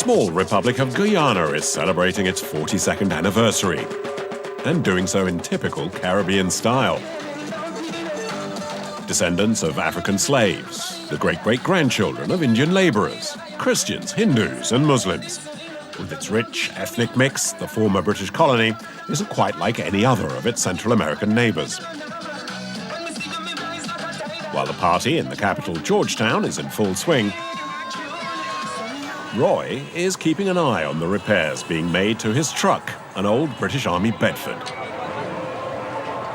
small republic of Guyana is celebrating its 42nd anniversary, and doing so in typical Caribbean style. Descendants of African slaves, the great-great-grandchildren of Indian laborers, Christians, Hindus and Muslims. With its rich ethnic mix, the former British colony isn't quite like any other of its Central American neighbors. While the party in the capital, Georgetown, is in full swing, Roy is keeping an eye on the repairs being made to his truck, an old British Army Bedford.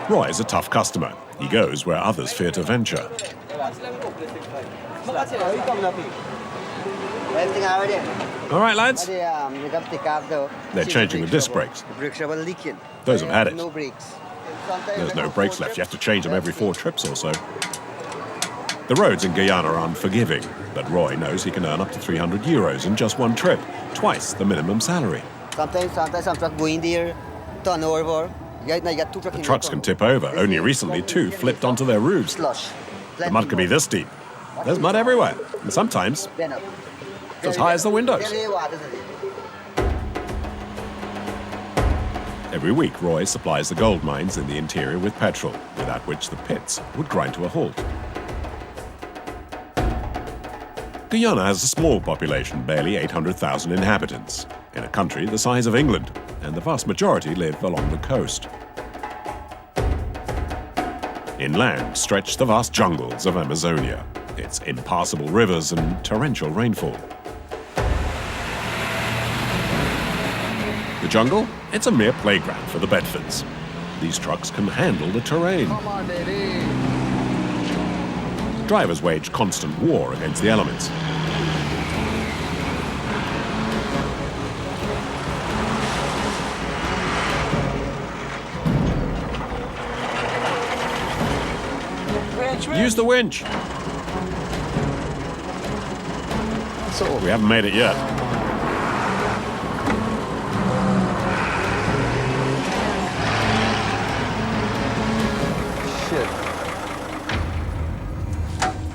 Roy is a tough customer. He goes where others fear to venture. All right, lads. They're changing the disc brakes. Those have had it. There's no brakes left. You have to change them every 4 trips or so. The roads in Guyana are unforgiving, but Roy knows he can earn up to €300 in just one trip, twice the minimum salary. Sometimes some truck go in there, turn over. The trucks can tip over. Only recently, 2 flipped onto their roofs. The mud can be this deep. There's mud everywhere, and sometimes as high as the windows. Every week, Roy supplies the gold mines in the interior with petrol, without which the pits would grind to a halt. Guyana has a small population, barely 800,000 inhabitants, in a country the size of England, and the vast majority live along the coast. Inland stretch the vast jungles of Amazonia, its impassable rivers and torrential rainfall. The jungle? It's a mere playground for the Bedfords. These trucks can handle the terrain. Come on, baby. Drivers wage constant war against the elements. Use the winch. So We haven't made it yet.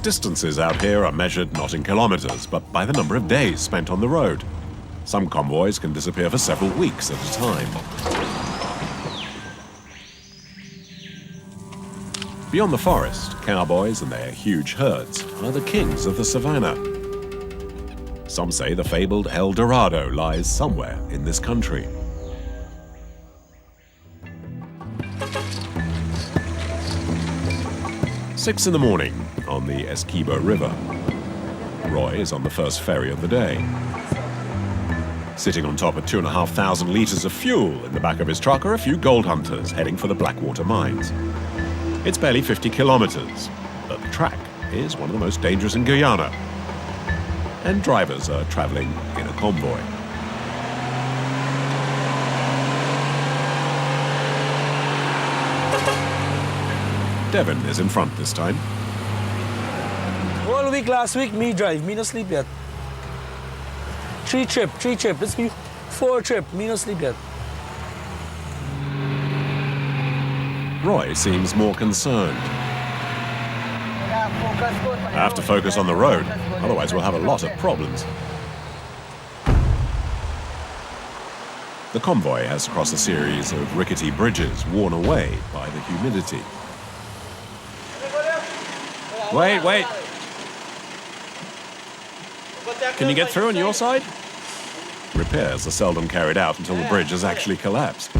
Distances out here are measured not in kilometers, but by the number of days spent on the road. Some convoys can disappear for several weeks at a time. Beyond the forest, cowboys and their huge herds are the kings of the savannah. Some say the fabled El Dorado lies somewhere in this country. Six in the morning on the Essequibo River. Roy is on the first ferry of the day. Sitting on top of 2,500 litres of fuel in the back of his truck are a few gold hunters heading for the Blackwater mines. It's barely 50 kilometers, but the track is one of the most dangerous in Guyana. And drivers are traveling in a convoy. Devon is in front this time. All week last week, me drive, me no sleep yet. 3 trip, this be 4 trip, me no sleep yet. Roy seems more concerned. I have to focus on the road, otherwise we'll have a lot of problems. The convoy has crossed a series of rickety bridges worn away by the humidity. Wait. Can you get through on your side? Repairs are seldom carried out until the bridge has actually collapsed.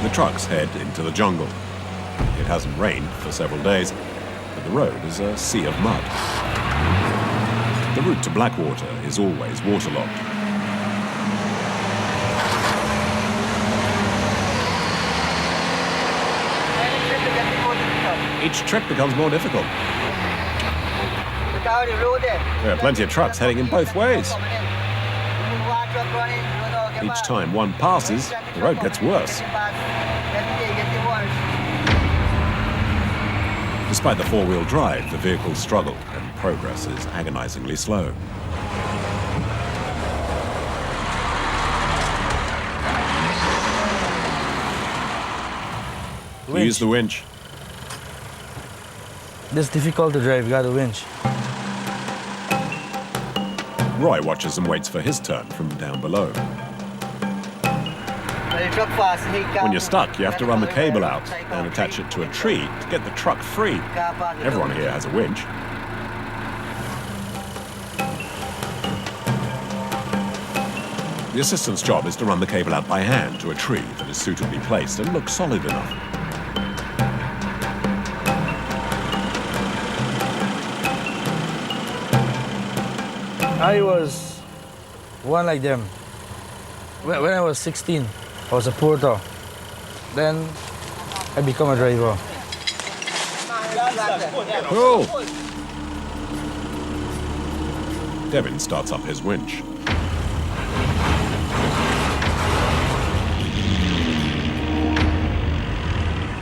The trucks head into the jungle. It hasn't rained for several days, but the road is a sea of mud. The route to Blackwater is always waterlogged. Each trip becomes more difficult. There are plenty of trucks heading in both ways. Each time one passes, the road gets worse. Despite the 4-wheel drive, the vehicles struggle and progress is agonizingly slow. Winch. Use the winch. This is difficult to drive, you got a winch. Roy watches and waits for his turn from down below. When you're stuck, you have to run the cable out and attach it to a tree to get the truck free. Everyone here has a winch. The assistant's job is to run the cable out by hand to a tree that is suitably placed and looks solid enough. I was one like them. When I was 16, I was a porter. Then I become a driver. Cool. Devin starts up his winch.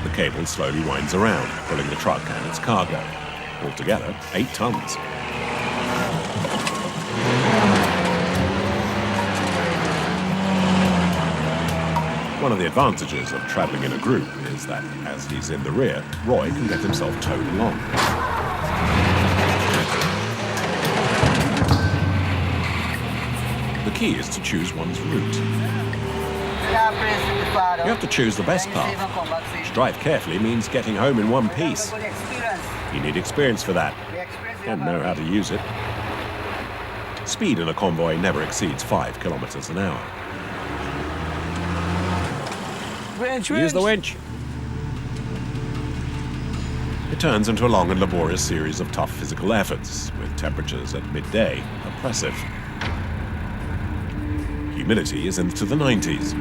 The cable slowly winds around, pulling the truck and its cargo. Altogether, 8 tons. One of the advantages of traveling in a group is that as he's in the rear, Roy can get himself towed along. The key is to choose one's route. You have to choose the best path. To drive carefully means getting home in one piece. You need experience for that and know how to use it. Speed in a convoy never exceeds 5 kilometers an hour. Winch, Use the winch. It turns into a long and laborious series of tough physical efforts, with temperatures at midday oppressive. Humidity is into the 90s.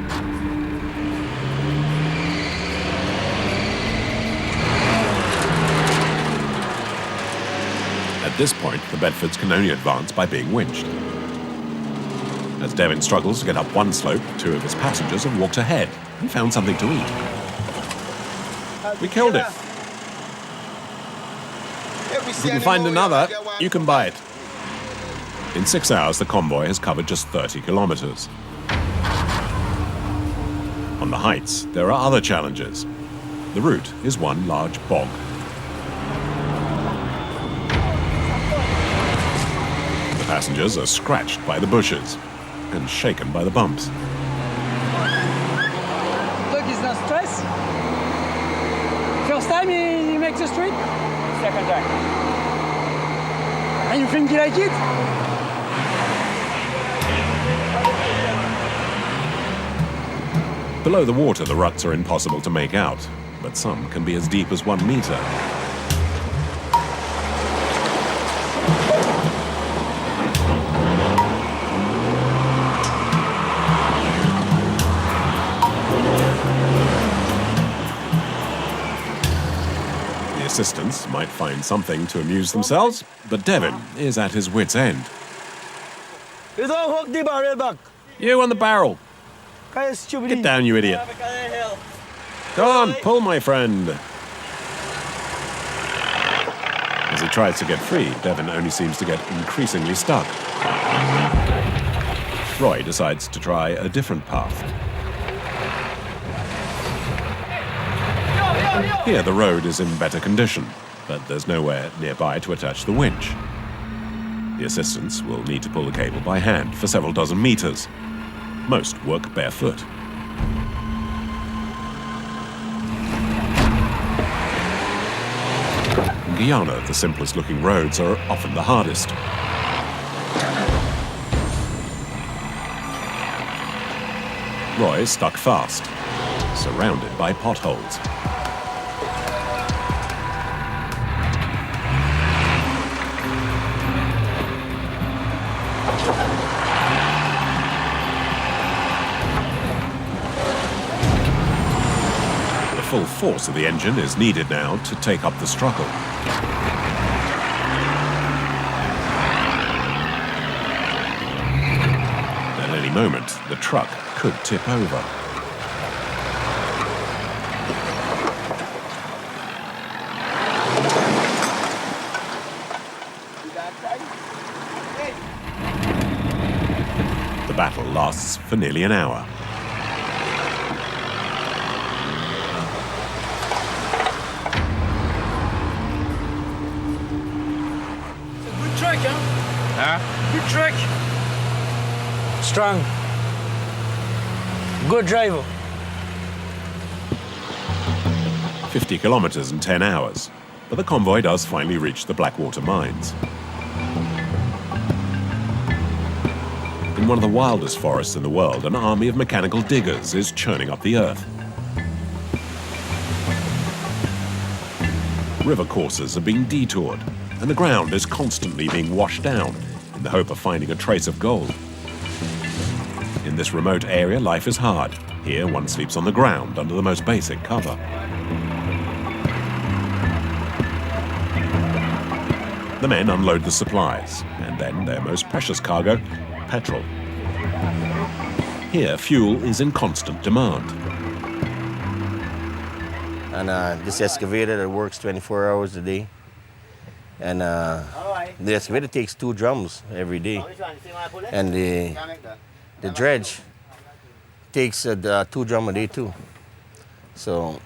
At this point, the Bedfords can only advance by being winched. As Devin struggles to get up one slope, 2 of his passengers have walked ahead and found something to eat. We killed it. If we can find another, you can buy it. In 6 hours, the convoy has covered just 30 kilometers. On the heights, there are other challenges. The route is one large bog. The passengers are scratched by the bushes and shaken by the bumps. Look, he's not stressed. First time he makes the street? Second time. And you think you like it? Below the water, the ruts are impossible to make out, but some can be as deep as 1 meter. The assistants might find something to amuse themselves, but Devin is at his wit's end. You don't hook the barrel back. You on the barrel. Kaya stupid. Get down, you idiot. Go on, pull, my friend. As he tries to get free, Devin only seems to get increasingly stuck. Roy decides to try a different path. Here, the road is in better condition, but there's nowhere nearby to attach the winch. The assistants will need to pull the cable by hand for several dozen meters. Most work barefoot. In Guyana, the simplest looking roads are often the hardest. Roy is stuck fast, surrounded by potholes. The full force of the engine is needed now to take up the struggle. At any moment, the truck could tip over. The battle lasts for nearly an hour. Good truck, huh? Good truck. Strong. Good driver. 50 kilometers in 10 hours. But the convoy does finally reach the Blackwater mines. In one of the wildest forests in the world, an army of mechanical diggers is churning up the earth. River courses are being detoured, and the ground is constantly being washed down in the hope of finding a trace of gold. In this remote area, life is hard. Here, one sleeps on the ground under the most basic cover. The men unload the supplies, and then their most precious cargo, petrol. Here, fuel is in constant demand. And this excavator that works 24 hours a day. And the excavator takes 2 drums every day. And the dredge takes 2 drums a day too. So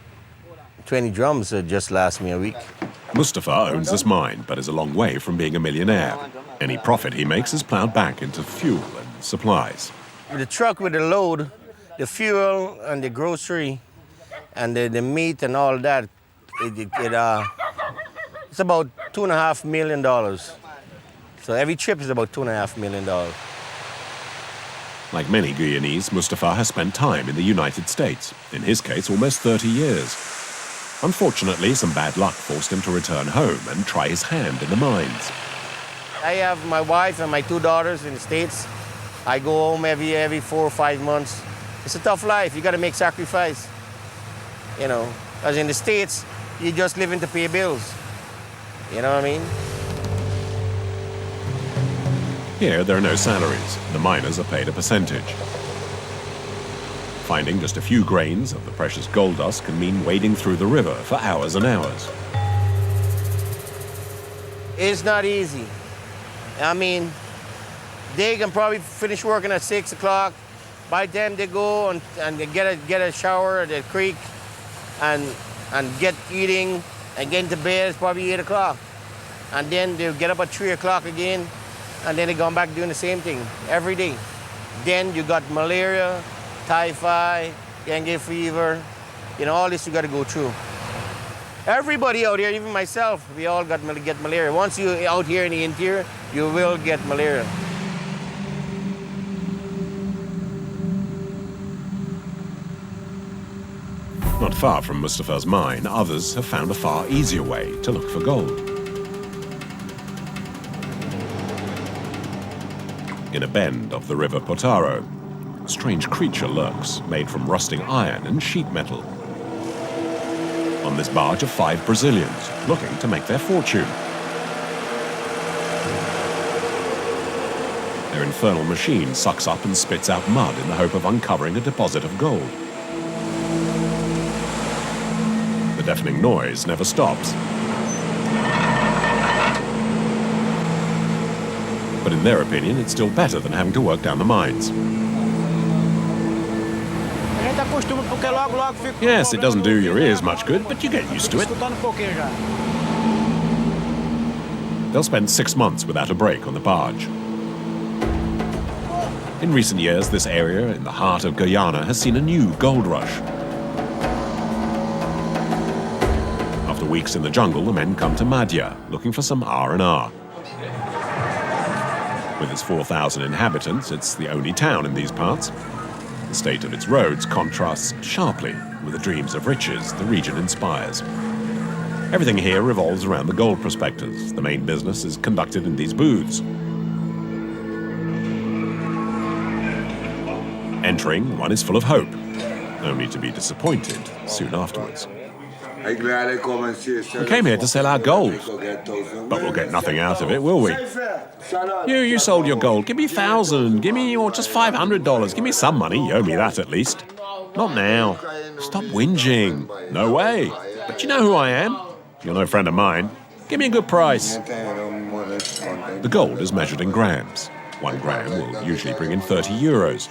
20 drums just last me a week. Mustafa owns this mine, but is a long way from being a millionaire. Any profit he makes is plowed back into fuel and supplies. The truck with the load, the fuel and the grocery and the meat and all that, it's about $2.5 million. So every trip is about $2.5 million. Like many Guyanese, Mustafa has spent time in the United States. In his case, almost 30 years. Unfortunately, some bad luck forced him to return home and try his hand in the mines. I have my wife and my 2 daughters in the States. I go home every 4 or 5 months. It's a tough life. You got to make sacrifice. You know, as in the States, you just living to pay bills. You know what I mean? Here, there are no salaries. The miners are paid a percentage. Finding just a few grains of the precious gold dust can mean wading through the river for hours and hours. It's not easy. I mean, they can probably finish working at 6 o'clock. By the time they go and they get a shower at the creek and get eating and get into bed, it's probably 8 o'clock. And then they'll get up at 3 o'clock again, and then they go back doing the same thing every day. Then you got malaria, typhoid, dengue fever, you know, all this you got to go through. Everybody out here, even myself, we all get malaria. Once you're out here in the interior, you will get malaria. Not far from Mustafa's mine, others have found a far easier way to look for gold. In a bend of the river Potaro, a strange creature lurks, made from rusting iron and sheet metal. On this barge are 5 Brazilians, looking to make their fortune. Their infernal machine sucks up and spits out mud in the hope of uncovering a deposit of gold. The deafening noise never stops. But in their opinion, it's still better than having to work down the mines. Yes, it doesn't do your ears much good, but you get used to it. They'll spend 6 months without a break on the barge. In recent years, this area in the heart of Guyana has seen a new gold rush. After weeks in the jungle, the men come to Madhya, looking for some R&R. With its 4,000 inhabitants, it's the only town in these parts. The state of its roads contrasts sharply with the dreams of riches the region inspires. Everything here revolves around the gold prospectors. The main business is conducted in these booths. Entering, one is full of hope, only to be disappointed soon afterwards. We came here to sell our gold, but we'll get nothing out of it, will we? You sold your gold. Give me 1,000. Give me, or just $500. Give me some money. You owe me that at least. Not now. Stop whinging. No way. But you know who I am. You're no friend of mine. Give me a good price. The gold is measured in grams. 1 gram will usually bring in 30 euros.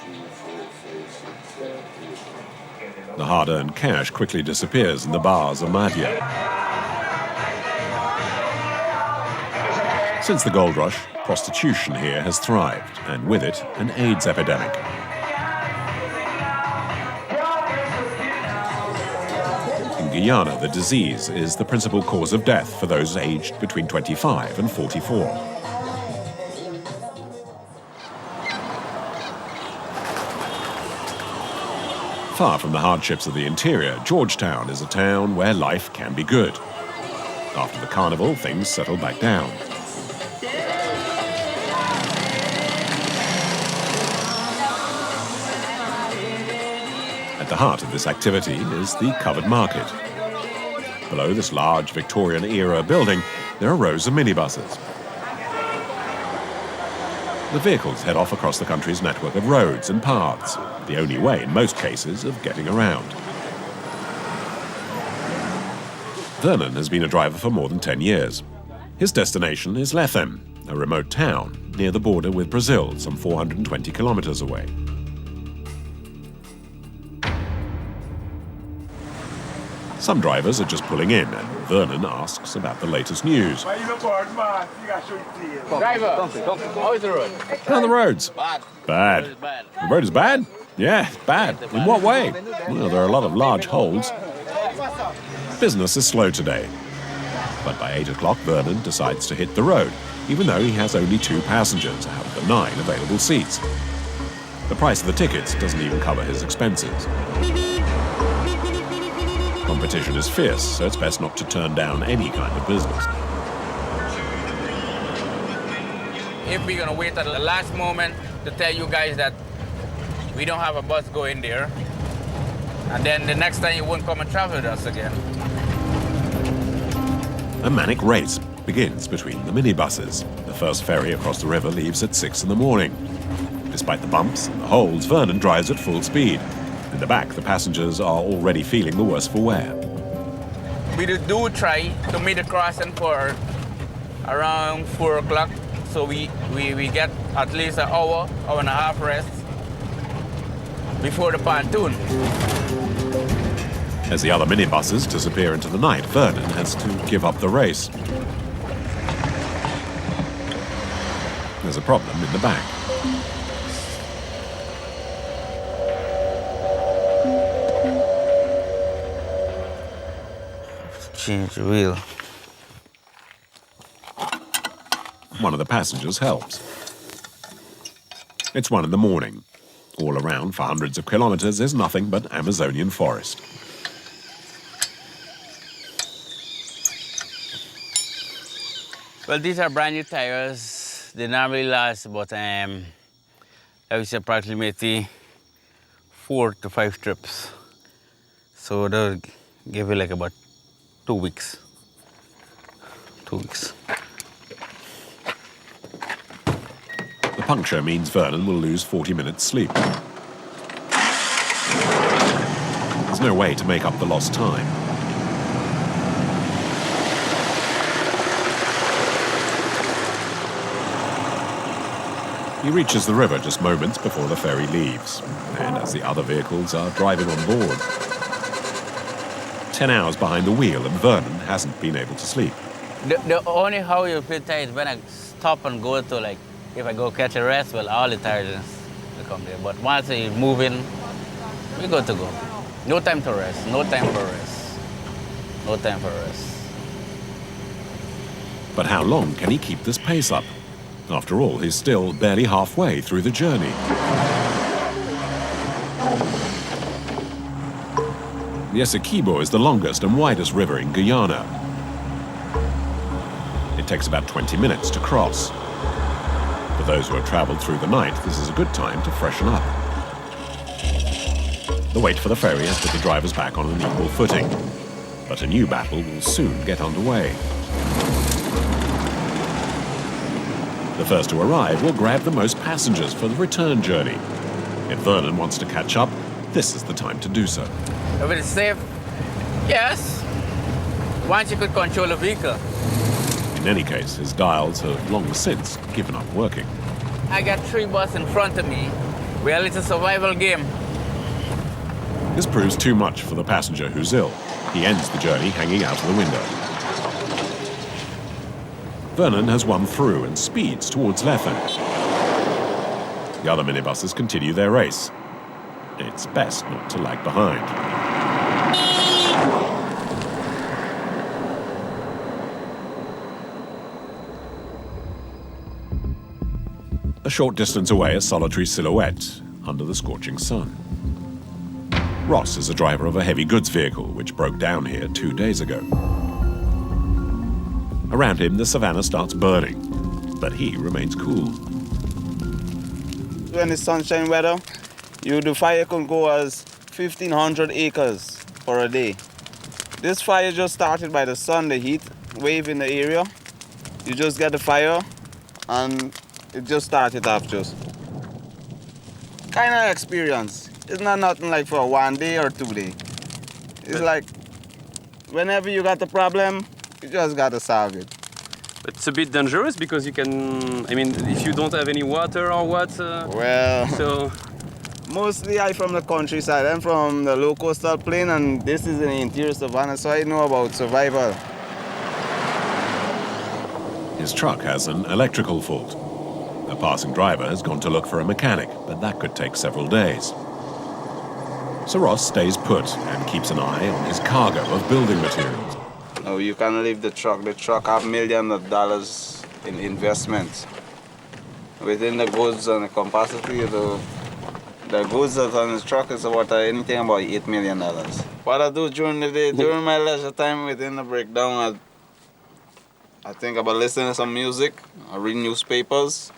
The hard-earned cash quickly disappears in the bars of Madhya. Since the gold rush, prostitution here has thrived, and with it, an AIDS epidemic. In Guyana, the disease is the principal cause of death for those aged between 25 and 44. Far from the hardships of the interior, Georgetown is a town where life can be good. After the carnival, things settle back down. At the heart of this activity is the covered market. Below this large Victorian-era building, there are rows of minibuses. The vehicles head off across the country's network of roads and paths, the only way, in most cases, of getting around. Vernon has been a driver for more than 10 years. His destination is Lethem, a remote town near the border with Brazil, some 420 kilometers away. Some drivers are just pulling in, and Vernon asks about the latest news. Driver, how is the road? How are the roads? Bad. The road is bad? Yeah, bad. In what way? Well, there are a lot of large holes. Business is slow today. But by 8 o'clock, Vernon decides to hit the road, even though he has only 2 passengers out of the 9 available seats. The price of the tickets doesn't even cover his expenses. Competition is fierce, so it's best not to turn down any kind of business. If we're gonna wait at the last moment to tell you guys that we don't have a bus going there, and then the next time you won't come and travel with us again. A manic race begins between the minibuses. The first ferry across the river leaves at 6 in the morning. Despite the bumps and the holes, Vernon drives at full speed. In the back, the passengers are already feeling the worse for wear. We do try to meet the crossing for around 4 o'clock, so we get at least an hour and a half rest before the pontoon. As the other minibuses disappear into the night, Vernon has to give up the race. There's a problem in the back. Change the wheel. One of the passengers helps. It's 1 in the morning. All around for hundreds of kilometers is nothing but Amazonian forest. Well, these are brand new tires. They normally last about, I would say approximately 4 to 5 trips. So they'll give you like about 2 weeks. 2 weeks. The puncture means Vernon will lose 40 minutes sleep. There's no way to make up the lost time. He reaches the river just moments before the ferry leaves, and as the other vehicles are driving on board. 10 hours behind the wheel, and Vernon hasn't been able to sleep. The only how you feel tired is when I stop and go to, like, if I go catch a rest, well, all the tiredness will come there. But once you're moving, we're good to go. No time to rest, no time for rest. No time for rest. But how long can he keep this pace up? After all, he's still barely halfway through the journey. The Essequibo is the longest and widest river in Guyana. It takes about 20 minutes to cross. For those who have traveled through the night, this is a good time to freshen up. The wait for the ferry has put the drivers back on an equal footing. But a new battle will soon get underway. The first to arrive will grab the most passengers for the return journey. If Vernon wants to catch up, this is the time to do so. If it's safe, yes. Once you could control a vehicle. In any case, his dials have long since given up working. I got 3 boats in front of me. Well, it's a survival game. This proves too much for the passenger who's ill. He ends the journey hanging out of the window. Vernon has won through and speeds towards Lethem. The other minibuses continue their race. It's best not to lag behind. A short distance away, a solitary silhouette under the scorching sun. Ross is the driver of a heavy goods vehicle which broke down here 2 days ago. Around him, the savannah starts burning, but he remains cool. When it's sunshine weather, the fire can go as 1,500 acres for a day. This fire just started by the sun, the heat wave in the area. You just get the fire and it just started off just. Kind of experience. It's not nothing like for 1 day or 2 days. It's like whenever you got the problem, you just got to solve it. It's a bit dangerous because you can, I mean, if you don't have any water or what. Well, so mostly I'm from the countryside. I'm from the low coastal plain and this is in the interior savannah, so I know about survival. His truck has an electrical fault. A passing driver has gone to look for a mechanic, but that could take several days. So Ross stays put and keeps an eye on his cargo of building materials. No, you can't leave the truck. The truck have millions of dollars in investments. Within the goods and the capacity, the goods that's on the truck is about anything about $8 million. What I do during the day, during my leisure time within the breakdown, I think about listening to some music, I read newspapers,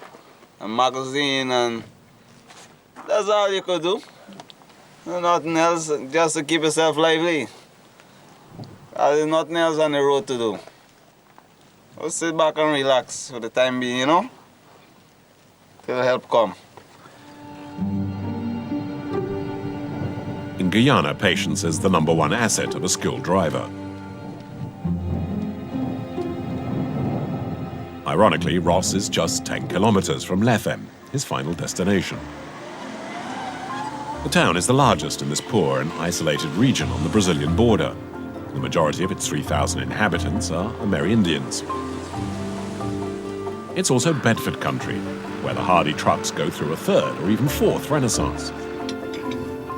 a magazine, and that's all you could do. Nothing else, just to keep yourself lively. There's nothing else on the road to do. Just sit back and relax for the time being, you know, till help come. In Guyana, patience is the #1 asset of a skilled driver. Ironically, Ross is just 10 kilometers from Lethem, his final destination. The town is the largest in this poor and isolated region on the Brazilian border. The majority of its 3,000 inhabitants are Amerindians. It's also Bedford country, where the hardy trucks go through a third or even fourth renaissance.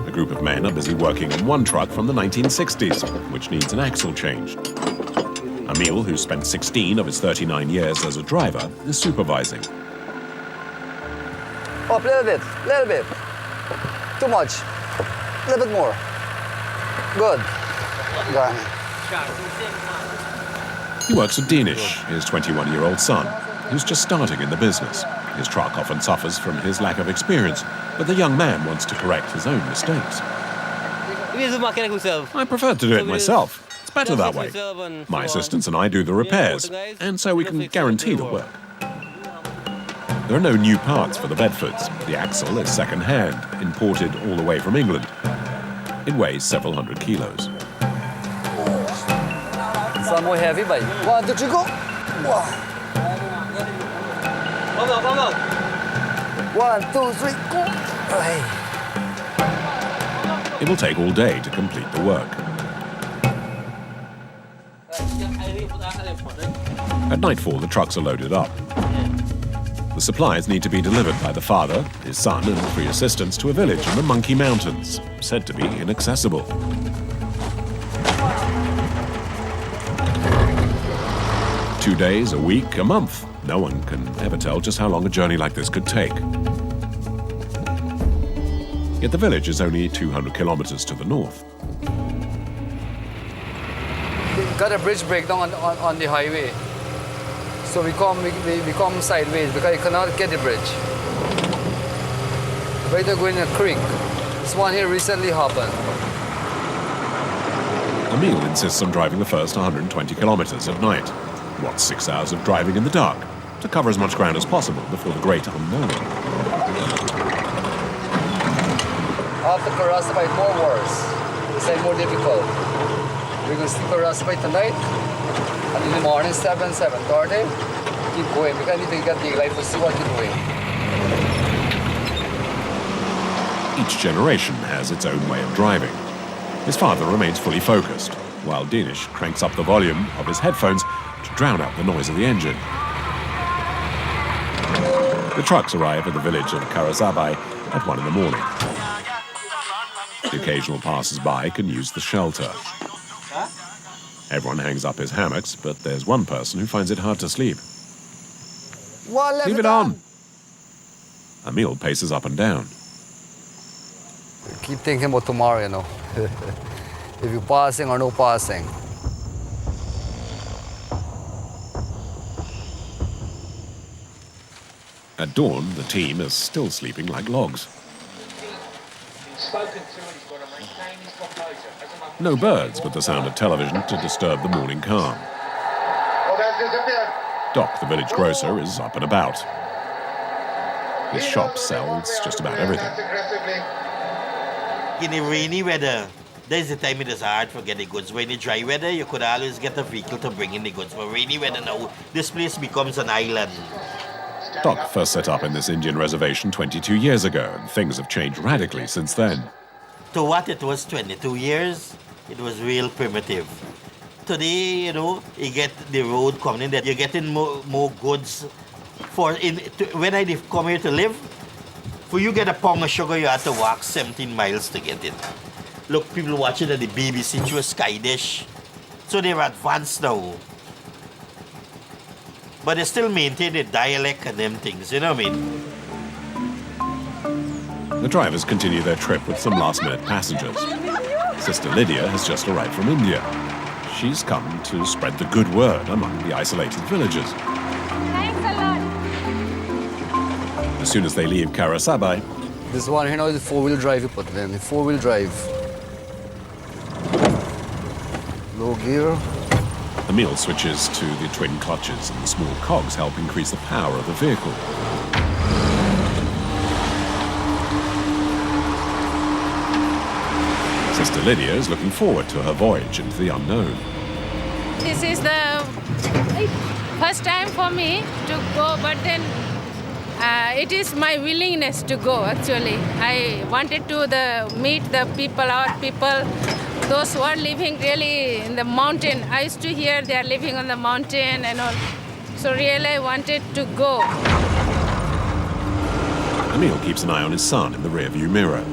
A group of men are busy working on one truck from the 1960s, which needs an axle changed. Emil, who spent 16 of his 39 years as a driver, is supervising. Up a little bit. Too much. A little bit more. Good. Got it. He works with Danish, his 21-year-old son, who's just starting in the business. His truck often suffers from his lack of experience, but the young man wants to correct his own mistakes. I prefer to do it myself. It's better that way. My assistants and I do the repairs, and so we can guarantee the work. There are no new parts for the Bedfords. The axle is second-hand, imported all the way from England. It weighs several hundred kilos. Some more heavy, but 1, 2, 3, go. 1, 2, 3, go. Hey. It will take all day to complete the work. At nightfall, the trucks are loaded up. The supplies need to be delivered by the father, his son, and 3 assistants to a village in the Monkey Mountains, said to be inaccessible. Two days, a week, a month. No one can ever tell just how long a journey like this could take. Yet the village is only 200 kilometers to the north. Got a bridge breakdown on the highway. So we come sideways because you cannot get the bridge. But they're going in a creek. This one here recently happened. Emil insists on driving the first 120 kilometers at night. What's 6 hours of driving in the dark? To cover as much ground as possible before the great unknown. After Karasabay, more worse. It's like more difficult. We're going to sleep Karasabay tonight. And in the morning, 7:30, keep going. Because I need to get the light to see what you're doing. Each generation has its own way of driving. His father remains fully focused, while Dinesh cranks up the volume of his headphones to drown out the noise of the engine. The trucks arrive at the village of Karasabai at 1 in the morning. The occasional passers-by can use the shelter. Everyone hangs up his hammocks, but there's one person who finds it hard to sleep. Leave it on! Emil paces up and down. Keep thinking about tomorrow, you know. If you're passing or no passing. At dawn, the team is still sleeping like logs. No birds but the sound of television to disturb the morning calm. Doc, the village grocer, is up and about. His shop sells just about everything. In the rainy weather, there's the time it is hard for getting goods. When in dry weather, you could always get a vehicle to bring in the goods. But rainy weather now, this place becomes an island. Doc first set up in this Indian reservation 22 years ago, and things have changed radically since then. To what it was 22 years, it was real primitive. Today, you know, you get the road coming in, that you're getting more goods. When I come here to live, for you get a pound of sugar, you have to walk 17 miles to get it. Look, people watching at the BBC through a Sky Dish. So they're advanced now. But they still maintain the dialect and them things, you know what I mean? The drivers continue their trip with some last-minute passengers. Sister Lydia has just arrived from India. She's come to spread the good word among the isolated villagers. Thanks a lot. As soon as they leave Karasabai, This one here now is four-wheel drive you put then. Four-wheel drive. Low gear. Emil switches to the twin clutches, and the small cogs help increase the power of the vehicle. Sister Lydia is looking forward to her voyage into the unknown. This is the first time for me to go, but then it is my willingness to go, actually. I wanted to meet the people, our people, those who are living really in the mountain. I used to hear they are living on the mountain and all. So really I wanted to go. Emil keeps an eye on his son in the rearview mirror.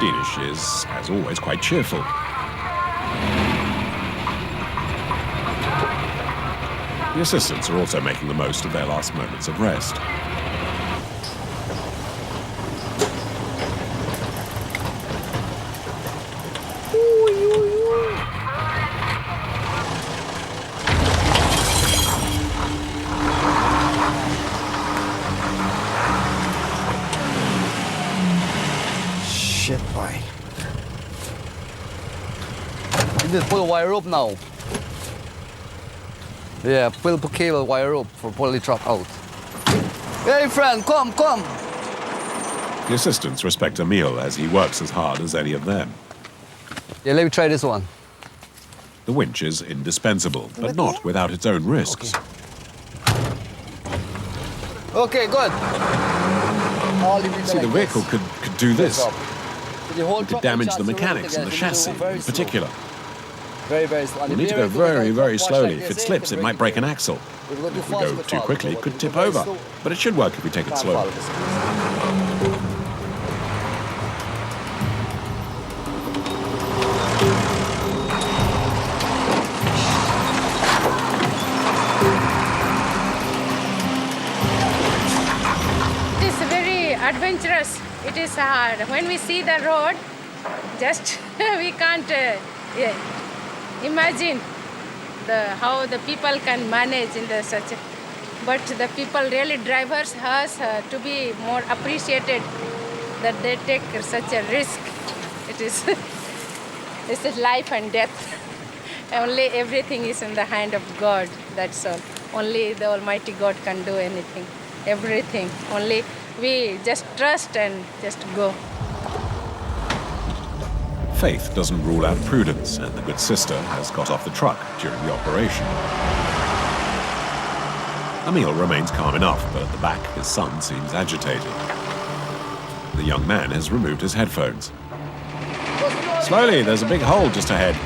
Dinesh is, as always, quite cheerful. The assistants are also making the most of their last moments of rest. Shit, boy. You need to pull a wire rope now. Yeah, pull the cable wire rope for pull the truck out. Hey, friend, come. The assistants respect Emil as he works as hard as any of them. Yeah, let me try this one. The winch is indispensable, but not without its own risks. Okay, good. See, the vehicle could do this. The whole It could damage the mechanics and the chassis in particular. Very, very slow. We'll need to go very, very slowly. If it slips, it might break an axle. If we go too quickly, it could tip over. But it should work if we take it slowly. It is very adventurous. It is hard. When we see the road, just we can't imagine how the people can manage in such a... But the people, really drivers, has to be more appreciated that they take such a risk. It is this is life and death. Only everything is in the hand of God, that's all. Only the Almighty God can do anything, everything. Only we just trust and just go. Faith doesn't rule out prudence, and the good sister has got off the truck during the operation. Emil remains calm enough, but at the back, his son seems agitated. The young man has removed his headphones. Slowly, there's a big hole just ahead.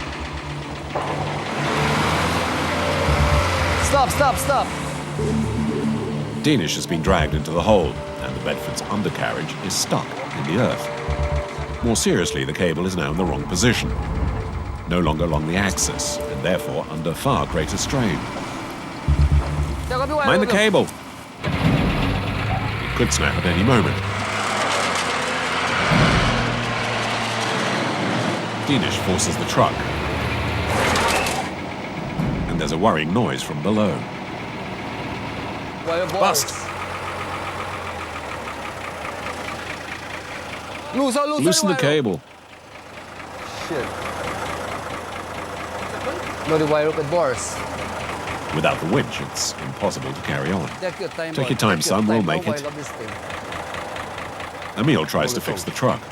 Stop, stop, stop. Danish has been dragged into the hole, and the Bedford's undercarriage is stuck in the earth. More seriously, the cable is now in the wrong position, no longer along the axis, and therefore under far greater strain. Mind the cable. It could snap at any moment. Danish forces the truck, and there's a worrying noise from below. Bust! Loosen the cable. Shit. No, the wire up at bars. Without the winch, it's impossible to carry on. Take your time, son, we'll make it. Emil tries to fix the truck.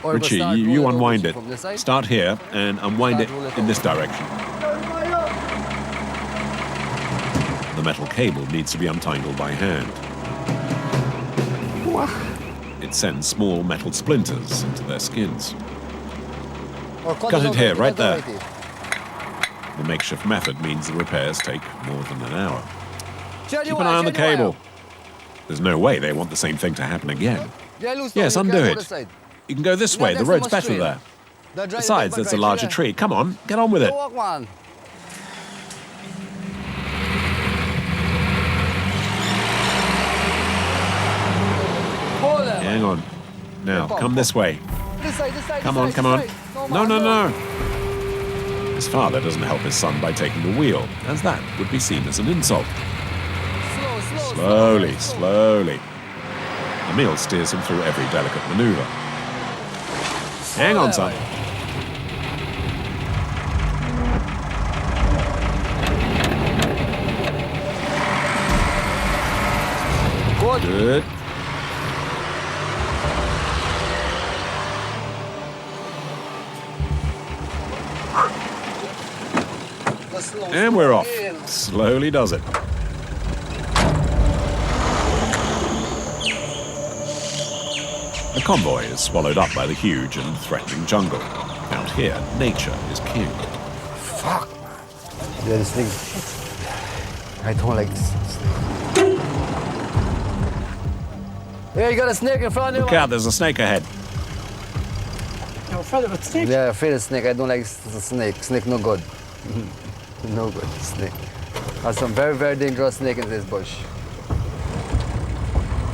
Richie, you unwind it. Start here and unwind it in this direction. The metal cable needs to be untangled by hand. It sends small metal splinters into their skins. Cut it here, right there. The makeshift method means the repairs take more than an hour. Keep an eye on the cable. There's no way they want the same thing to happen again. Yes, undo it. You can go this way. The road's better there. Besides, there's a larger tree. Come on, get on with it. Hang on. Now, come this way. Come on, come on. No, no, no. His father doesn't help his son by taking the wheel, as that would be seen as an insult. Slowly, slowly. Emil steers him through every delicate maneuver. Hang on, son. Good. And we're off. Slowly does it. The convoy is swallowed up by the huge and threatening jungle. Out here, nature is king. Fuck. Yeah, this thing. I don't like this. Hey, you got a snake in front of you. Look out, there's a snake ahead. You're afraid of a snake? Yeah, afraid of snake. I don't like the snake. Snake no good. No good, snake. There's some very, very dangerous snake in this bush.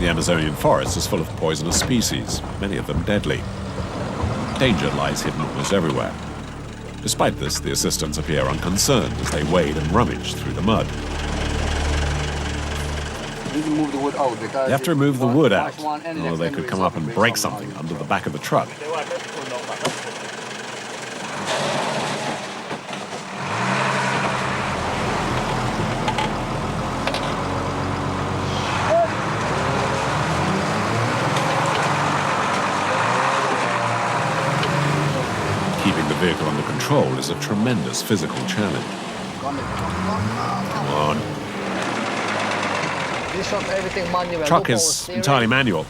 The Amazonian forest is full of poisonous species, many of them deadly. Danger lies hidden almost everywhere. Despite this, the assistants appear unconcerned as they wade and rummage through the mud. You need to move the wood out because You have to remove the wood out, or they could come up and break something under the back of the truck. Keeping the vehicle under control is a tremendous physical challenge. Come on. This shop, everything manual. The truck is entirely manual.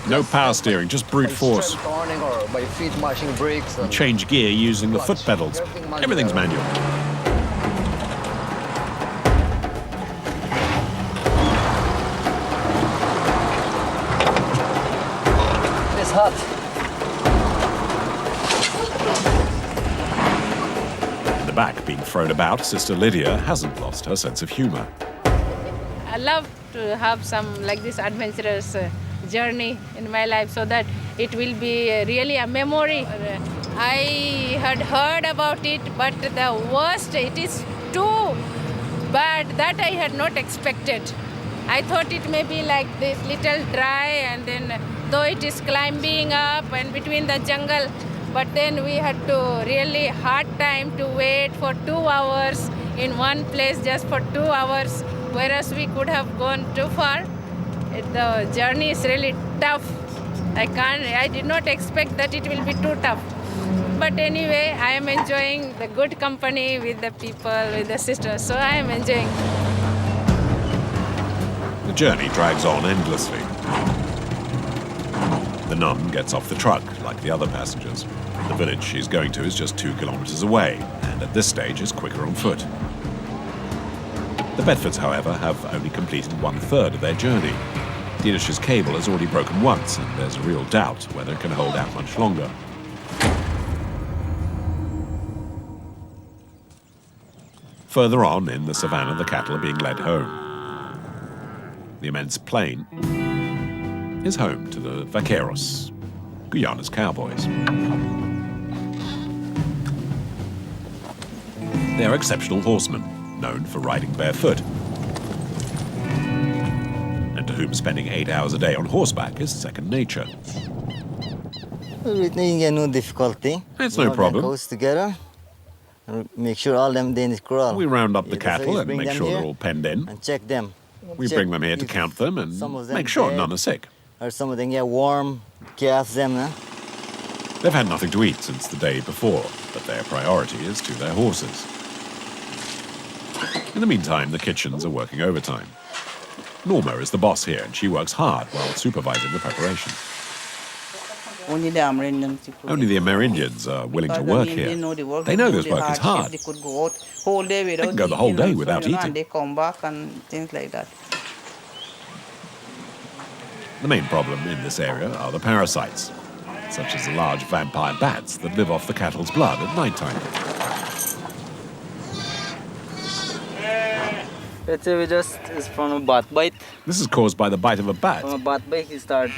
No power steering, just brute force. Turning or by feet mashing brakes. You change gear using the foot pedals. Everything's manual. It's hot. In the back, being thrown about, Sister Lydia hasn't lost her sense of humor. I love to have some like this adventurous journey in my life so that it will be really a memory. I had heard about it, but the worst, it is too bad that I had not expected. I thought it may be like this little dry and then though it is climbing up and between the jungle, but then we had to really hard time to wait for 2 hours in one place just for 2 hours, whereas we could have gone too far. The journey is really tough. I did not expect that it will be too tough. But anyway, I am enjoying the good company with the people, with the sisters, so I am enjoying. The journey drags on endlessly. The nun gets off the truck, like the other passengers. The village she's going to is just 2 kilometers away, and at this stage is quicker on foot. The Bedfords, however, have only completed 1/3 of their journey. The Inish's cable has already broken once, and there's a real doubt whether it can hold out much longer. Further on in the savannah, the cattle are being led home. The immense plain is home to the vaqueros, Guyana's cowboys. They are exceptional horsemen, known for riding barefoot, and to whom spending 8 hours a day on horseback is second nature. No difficulty. It's no problem. Goes together. Make sure all them Danish crawl. We round up the cattle and make sure they're all penned in. And check them. We bring them here to count them and make sure none are sick. Or some of them get warm, calf them. They've had nothing to eat since the day before, but their priority is to their horses. In the meantime, the kitchens are working overtime. Norma is the boss here, and she works hard while supervising the preparation. Only the Amerindians are willing to work here. They know this work is hard. They could go out whole day without They can go the whole day without eating. And they come back and things like that. The main problem in this area are the parasites, such as the large vampire bats that live off the cattle's blood at night time. Let's say it's from a bat bite. This is caused by the bite of a bat. From a bat bite, you start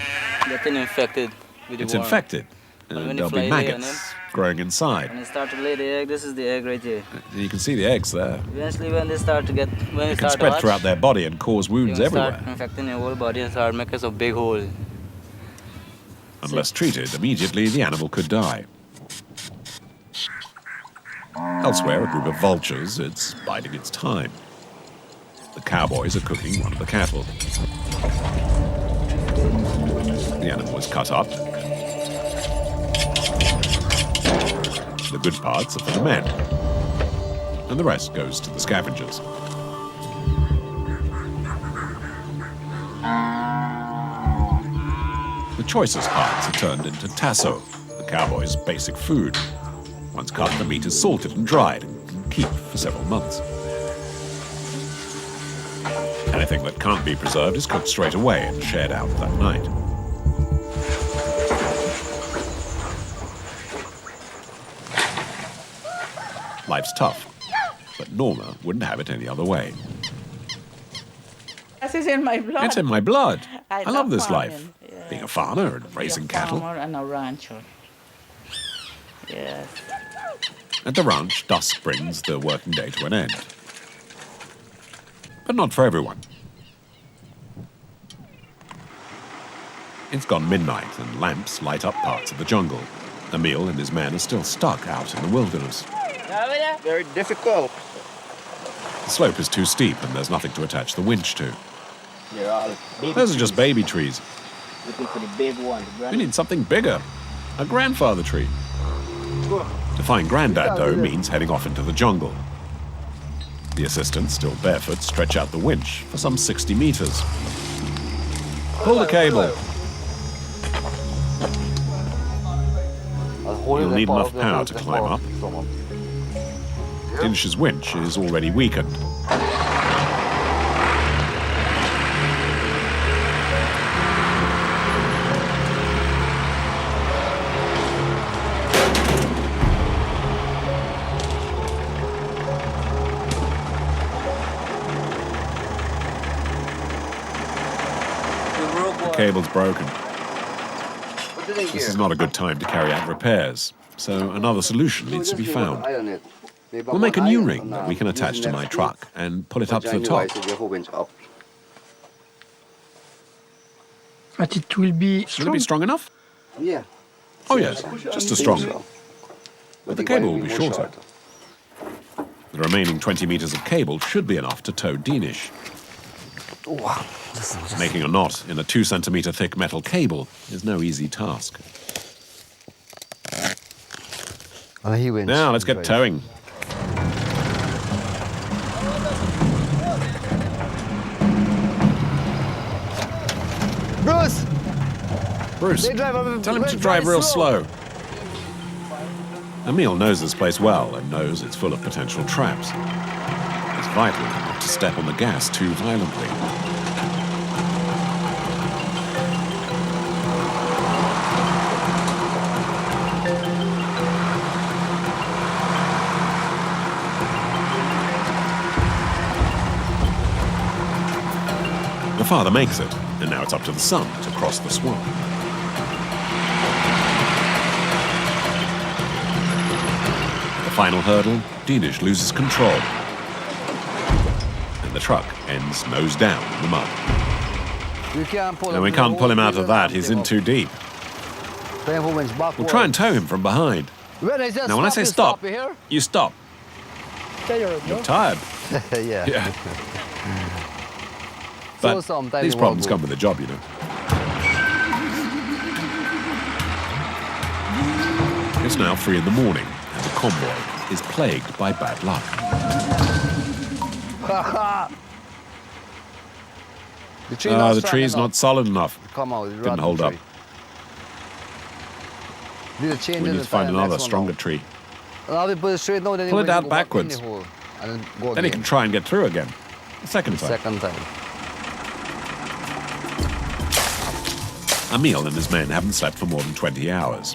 getting infected with the It's worm. infected, and there'll be maggots growing inside. When they start to lay the egg, this is the egg right here. You can see the eggs there. Eventually, when they start to They can spread throughout their body and cause wounds everywhere. Start infecting your whole body and start making us a big hole. Unless treated immediately, the animal could die. Elsewhere, a group of vultures, it's biding its time. The cowboys are cooking one of the cattle. The animal is cut up. The good parts are for the men, and the rest goes to the scavengers. The choicest parts are turned into tasso, the cowboys' basic food. Once cut, the meat is salted and dried and can keep for several months. Anything that can't be preserved is cooked straight away and shared out that night. Life's tough, but Norma wouldn't have it any other way. This is in my blood. It's in my blood. I love this farming. life. Yeah. Being a farmer and raising cattle. Farmer and a rancher. Yes. At the ranch, dusk brings the working day to an end. But not for everyone. It's gone midnight and lamps light up parts of the jungle. Emil and his men are still stuck out in the wilderness. Very difficult. The slope is too steep and there's nothing to attach the winch to. They're all big. Those are just baby trees. Looking for the big one. We need something bigger. A grandfather tree. To find Grandad, though, means heading off into the jungle. The assistants, still barefoot, stretch out the winch for some 60 meters. Pull the cable. You'll need enough power to climb up. Dinish's winch is already weakened. The cable's broken. This is not a good time to carry out repairs, so another solution needs to be found. We'll make a new ring that we can attach to my truck and pull it up to the top. But it will be Will strong. it be strong enough? Yeah. Oh yes, just as strong. But the cable will be shorter. The remaining 20 meters of cable should be enough to tow Dinish. Making a knot in a 2 centimeter thick metal cable is no easy task. Now let's get towing. Bruce! Bruce, They drive tell him to drive real slow. Emil knows this place well and knows it's full of potential traps. It's vital not to step on the gas too violently. The father makes it, and now it's up to the son to cross the swamp. The final hurdle, Dinish loses control. And the truck ends nose down in the mud. No, we can't pull him out of that, he's in too deep. We'll try and tow him from behind. Now when I say stop, you stop. You're tired. Yeah. But these problems come with the job, you know. It's now 3 in the morning, and the convoy is plagued by bad luck. The tree's not solid enough. Didn't hold up. We need to find another, stronger tree. Pull it out backwards. Then he can try and get through again. The second time. Emil and his men haven't slept for more than 20 hours.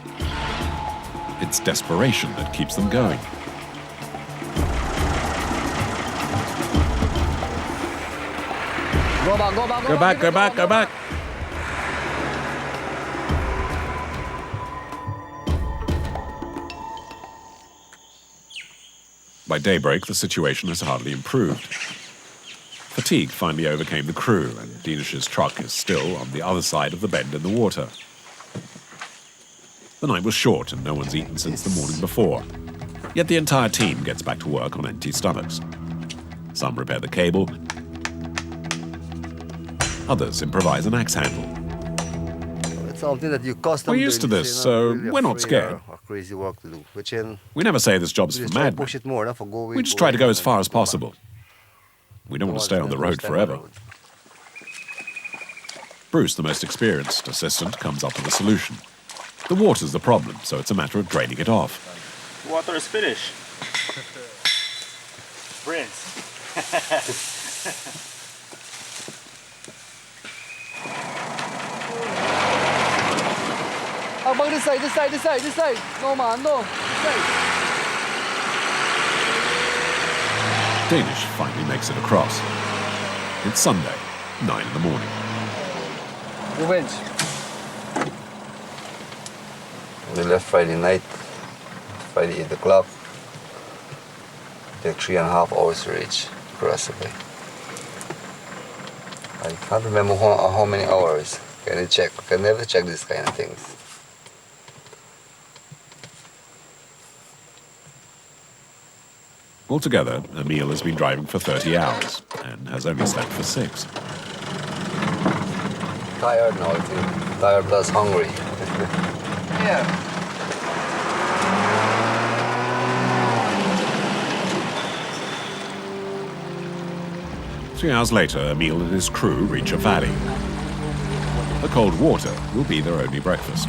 It's desperation that keeps them going. Go back. By daybreak, the situation has hardly improved. Fatigue finally overcame the crew, and Dinish's truck is still on the other side of the bend in the water. The night was short, and no one's eaten since the morning before. Yet the entire team gets back to work on empty stomachs. Some repair the cable. Others improvise an axe handle. It's something that you custom. We're used to this, so we're not scared. Crazy work to do. We never say this job's for madmen. We just try to go as far as possible. We don't want to stay on the road forever. Bruce, the most experienced assistant, comes up with a solution. The water's the problem, so it's a matter of draining it off. Water is finished. Prince. How about this side? No, man, no. This side. Danish finally makes it across. It's Sunday, 9 in the morning. Who wins? We left Friday night, Friday 8 o'clock. Take 3.5 hours to reach Cuba. I can't remember how many hours. Can you check? Can never check these kind of things. Altogether, Emil has been driving for 30 hours and has only slept for 6. Tired now, I feel. Tired plus hungry. Yeah. 3 hours later, Emil and his crew reach a valley. The cold water will be their only breakfast.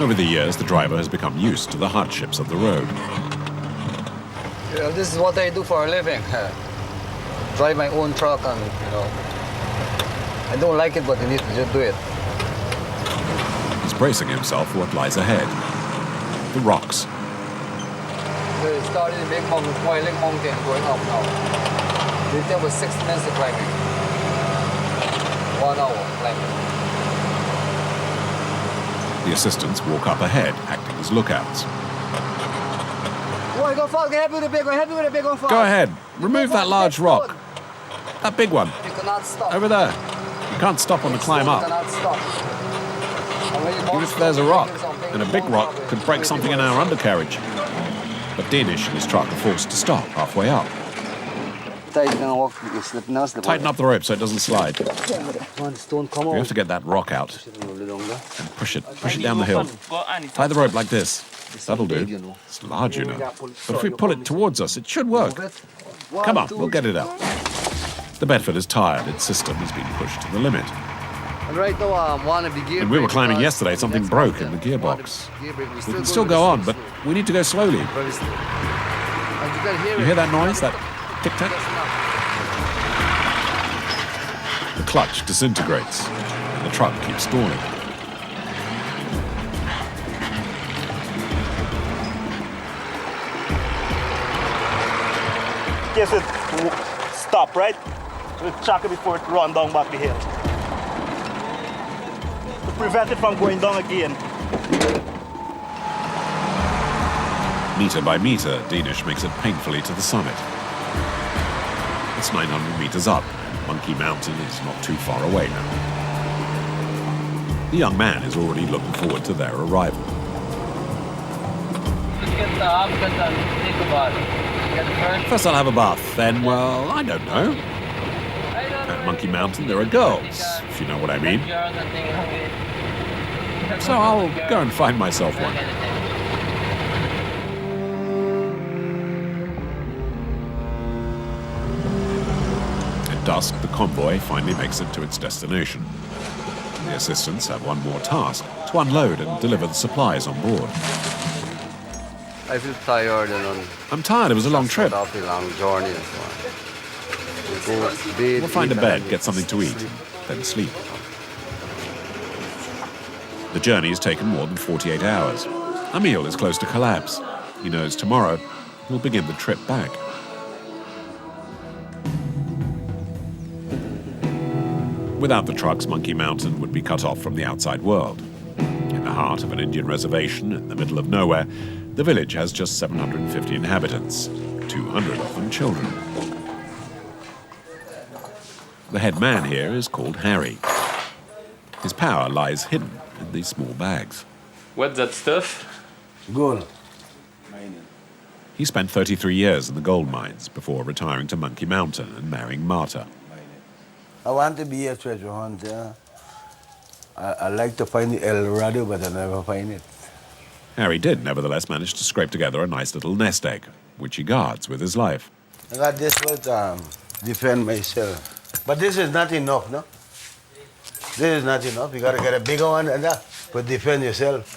Over the years, the driver has become used to the hardships of the road. Yeah, this is what I do for a living. Drive my own truck and, I don't like it, but I need to just do it. He's bracing himself for what lies ahead. The rocks. We started in big mountain, Boiling Mountain, going up now. We take about 6 minutes of climbing. 1 hour climbing. The assistants walk up ahead, acting as lookouts. Boy, go fast. Help me with the big one fast. Go ahead. Remove that large rock. That big one. You cannot stop. Over there. You can't stop on the climb You up. cannot stop. Even if there's a rock, and a big rock could break something in our undercarriage. But Danish and his truck are forced to stop halfway up. Tighten up the rope so it doesn't slide. We have to get that rock out and push it down the hill. Tie the rope like this. That'll do. It's large, you know. But if we pull it towards us, it should work. Come on, we'll get it out. The Bedford is tired. Its system has been pushed to the limit. And right now, When we were climbing yesterday, something broke in the gearbox. We can still go on, but we need to go slowly. You hear that noise? That tic-tac? The clutch disintegrates, and the truck keeps stalling. Yes, it stop, right? We'll chuck it before it run down back the hill. To prevent it from going down again. Meter by meter, Danish makes it painfully to the summit. It's 900 meters up. Monkey Mountain is not too far away now. The young man is already looking forward to their arrival. First I'll have a bath, then, well, I don't know. At Monkey Mountain there are girls, if you know what I mean. So I'll go and find myself one. At dusk, the convoy finally makes it to its destination. The assistants have one more task, to unload and deliver the supplies on board. I feel tired and I'm tired, it was a long trip. after a long journey and so on. We'll find a bed, get something to eat, then sleep. The journey has taken more than 48 hours. Emil is close to collapse. He knows tomorrow he'll begin the trip back. Without the trucks, Monkey Mountain would be cut off from the outside world. In the heart of an Indian reservation in the middle of nowhere, the village has just 750 inhabitants, 200 of them children. The head man here is called Harry. His power lies hidden in these small bags. What's that stuff? Gold. He spent 33 years in the gold mines before retiring to Monkey Mountain and marrying Marta. I want to be a treasure hunter. I like to find the El Dorado, but I never find it. Harry did nevertheless manage to scrape together a nice little nest egg, which he guards with his life. I got this to defend myself. But this is not enough, no? This is not enough. You gotta get a bigger one and that, but defend yourself.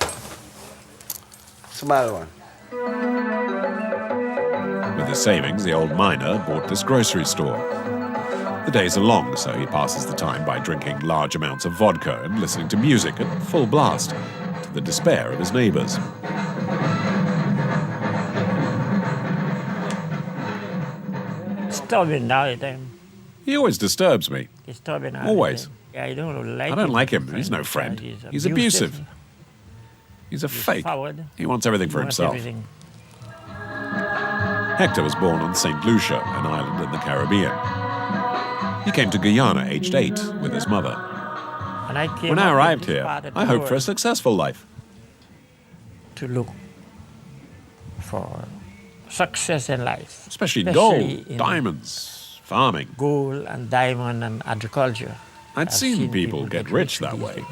Small one. With his savings, the old miner bought this grocery store. The days are long, so he passes the time by drinking large amounts of vodka and listening to music at full blast, to the despair of his neighbors. Disturbing all the time. He always disturbs me. Disturbing all Always. the time. Yeah, I don't like I don't like him. He's no friend. He's abusive. He's a fake. Forward. He wants everything for wants himself. everything. Hector was born on St. Lucia, an island in the Caribbean. He came to Guyana aged 8 with his mother. And I came When I up arrived with this here, part of I the hoped for a world successful life. to look for success in life. Especially in gold, diamonds, farming. Gold and diamond and agriculture. I'd seen people get rich that way.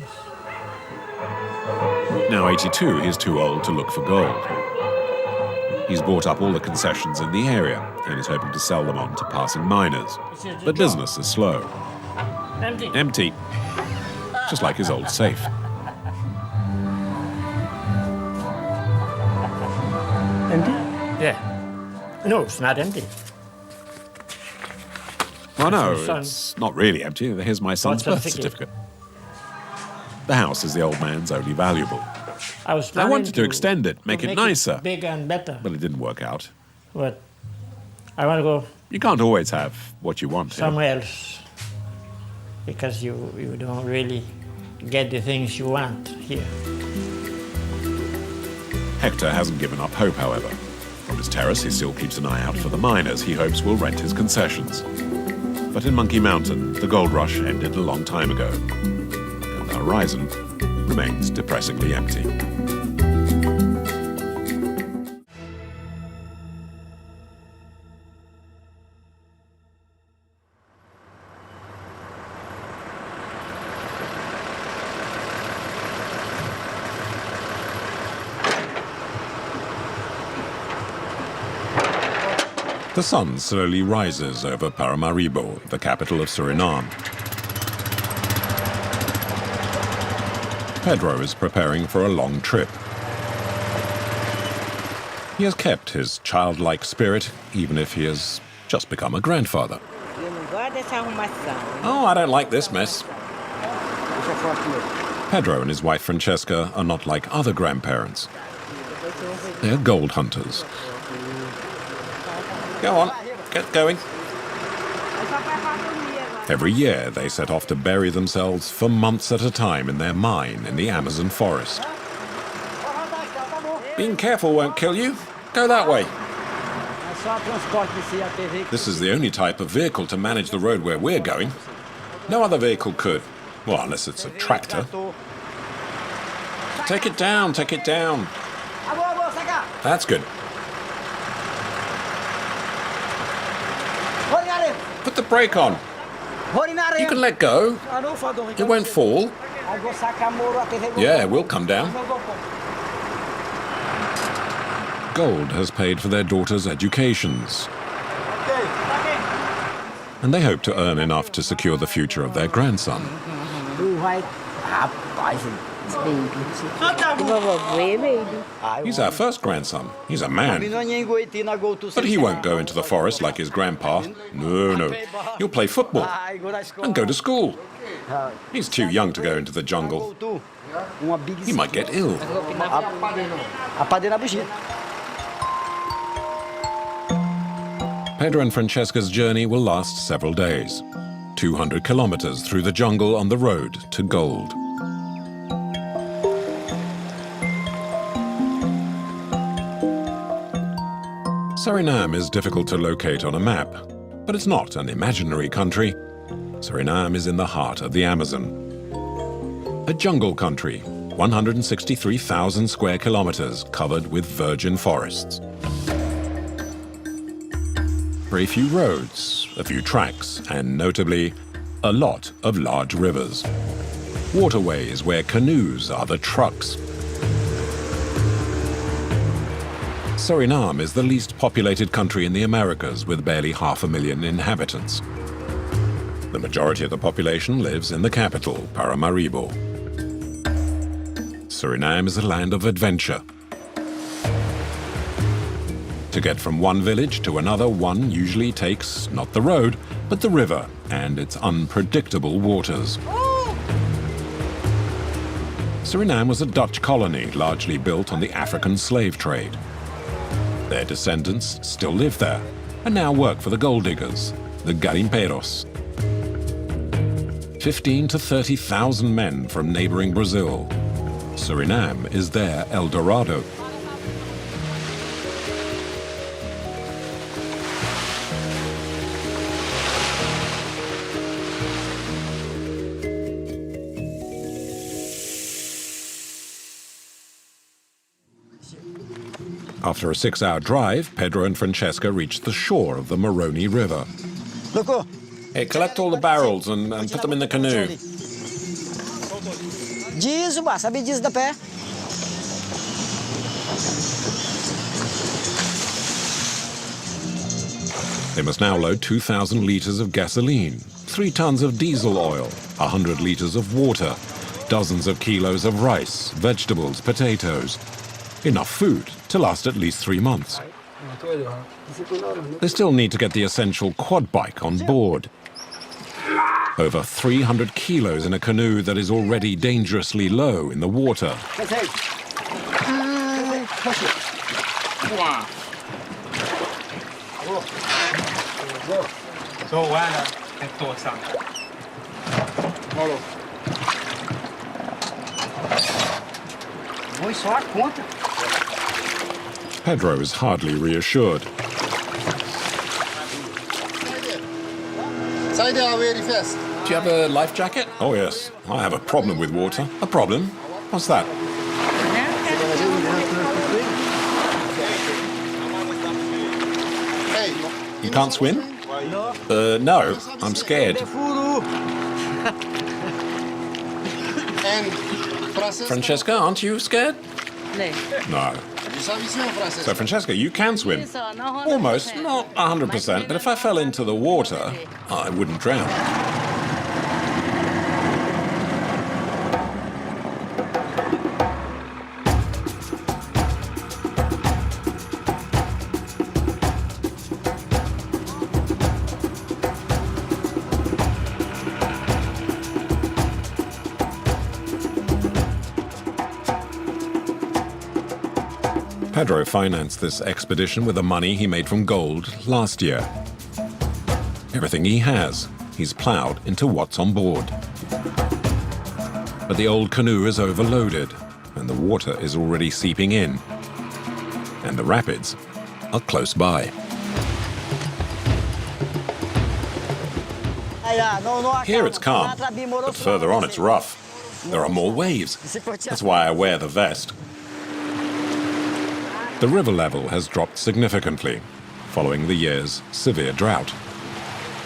Now 82, he's too old to look for gold. He's bought up all the concessions in the area and is hoping to sell them on to passing miners. But business is slow. Empty. Empty. Just like his old safe. Empty? Yeah. No, it's not empty. Oh no, Son. it's not really empty. Here's my son's birth certificate. The house is the old man's only valuable. I was I planning wanted to extend it, make it nicer. bigger and better. But it didn't work out. But I want to go You can't always have what you want here. somewhere else because you don't really get the things you want here. Hector hasn't given up hope, however. From his terrace, he still keeps an eye out for the miners he hopes will rent his concessions. But in Monkey Mountain, the gold rush ended a long time ago, and the horizon remains depressingly empty. The sun slowly rises over Paramaribo, the capital of Suriname. Pedro is preparing for a long trip. He has kept his childlike spirit, even if he has just become a grandfather. Oh, I don't like this mess. Pedro and his wife Francesca are not like other grandparents. They're gold hunters. Go on, get going. Every year they set off to bury themselves for months at a time in their mine in the Amazon forest. Being careful won't kill you. Go that way. This is the only type of vehicle to manage the road where we're going. No other vehicle could. Well, unless it's a tractor. Take it down, take it down. That's good. Put the brake on. You can let go. It won't fall. Yeah, it will come down. Gold has paid for their daughters' educations. And they hope to earn enough to secure the future of their grandson. He's our first grandson. He's a man. But he won't go into the forest like his grandpa. No. He'll play football and go to school. He's too young to go into the jungle. He might get ill. Pedro and Francesca's journey will last several days. 200 kilometers through the jungle on the road to gold. Suriname is difficult to locate on a map, but it's not an imaginary country. Suriname is in the heart of the Amazon. A jungle country, 163,000 square kilometers covered with virgin forests. Very few roads, a few tracks, and notably, a lot of large rivers. Waterways where canoes are the trucks. Suriname is the least populated country in the Americas with barely 500,000 inhabitants. The majority of the population lives in the capital, Paramaribo. Suriname is a land of adventure. To get from one village to another, one usually takes not the road, but the river and its unpredictable waters. Suriname was a Dutch colony largely built on the African slave trade. Their descendants still live there and now work for the gold diggers, the garimpeiros. 15,000 to 30,000 men from neighboring Brazil. Suriname is their El Dorado. After a 6-hour drive, Pedro and Francesca reached the shore of the Moroni River. Hey, collect all the barrels and put them in the canoe. They must now load 2,000 liters of gasoline, 3 tons of diesel oil, 100 liters of water, dozens of kilos of rice, vegetables, potatoes. Enough food to last at least 3 months. They still need to get the essential quad bike on board. Over 300 kilos in a canoe that is already dangerously low in the water. Pedro is hardly reassured. Do you have a life jacket? Oh yes, I have a problem with water. A problem? What's that? You can't swim? No, I'm scared. Francesca, aren't you scared? No. No. So, Francesca, you can swim. Almost, not 100%, but if I fell into the water, I wouldn't drown. Pedro financed this expedition with the money he made from gold last year. Everything he has, he's ploughed into what's on board. But the old canoe is overloaded, and the water is already seeping in. And the rapids are close by. Here it's calm, but further on it's rough. There are more waves. That's why I wear the vest. The river level has dropped significantly, following the year's severe drought.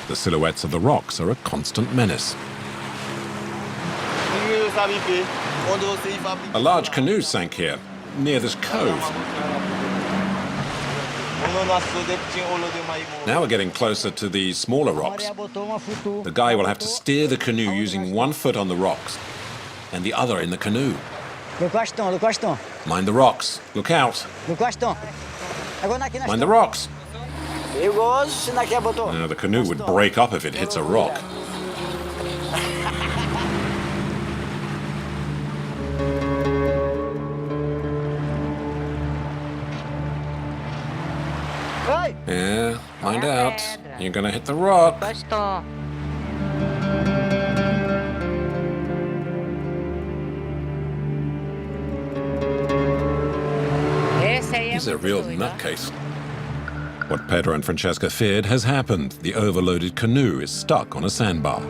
The silhouettes of the rocks are a constant menace. A large canoe sank here, near this cove. Now we're getting closer to the smaller rocks. The guy will have to steer the canoe using one foot on the rocks and the other in the canoe. Mind the rocks. Look out. Mind the rocks. Now, the canoe would break up if it hits a rock. Yeah, mind out. You're gonna hit the rock. He's a real nutcase. What Pedro and Francesca feared has happened. The overloaded canoe is stuck on a sandbar.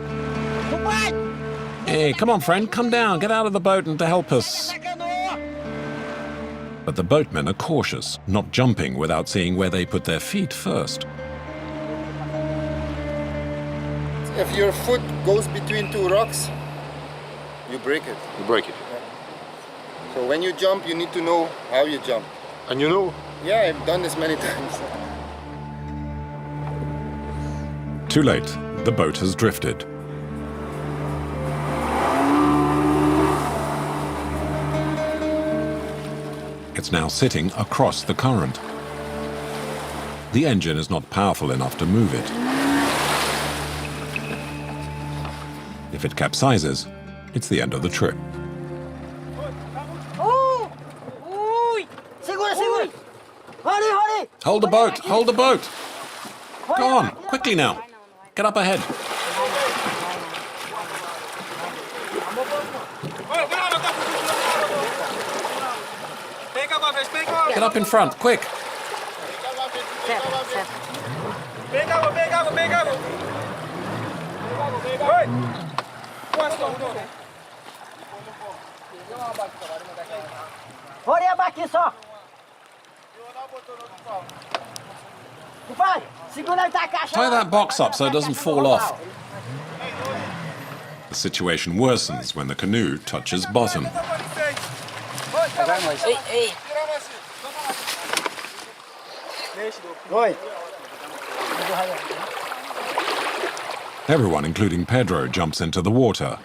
Hey, come on, friend, come down. Get out of the boat and to help us. But the boatmen are cautious, not jumping without seeing where they put their feet first. If your foot goes between two rocks, you break it. You break it. So when you jump, you need to know how you jump. And you know? Yeah, I've done this many times. Too late, the boat has drifted. It's now sitting across the current. The engine is not powerful enough to move it. If it capsizes, it's the end of the trip. Hold the boat! Hold the boat! Go on, quickly now. Get up ahead. Get up in front, quick. Tie that box up so it doesn't fall off. The situation worsens when the canoe touches bottom. Everyone, including Pedro, jumps into the water.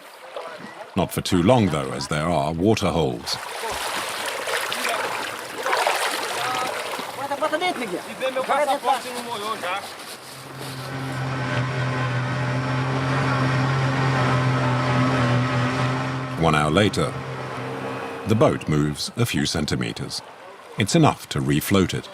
Not for too long, though, as there are water holes. One hour later, the boat moves a few centimeters. It's enough to refloat it.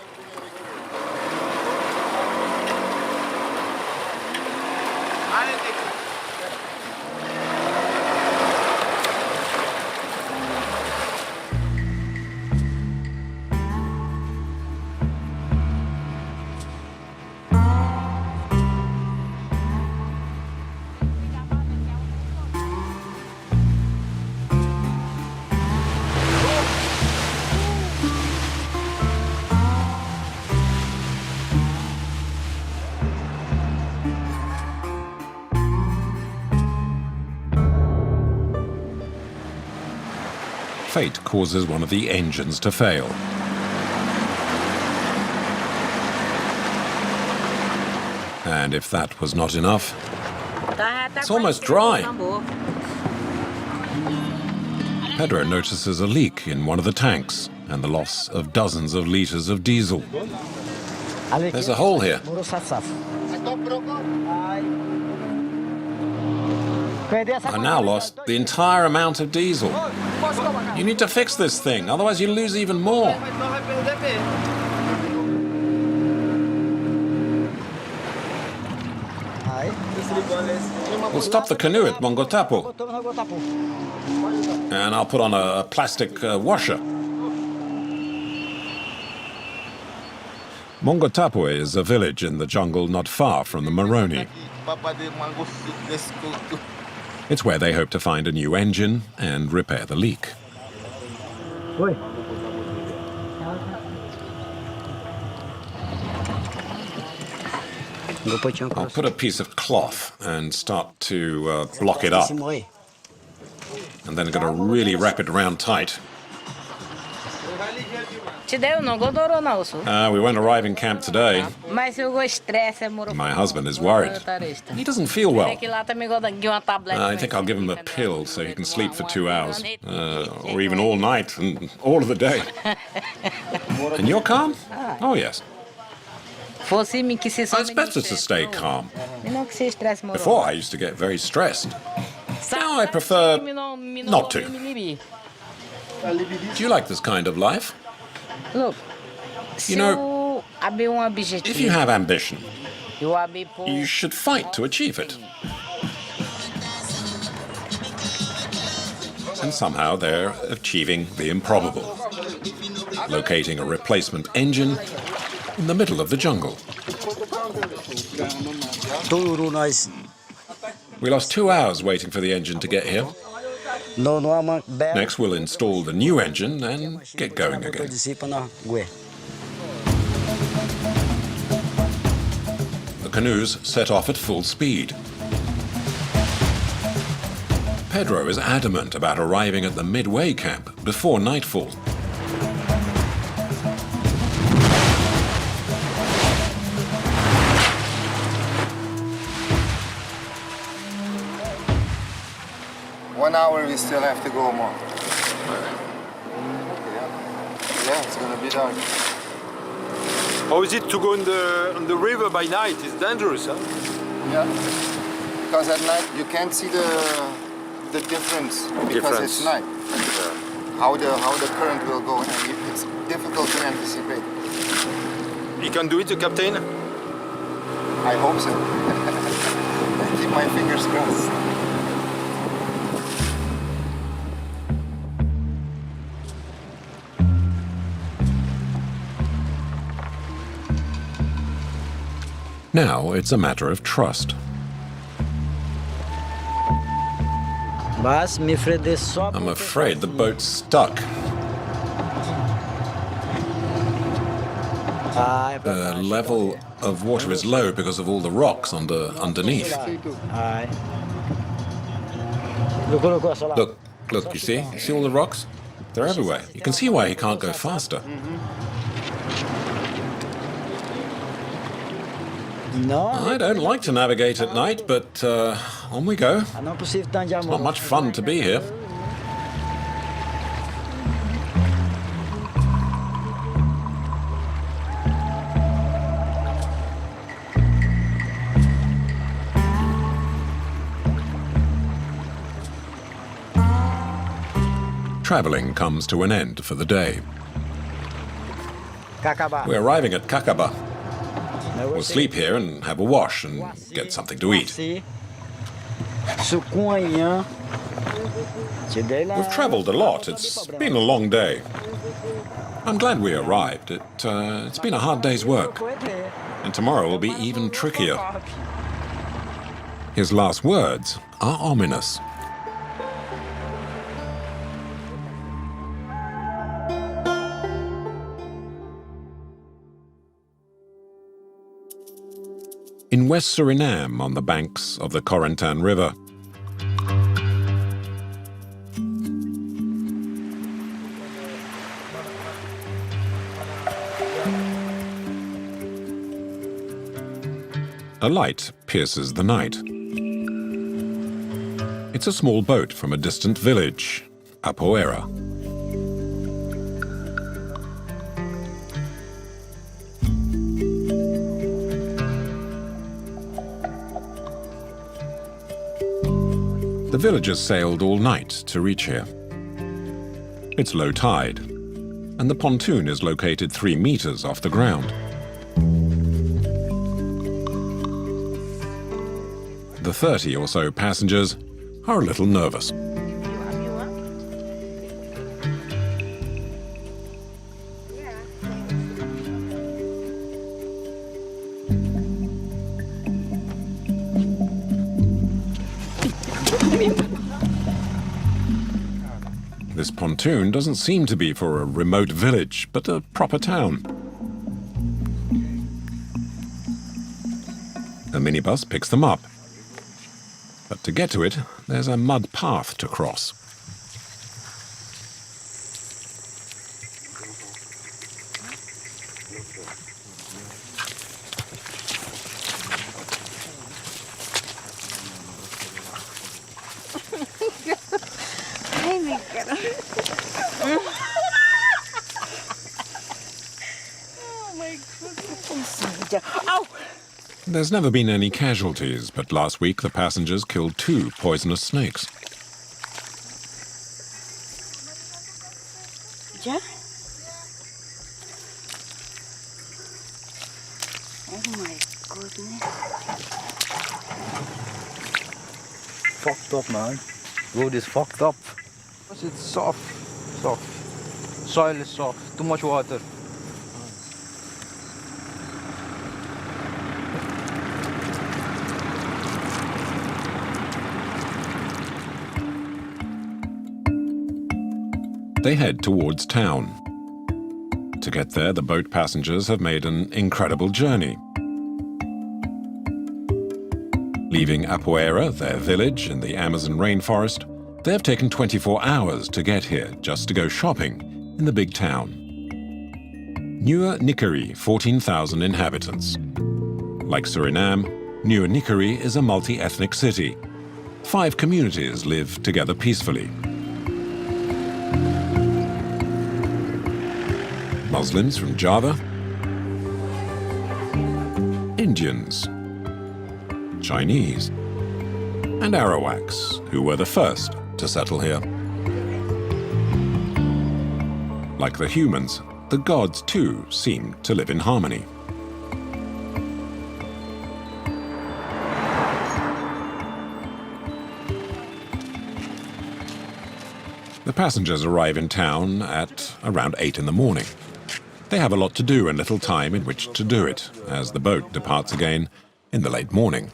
Fate causes one of the engines to fail. And if that was not enough, it's almost dry. Pedro notices a leak in one of the tanks and the loss of dozens of liters of diesel. There's a hole here. I now lost the entire amount of diesel. You need to fix this thing, otherwise you lose even more. We'll stop the canoe at Mongotapo. And I'll put on a plastic washer. Mongotapo is a village in the jungle not far from the Moroni. It's where they hope to find a new engine and repair the leak. I'll put a piece of cloth and start to block it up. And then got to really wrap it around tight. We won't arrive in camp today. My husband is worried. He doesn't feel well. I think I'll give him a pill so he can sleep for 2 hours. Or even all night and all of the day. And you're calm? Oh, yes. It's better to stay calm. Before, I used to get very stressed. Now I prefer not to. Do you like this kind of life? Look, you know, if you have ambition, you should fight to achieve it. And somehow they're achieving the improbable, locating a replacement engine in the middle of the jungle. We lost 2 hours waiting for the engine to get here. Next, we'll install the new engine and get going again. The canoes set off at full speed. Pedro is adamant about arriving at the midway camp before nightfall. One hour we still have to go more. Yeah, it's gonna be dark. How is it to go on the river by night? It's dangerous, huh? Yeah, because at night you can't see the difference because it's night. Yeah. How the current will go, and it's difficult to anticipate. He can do it, the captain? I hope so. I keep my fingers crossed. Now it's a matter of trust. I'm afraid the boat's stuck. The level of water is low because of all the rocks underneath. Look, you see? You see all the rocks? They're everywhere. You can see why he can't go faster. I don't like to navigate at night, but on we go. It's not much fun to be here. Traveling comes to an end for the day. We're arriving at Kakaba. We'll sleep here and have a wash and get something to eat. We've traveled a lot. It's been a long day. I'm glad we arrived. It's been a hard day's work. And tomorrow will be even trickier. His last words are ominous. In West Suriname, on the banks of the Corentin River, A light pierces the night. It's a small boat from a distant village, Apoera. The villagers sailed all night to reach here. It's low tide, and the pontoon is located 3 meters off the ground. The 30 or so passengers are a little nervous. This pontoon doesn't seem to be for a remote village, but a proper town. A minibus picks them up. But to get to it, there's a mud path to cross. There's never been any casualties, but last week the passengers killed 2 poisonous snakes. Yeah? Oh my goodness. Fucked up, man. Road is fucked up. It's soft. Soil is soft. Too much water. They head towards town. To get there, the boat passengers have made an incredible journey. Leaving Apoera, their village in the Amazon rainforest, they have taken 24 hours to get here just to go shopping in the big town. Nieuwe Nikkerie, 14,000 inhabitants. Like Suriname, Nieuwe Nikkerie is a multi-ethnic city. 5 communities live together peacefully. Muslims from Java, Indians, Chinese, and Arawaks, who were the first to settle here. Like the humans, the gods too seem to live in harmony. The passengers arrive in town at around 8 in the morning. They have a lot to do and little time in which to do it, as the boat departs again in the late morning.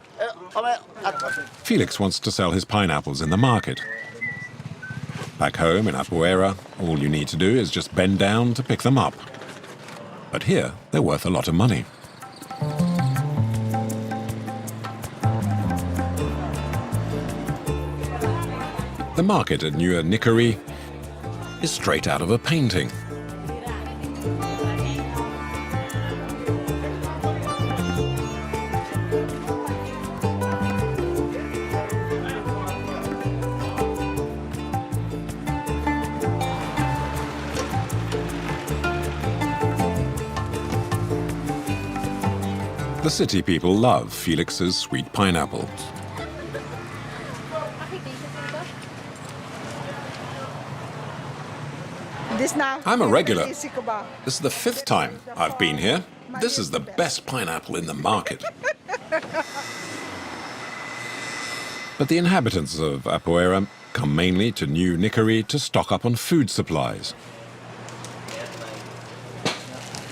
Felix wants to sell his pineapples in the market. Back home in Apoera, all you need to do is just bend down to pick them up. But here, they're worth a lot of money. The market at Nieuwe Nikkerie is straight out of a painting. The city people love Felix's sweet pineapples. I'm a regular. This is the 5th time I've been here. This is the best pineapple in the market. But the inhabitants of Apoera come mainly to Nieuwe Nikkerie to stock up on food supplies.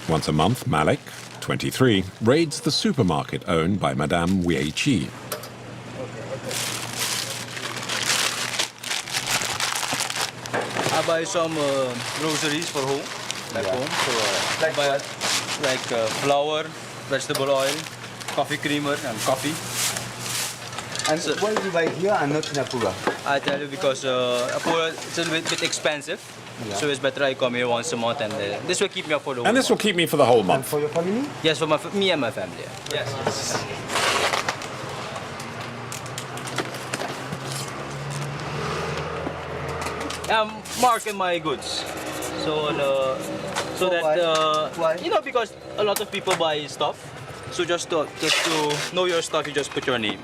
Once a month, Malik, 23, raids the supermarket owned by Madame Wei Chi. I buy some groceries for home, back home. So I buy flour, vegetable oil, coffee creamer, and coffee. And so, why do you buy here and not in Apura? I tell you because Apura it's a bit expensive. Yeah. So it's better I come here once a month, and this will keep me up for the whole And this will keep me for the whole month. And for your family? Yes, for me and my family. Yes. marking my goods. So Why? you know, because a lot of people buy stuff. So just to know your stuff, you just put your name.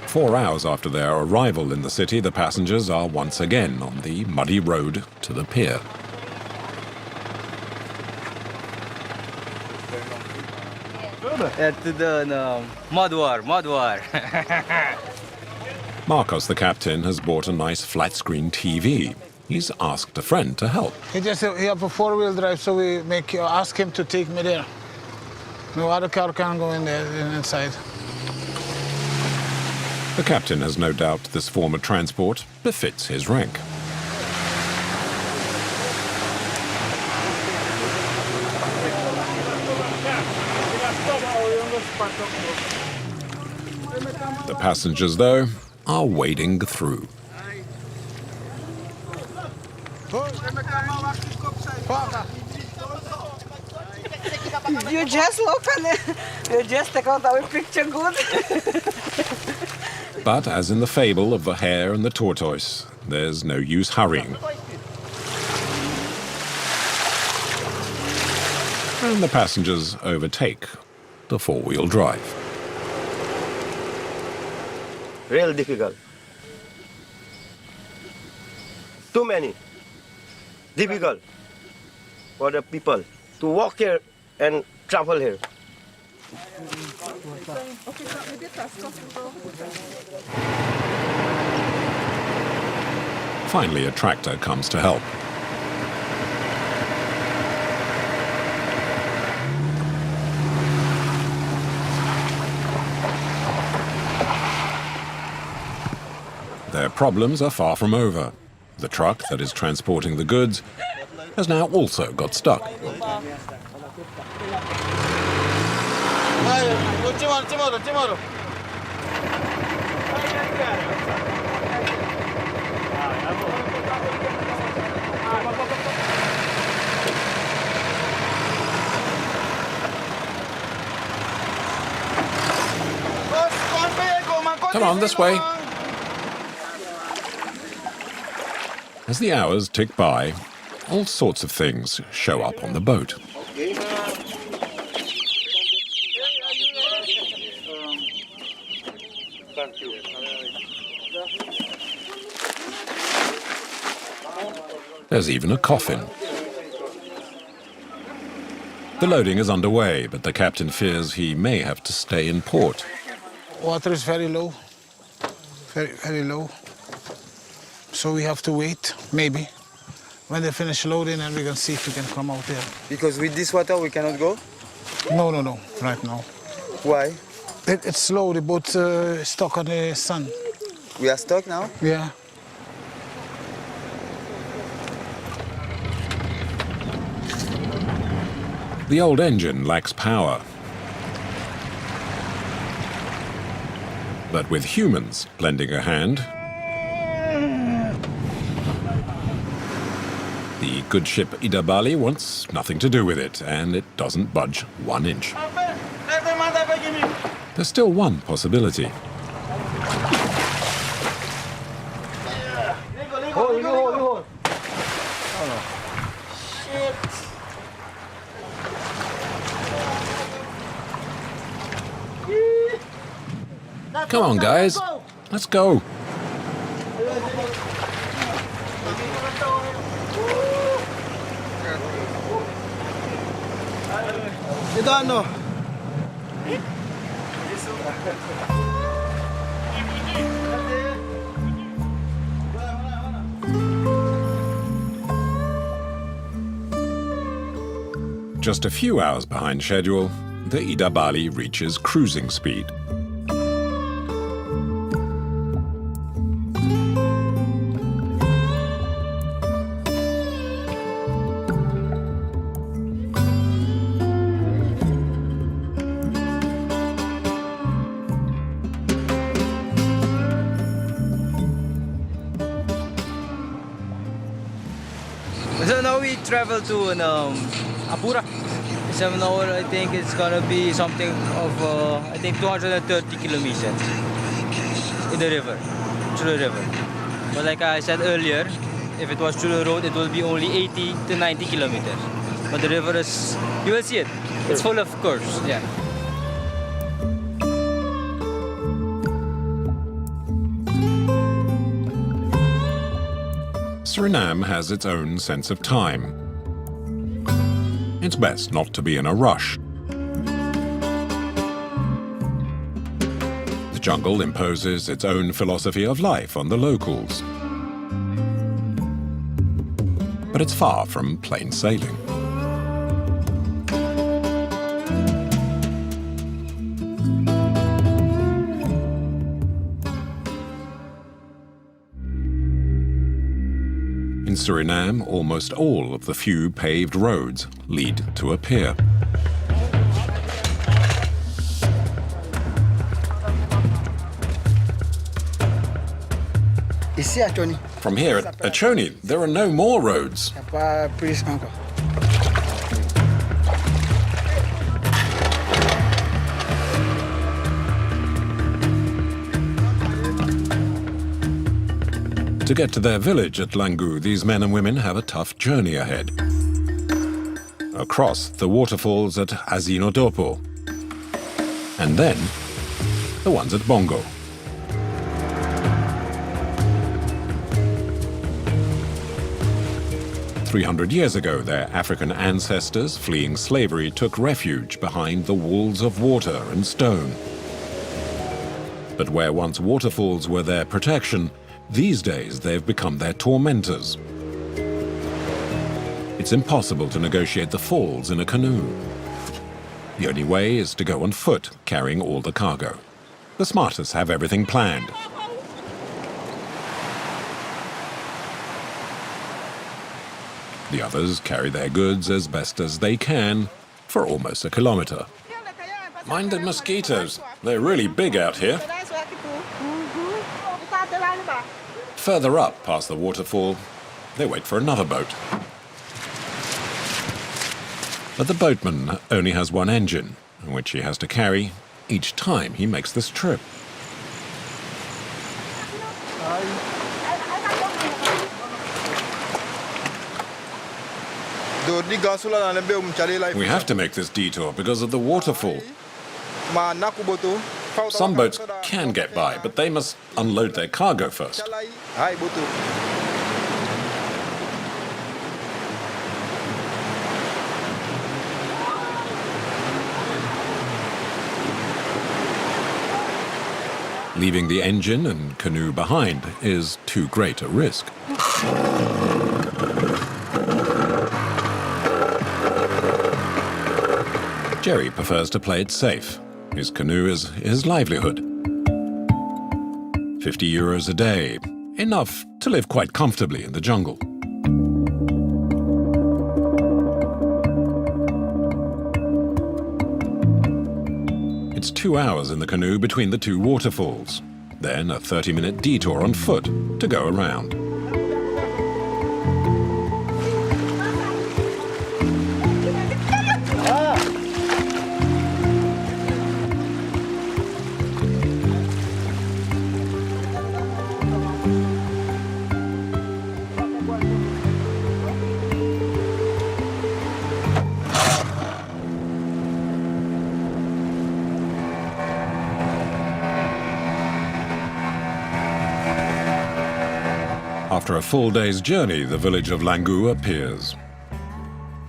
Four hours after their arrival in the city, the passengers are once again on the muddy road to the pier. To the mud war. Marcos, the captain, has bought a nice flat-screen TV. He's asked a friend to help. He have a four-wheel drive, so we ask him to take me there. No other car can go in there inside. The captain has no doubt this form of transport befits his rank. The passengers, though, are wading through. You just look and you just take out our picture good. But as in the fable of the hare and the tortoise, there's no use hurrying. And the passengers overtake the four-wheel drive. Real difficult. Too many. Difficult for the people to walk here and travel here. Finally, a tractor comes to help. Their problems are far from over. The truck that is transporting the goods has now also got stuck. Come on, this way. As the hours tick by, all sorts of things show up on the boat. There's even a coffin. The loading is underway, but the captain fears he may have to stay in port. Water is very low, very low. So we have to wait, maybe. When they finish loading, and we can see if we can come out there. Because with this water we cannot go? No, right now. Why? It's slow, the boat is stuck on the sun. We are stuck now? Yeah. The old engine lacks power. But with humans lending a hand, the good ship Idabali wants nothing to do with it, and it doesn't budge 1 inch. There's still one possibility. Come on, guys. Let's go. Just a few hours behind schedule, the Idabali reaches cruising speed. So now we travel to Apura. 7 hours, I think it's gonna be something of, I think 230 kilometers in the river, through the river. But like I said earlier, if it was through the road, it will be only 80 to 90 kilometers. But the river is, you will see it. It's full of curves, yeah. Suriname has its own sense of time. It's best not to be in a rush. The jungle imposes its own philosophy of life on the locals. But it's far from plain sailing. In Suriname, almost all of the few paved roads lead to a pier. From here at Achoni, there are no more roads. To get to their village at Langu, these men and women have a tough journey ahead. Across the waterfalls at Azinodopo, and then the ones at Bongo. "300 years ago, their African ancestors, fleeing slavery, took refuge behind the walls of water and stone. But where once waterfalls were their protection, these days they've become their tormentors. It's impossible to negotiate the falls in a canoe. The only way is to go on foot, carrying all the cargo. The smartest have everything planned. The others carry their goods as best as they can for almost a kilometer. Mind the mosquitoes, they're really big out here. Further up, past the waterfall, they wait for another boat. But the boatman only has one engine, which he has to carry each time he makes this trip. We have to make this detour because of the waterfall. Some boats can get by, but they must unload their cargo first. Leaving the engine and canoe behind is too great a risk. Jerry prefers to play it safe. His canoe is his livelihood. 50 euros a day, enough to live quite comfortably in the jungle. It's 2 hours in the canoe between the two waterfalls, then a 30-minute detour on foot to go around. After a full day's journey, the village of Langu appears.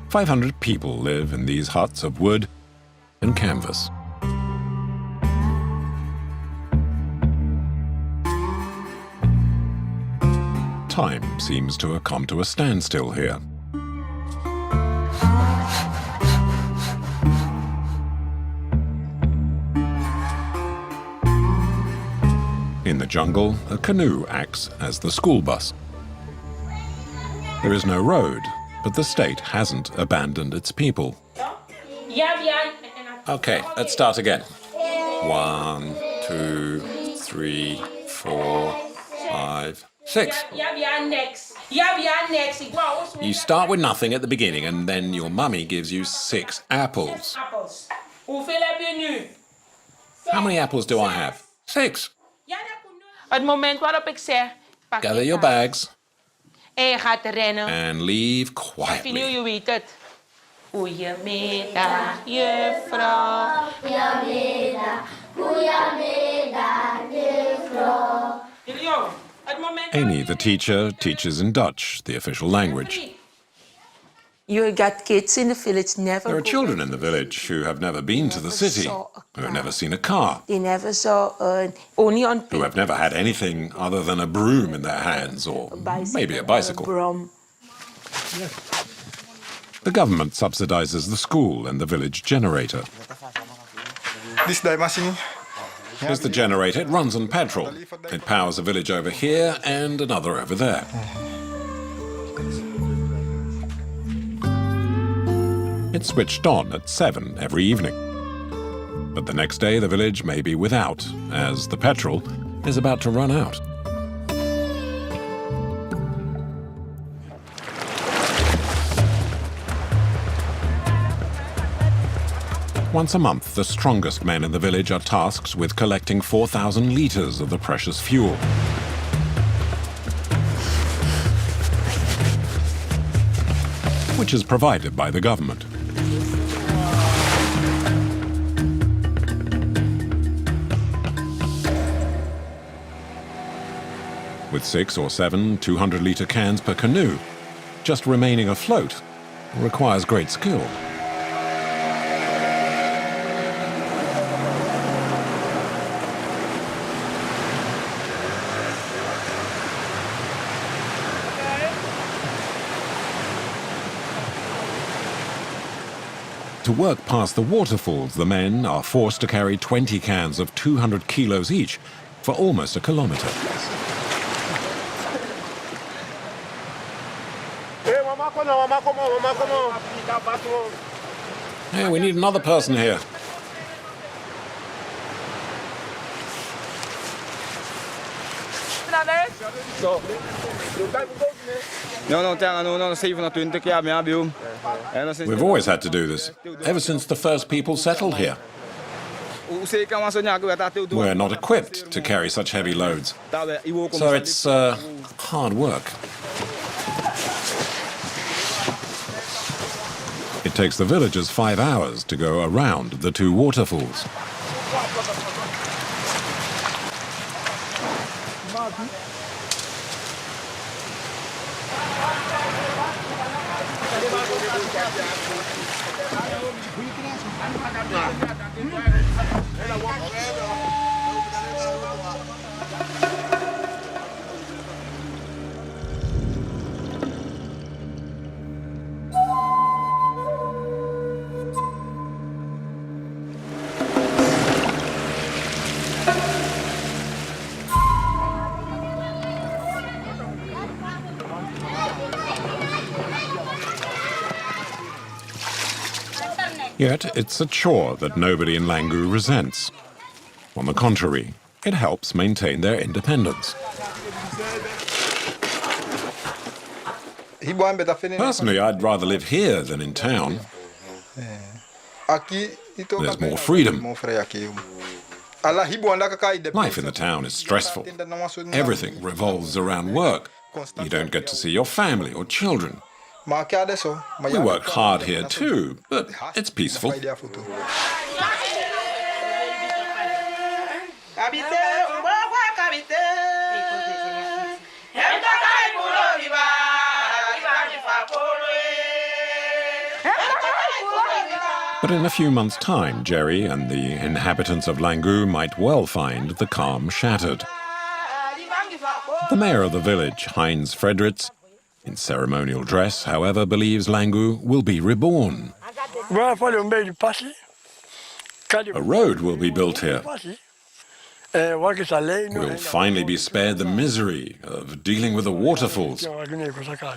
500 people live in these huts of wood and canvas. Time seems to have come to a standstill here. In the jungle, a canoe acts as the school bus. There is no road, but the state hasn't abandoned its people. Okay, let's start again. 1, 2, 3, 4, 5, 6. You start with nothing at the beginning, and then your mummy gives you 6 apples. How many apples do I have? 6. Gather your bags and leave quietly. Goedemiddag, juffrouw. Goedemiddag, goedemiddag, juffrouw. Amy, the teacher, teaches in Dutch, the official language. You got kids in the village never. There are children in the village who have never been to the city, who have never seen a car, They never saw only on who have never had anything other than a broom in their hands, or maybe a bicycle. The government subsidizes the school and the village generator. Here's the generator. It runs on petrol. It powers a village over here and another over there. It's switched on at 7 every evening. But the next day the village may be without, as the petrol is about to run out. Once a month, the strongest men in the village are tasked with collecting 4,000 litres of the precious fuel. Which is provided by the government. With 6 or 7 200-litre cans per canoe, just remaining afloat requires great skill. To work past the waterfalls, the men are forced to carry 20 cans of 200 kilos each for almost a kilometre. Hey, we need another person here. We've always had to do this, ever since the first people settled here. We're not equipped to carry such heavy loads, so it's hard work. It takes the villagers 5 hours to go around the 2 waterfalls. Yet it's a chore that nobody in Langu resents. On the contrary, it helps maintain their independence. Personally, I'd rather live here than in town. There's more freedom. Life in the town is stressful. Everything revolves around work. You don't get to see your family or children. We work hard here too, but it's peaceful. But in a few months' time, Jerry and the inhabitants of Langu might well find the calm shattered. The mayor of the village, Heinz Fredericks, in ceremonial dress, however, believes Langu will be reborn. A road will be built here. We'll finally be spared the misery of dealing with the waterfalls.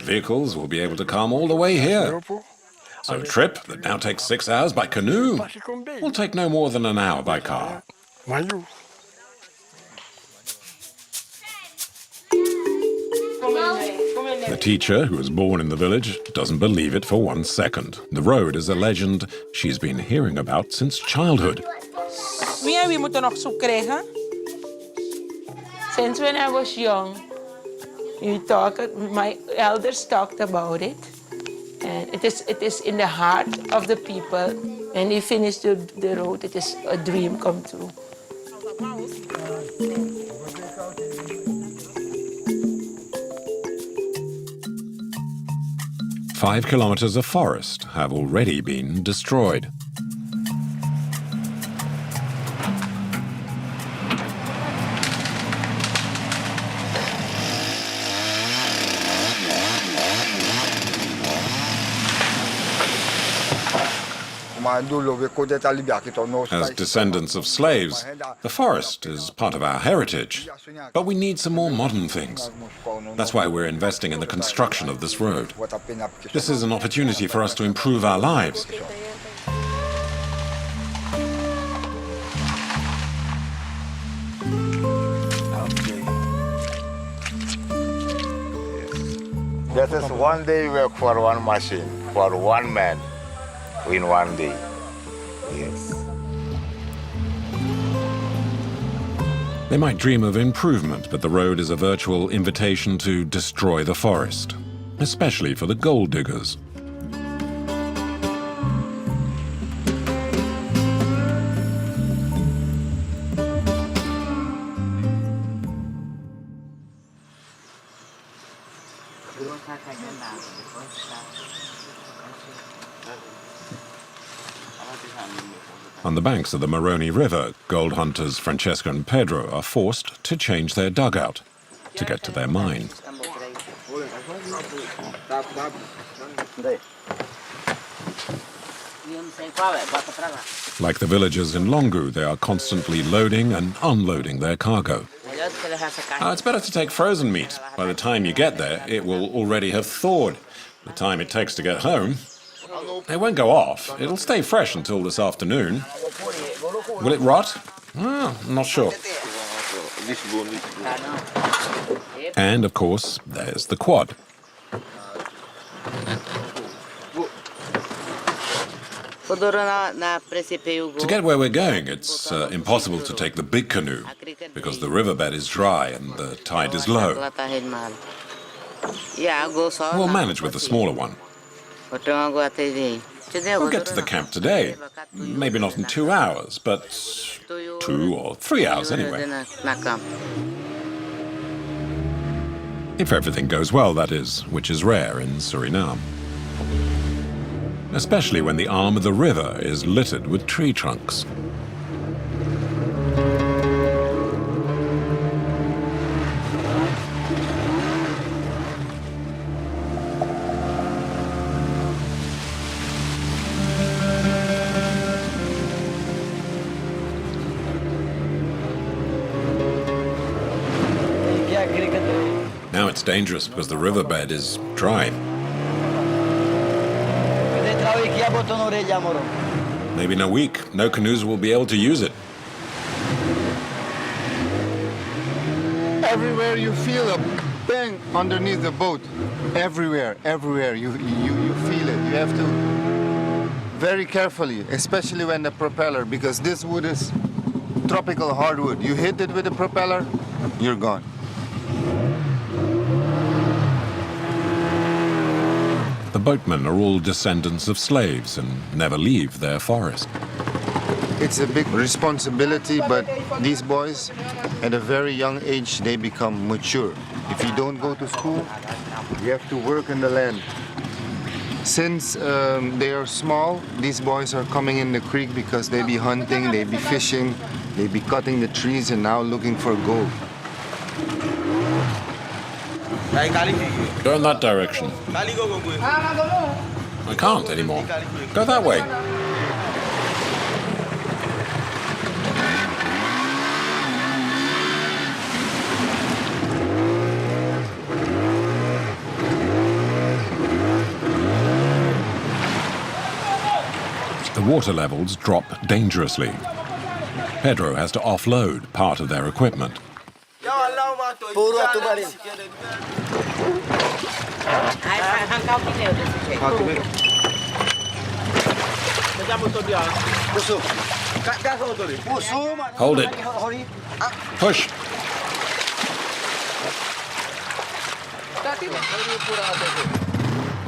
Vehicles will be able to come all the way here. So a trip that now takes 6 hours by canoe will take no more than an hour by car. The teacher, who was born in the village, doesn't believe it for 1 second. The road is a legend she's been hearing about since childhood. We moeten nog zoek krijgen. Since when I was young, my elders talked about it. And it is in the heart of the people. When you finish the road, it is a dream come true. Five kilometers of forest have already been destroyed. As descendants of slaves, the forest is part of our heritage, but we need some more modern things. That's why we're investing in the construction of this road. This is an opportunity for us to improve our lives. That is one day work for one machine, for one man. In one day. Yes. They might dream of improvement, but the road is a virtual invitation to destroy the forest, especially for the gold diggers. On the banks of the Moroni River, gold hunters Francesca and Pedro are forced to change their dugout to get to their mine. Like the villagers in Longu, they are constantly loading and unloading their cargo. It's better to take frozen meat. By the time you get there, it will already have thawed. The time it takes to get home, it won't go off. It'll stay fresh until this afternoon. Will it rot? I'm not sure. And, of course, there's the quad. To get where we're going, it's impossible to take the big canoe because the riverbed is dry and the tide is low. We'll manage with the smaller one. We'll get to the camp today. Maybe not in 2 hours, but 2 or 3 hours anyway. If everything goes well, that is, which is rare in Suriname. Especially when the arm of the river is littered with tree trunks. Now it's dangerous because the riverbed is dry. Maybe in a week, no canoes will be able to use it. Everywhere you feel a bang underneath the boat. Everywhere you feel it. You have to very carefully, especially when the propeller, because this wood is tropical hardwood. You hit it with the propeller, you're gone. The boatmen are all descendants of slaves and never leave their forest. It's a big responsibility, but these boys, at a very young age, they become mature. If you don't go to school, you have to work in the land. Since they are small, these boys are coming in the creek because they be hunting, they be fishing, they be cutting the trees and now looking for gold. Go in that direction. I can't anymore. Go that way. The water levels drop dangerously. Pedro has to offload part of their equipment. Arrancar o pneu desse jeito. Hold it. Push.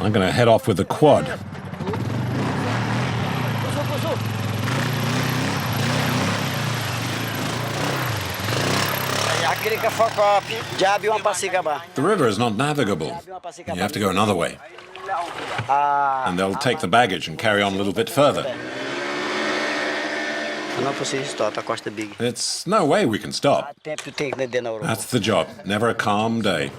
I'm going to head off with the quad. The river is not navigable. You have to go another way. And they'll take the baggage and carry on a little bit further. It's no way we can stop. That's the job. Never a calm day.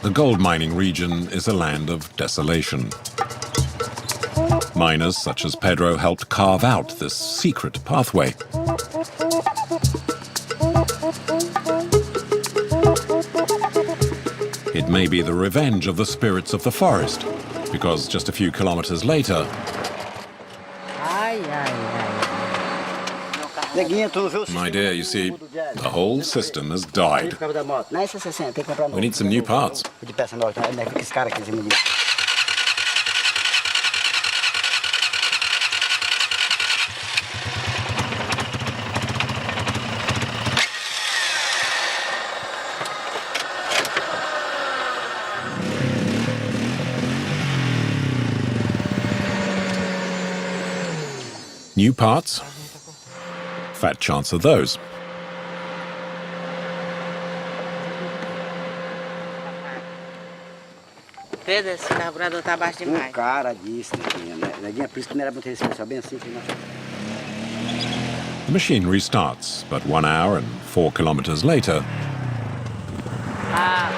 The gold mining region is a land of desolation. Miners such as Pedro helped carve out this secret pathway. It may be the revenge of the spirits of the forest, because just a few kilometers later, my dear, you see, the whole system has died. We need some new parts. New parts? Fat chance of those. Pedro, esse carburador tá baixo demais. Cara disse, Neguinha, por isso que não era muito responsável bem assim. The machine restarts, but 1 hour and 4 kilometers later, Ah,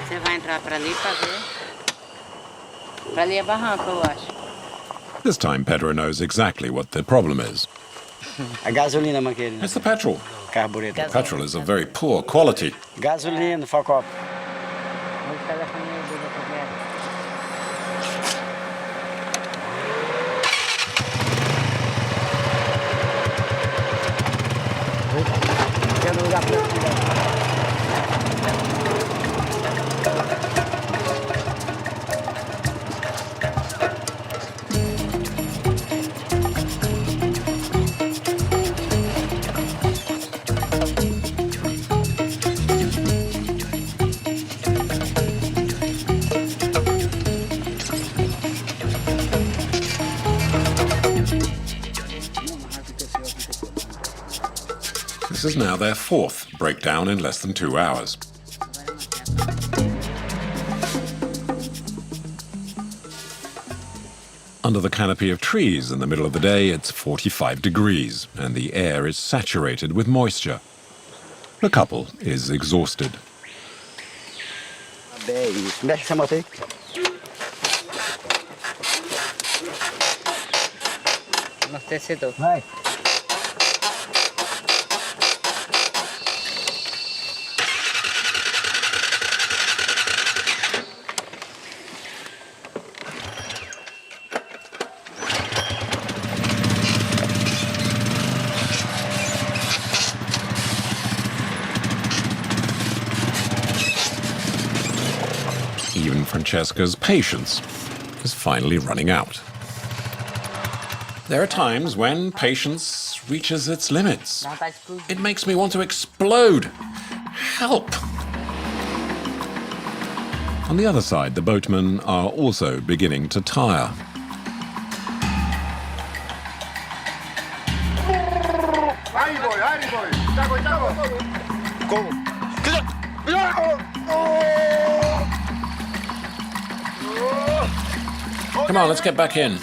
você vai entrar para ali para ver. Para ali é barranco, eu acho. this time Pedro knows exactly what the problem is. A gasolina, Manqueira. It's the petrol. Carburetor. Petrol is of very poor quality. Gasolina, foco. This is now their fourth breakdown in less than 2 hours. Under the canopy of trees in the middle of the day, it's 45 degrees, and the air is saturated with moisture. The couple is exhausted. Vai. Even Francesca's patience is finally running out. There are times when patience reaches its limits. It makes me want to explode. Help! On the other side, the boatmen are also beginning to tire. Come on, let's get back in.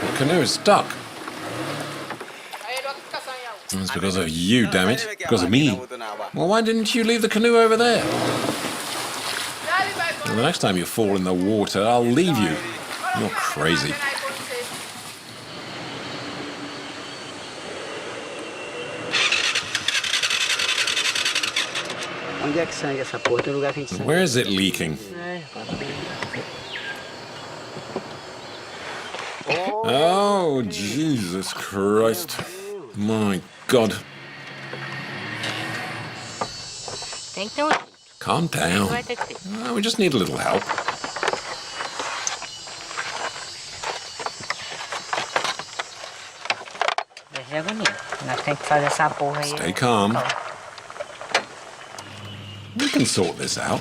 The canoe is stuck. It's because of you, damn it. Because of me. Well, why didn't you leave the canoe over there? Well, the next time you fall in the water, I'll leave you. You're crazy. Where is it leaking? Oh, Jesus Christ. My God. Calm down. We just need a little help. Stay calm. We can sort this out.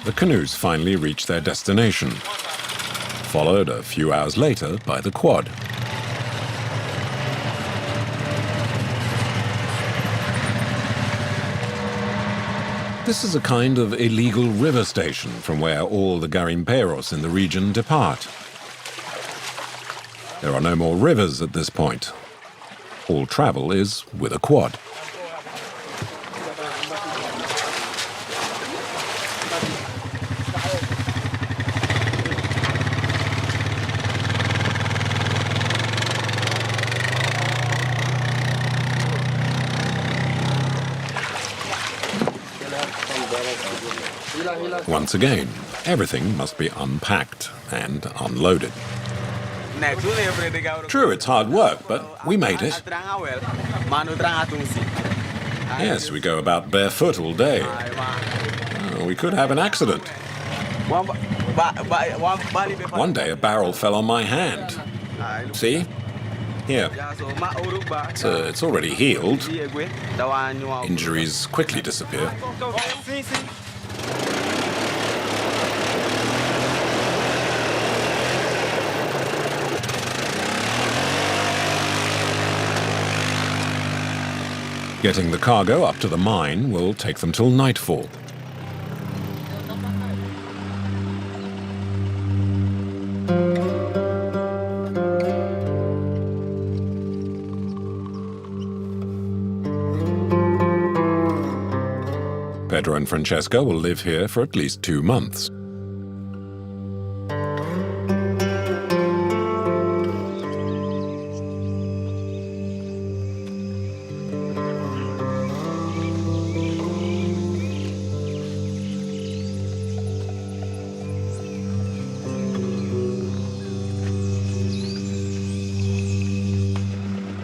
The canoes finally reach their destination, followed a few hours later by the quad. This is a kind of illegal river station from where all the garimperos in the region depart. There are no more rivers at this point. All travel is with a quad. Once again, everything must be unpacked and unloaded. True, it's hard work, but we made it. Yes, we go about barefoot all day. We could have an accident. One day a barrel fell on my hand. See? Here. It's already healed. Injuries quickly disappear. Getting the cargo up to the mine will take them till nightfall. Pedro and Francesca will live here for at least 2 months.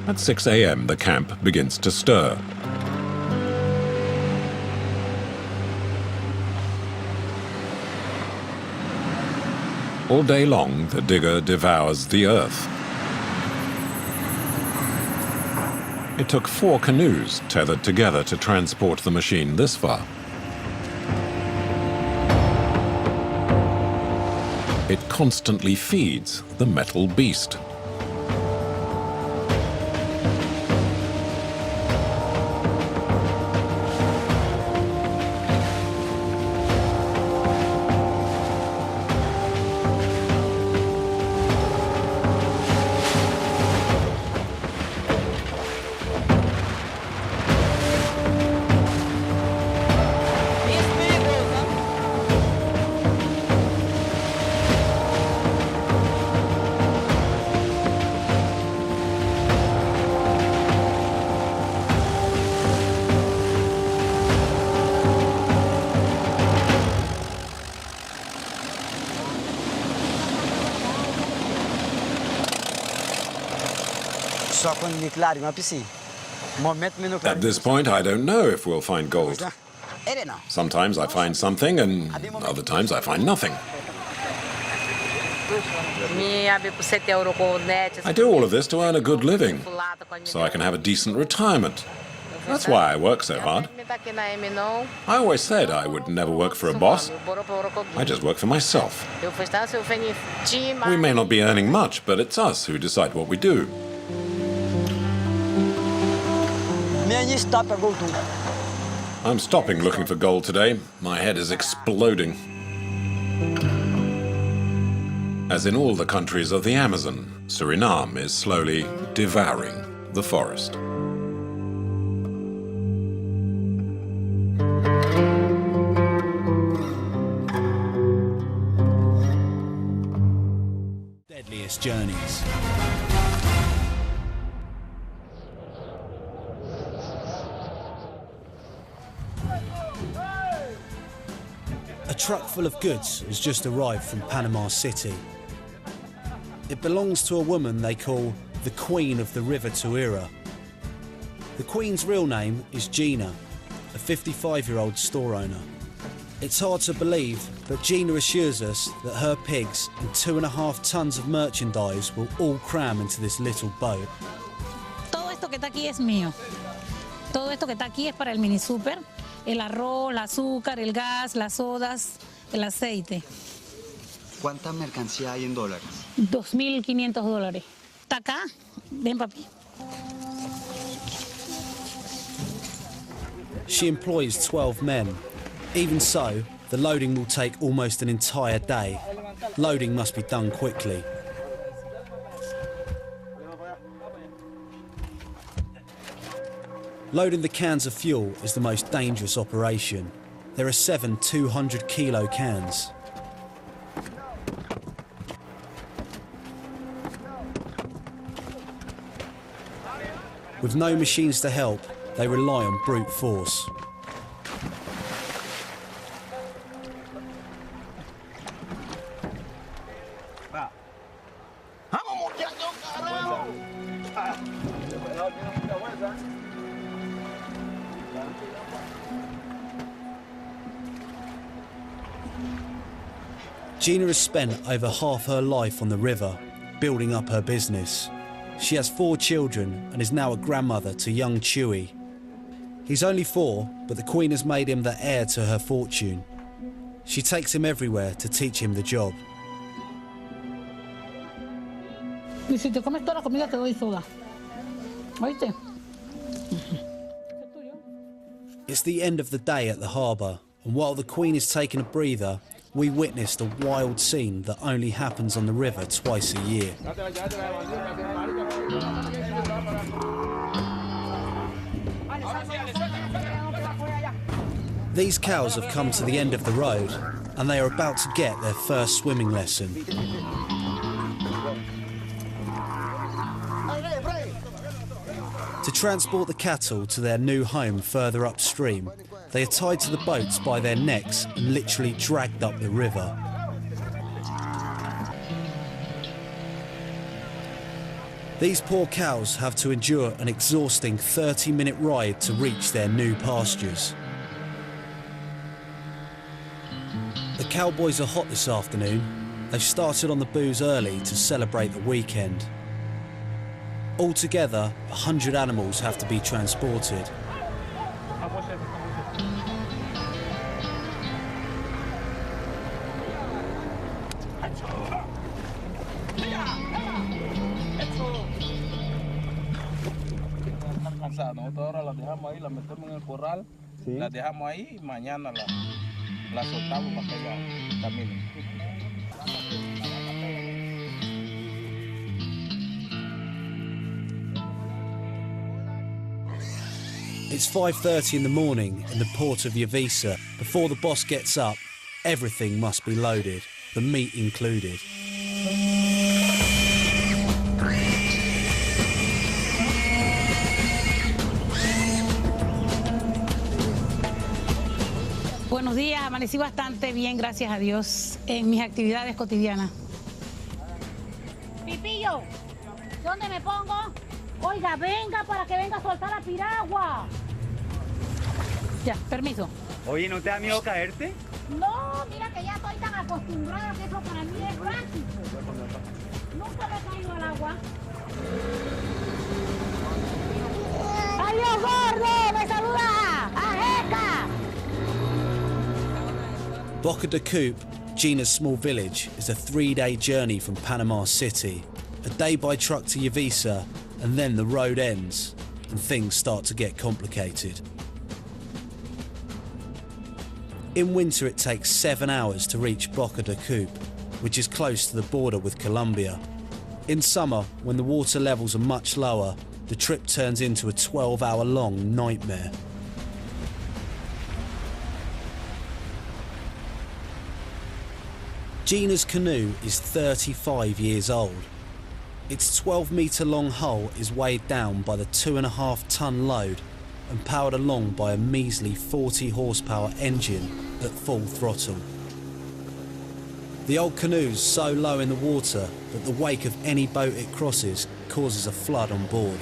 At 6 a.m., the camp begins to stir. All day long, the digger devours the earth. It took 4 canoes tethered together to transport the machine this far. It constantly feeds the metal beast. At this point, I don't know if we'll find gold. Sometimes I find something, and other times I find nothing. I do all of this to earn a good living, so I can have a decent retirement. That's why I work so hard. I always said I would never work for a boss. I just work for myself. We may not be earning much, but it's us who decide what we do. I'm stopping looking for gold today. My head is exploding. As in all the countries of the Amazon, Suriname is slowly devouring the forest. journeys. A truck full of goods has just arrived from Panama City. It belongs to a woman they call the Queen of the River Tuira. The Queen's real name is Gina, a 55-year-old store owner. It's hard to believe, but Gina assures us that her pigs and 2.5 tons of merchandise will all cram into this little boat. Todo esto que está aquí es mío. Todo esto que está aquí es para el mini super. El arroz, el azúcar, el gas, las sodas, el aceite. ¿Cuánta mercancía hay en dólares? $2.500. ¿Está acá? Ven, papi. She employs 12 men. Even so, the loading will take almost an entire day. Loading must be done quickly. Loading the cans of fuel is the most dangerous operation. There are 7 200-kilo cans. With no machines to help, they rely on brute force. Gina has spent over half her life on the river, building up her business. She has 4 children and is now a grandmother to young Chewy. He's only 4, but the Queen has made him the heir to her fortune. She takes him everywhere to teach him the job. Y si te comes toda la comida te doy soda. ¿Oíste? It's the end of the day at the harbour, and while the Queen is taking a breather, we witnessed a wild scene that only happens on the river twice a year. These cows have come to the end of the road, and they are about to get their first swimming lesson. To transport the cattle to their new home further upstream, they are tied to the boats by their necks and literally dragged up the river. These poor cows have to endure an exhausting 30-minute ride to reach their new pastures. The cowboys are hot this afternoon. They've started on the booze early to celebrate the weekend. Altogether, 100 animals have to be transported. Nosotros ahora las dejamos ahí, las metemos en el corral, las dejamos ahí y mañana las soltamos para que ellas caminen. It's 5:30 in the morning in the port of Yavisa. Before the boss gets up, everything must be loaded, the meat included. Buenos días, amanecí bastante bien, gracias a Dios, en mis actividades cotidianas. Pipillo, ¿dónde me pongo? Oiga, venga para que venga a soltar la piragua. Ya, permiso. Oye, ¿no te da miedo caerte? No, mira que ya estoy tan acostumbrada que eso para mí es práctico. Nunca me he caído al agua. ¡Adiós, gordo! ¡Me saluda! ¡Ajeca! Boca de Coupe, Gina's small village, is a 3-day journey from Panama City. A day by truck to Yavisa, and then the road ends, and things start to get complicated. In winter it takes 7 hours to reach Boca de Coupe, which is close to the border with Colombia. In summer, when the water levels are much lower, the trip turns into a 12-hour-long nightmare. Gina's canoe is 35 years old. Its 12-metre-long hull is weighed down by the 2.5-tonne load and powered along by a measly 40-horsepower engine at full throttle. The old canoe's so low in the water that the wake of any boat it crosses causes a flood on board.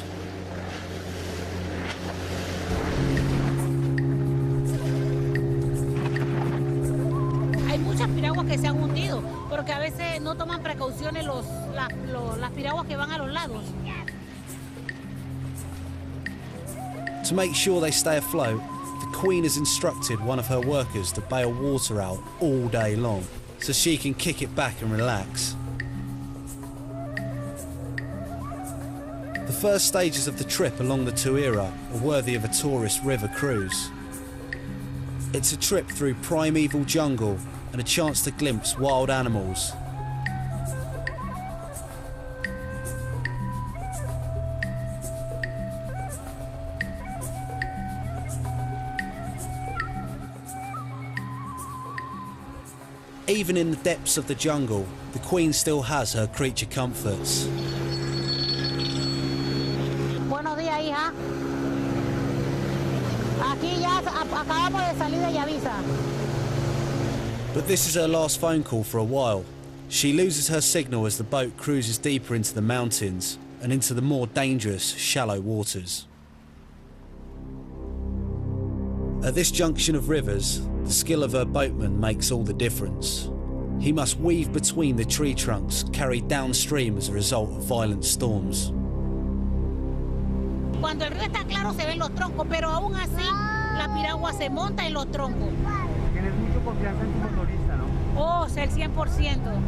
Hay muchas piraguas que se han hundido, porque a veces no toman precauciones las piraguas que van a los lados. To make sure they stay afloat, the Queen has instructed one of her workers to bail water out all day long, so she can kick it back and relax. The first stages of the trip along the Tuira are worthy of a tourist river cruise. It's a trip through primeval jungle and a chance to glimpse wild animals. Even in the depths of the jungle, the Queen still has her creature comforts. Buenos días, hija. Aquí ya acabamos de salir de Yavisa. But this is her last phone call for a while. She loses her signal as the boat cruises deeper into the mountains and into the more dangerous, shallow waters. At this junction of rivers, the skill of her boatman makes all the difference. He must weave between the tree trunks carried downstream as a result of violent storms. Cuando el río está claro se ven los troncos, pero aún así la piragua se monta en los troncos. Tienes mucha confianza en tu motorista, ¿no? Oh, el 100%.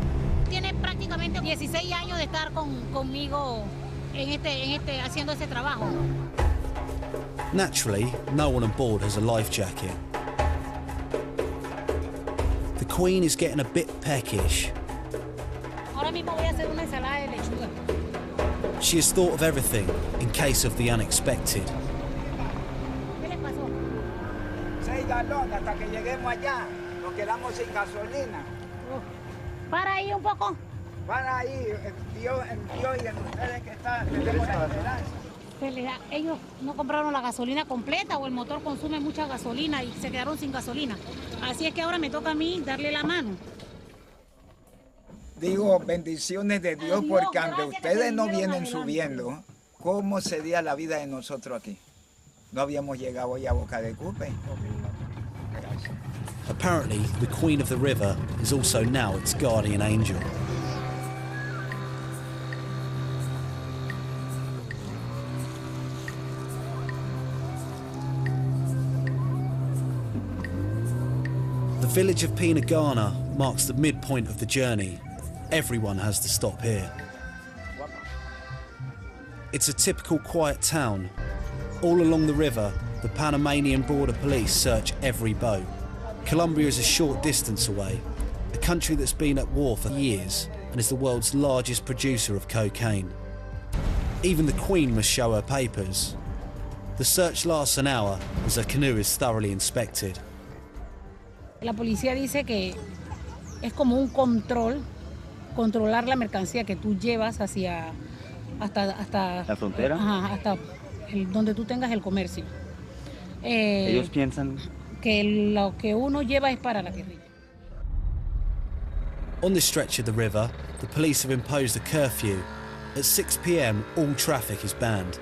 Tiene prácticamente 16 años de estar conmigo haciendo ese trabajo. Naturally, no one on board has a life jacket. The Queen is getting a bit peckish. Ahora mismo voy a hacer una ensalada de lechuga. She has thought of everything in case of the unexpected. ¿Qué le pasó? 6 galones hasta que lleguemos allá. Nos quedamos sin gasolina. Para ahí un poco. Para ahí, el tío y el ustedes que están, tenemos la esperanza. Ellos no compraron la gasolina completa o el motor consume mucha gasolina y se quedaron sin gasolina. Así es que ahora me toca a mí darle la mano. Digo, bendiciones de Dios, porque aunque ustedes no vienen subiendo, ¿cómo sería la vida de nosotros aquí? No habíamos llegado hoy a Boca de Cupe. Apparently, the Queen of the River is also now its guardian angel. The village of Guyana marks the midpoint of the journey. Everyone has to stop here. It's a typical quiet town. All along the river, the Panamanian border police search every boat. Colombia is a short distance away, a country that's been at war for years and is the world's largest producer of cocaine. Even the Queen must show her papers. The search lasts an hour as her canoe is thoroughly inspected. La policía dice que es como un controlar la mercancía que tú llevas hasta ¿La frontera? Ajá, hasta donde tú tengas el comercio. Ellos piensan que lo que uno lleva es para la guerrilla. On this stretch of the river, the police have imposed a curfew. At 6 p.m, all traffic is banned.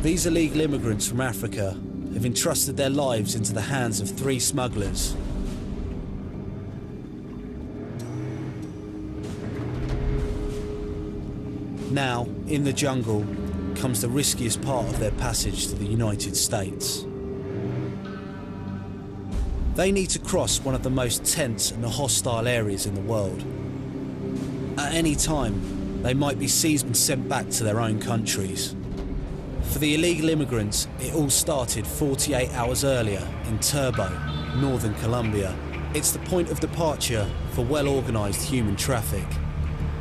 These illegal immigrants from Africa have entrusted their lives into the hands of 3 smugglers. Now, in the jungle, comes the riskiest part of their passage to the United States. They need to cross one of the most tense and hostile areas in the world. At any time, they might be seized and sent back to their own countries. For the illegal immigrants, it all started 48 hours earlier in Turbo, northern Colombia. It's the point of departure for well-organised human traffic.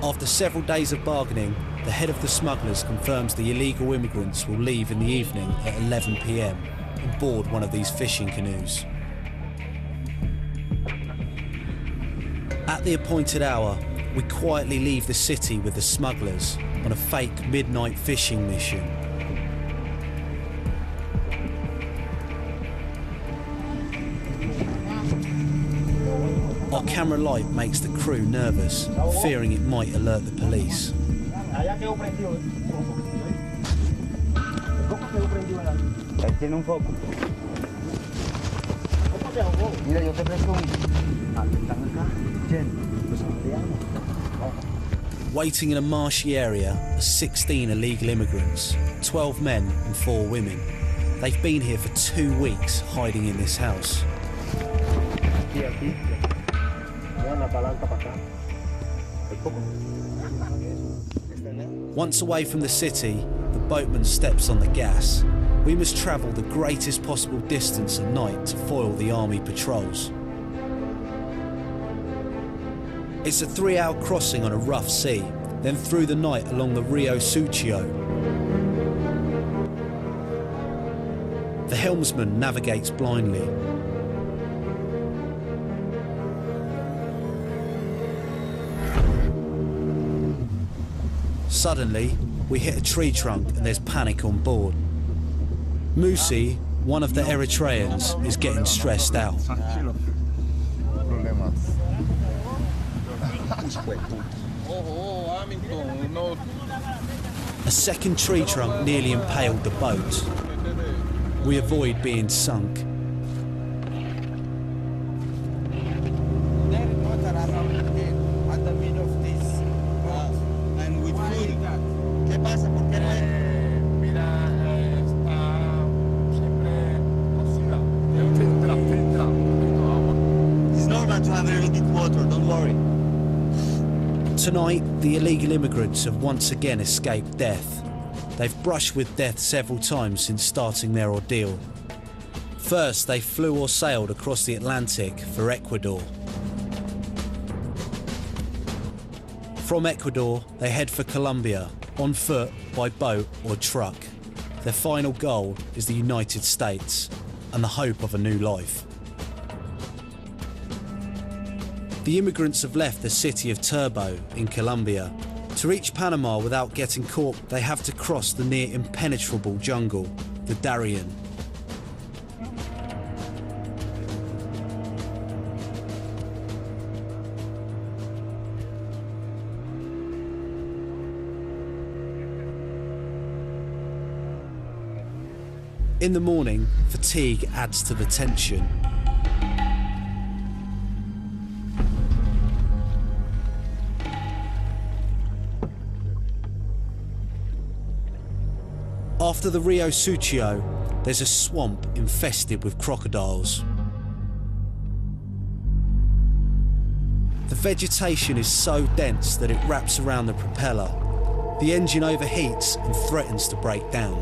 After several days of bargaining, the head of the smugglers confirms the illegal immigrants will leave in the evening at 11 p.m. and board one of these fishing canoes. At the appointed hour, we quietly leave the city with the smugglers on a fake midnight fishing mission. Our camera light makes the crew nervous, fearing it might alert the police. Waiting in a marshy area are 16 illegal immigrants, 12 men and 4 women. They've been here for 2 weeks hiding in this house. Once away from the city, the boatman steps on the gas. We must travel the greatest possible distance at night to foil the army patrols. It's a 3-hour crossing on a rough sea, then through the night along the Rio Sucio. The helmsman navigates blindly. Suddenly, we hit a tree trunk and there's panic on board. Musi, one of the Eritreans, is getting stressed out. A second tree trunk nearly impaled the boat. We avoid being sunk. Tonight, the illegal immigrants have once again escaped death. They've brushed with death several times since starting their ordeal. First, they flew or sailed across the Atlantic for Ecuador. From Ecuador, they head for Colombia, on foot, by boat or truck. Their final goal is the United States and the hope of a new life. The immigrants have left the city of Turbo in Colombia. To reach Panama without getting caught, they have to cross the near impenetrable jungle, the Darien. In the morning, fatigue adds to the tension. After the Rio Sucio, there's a swamp infested with crocodiles. The vegetation is so dense that it wraps around the propeller. The engine overheats and threatens to break down.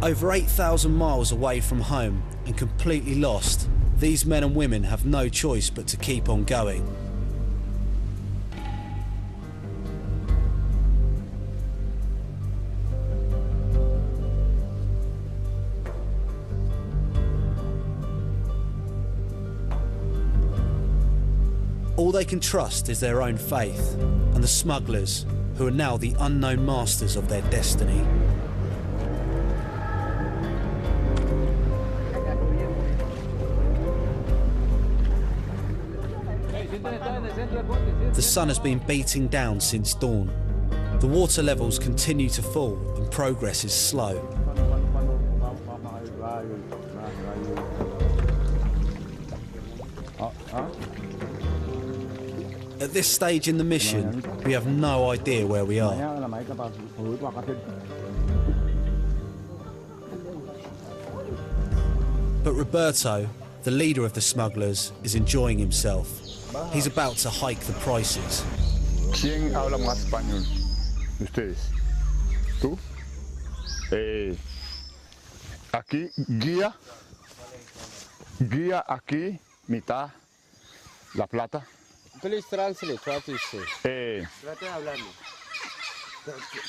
Over 8,000 miles away from home and completely lost, these men and women have no choice but to keep on going. All they can trust is their own faith and the smugglers, who are now the unknown masters of their destiny. The sun has been beating down since dawn. The water levels continue to fall and progress is slow. At this stage in the mission, we have no idea where we are. But Roberto, the leader of the smugglers, is enjoying himself. He's about to hike the prices. ¿Quién habla más español? Ustedes. Tú. Aquí, guía aquí, mitad, la plata. Please translate what you say. Trata de hablarme.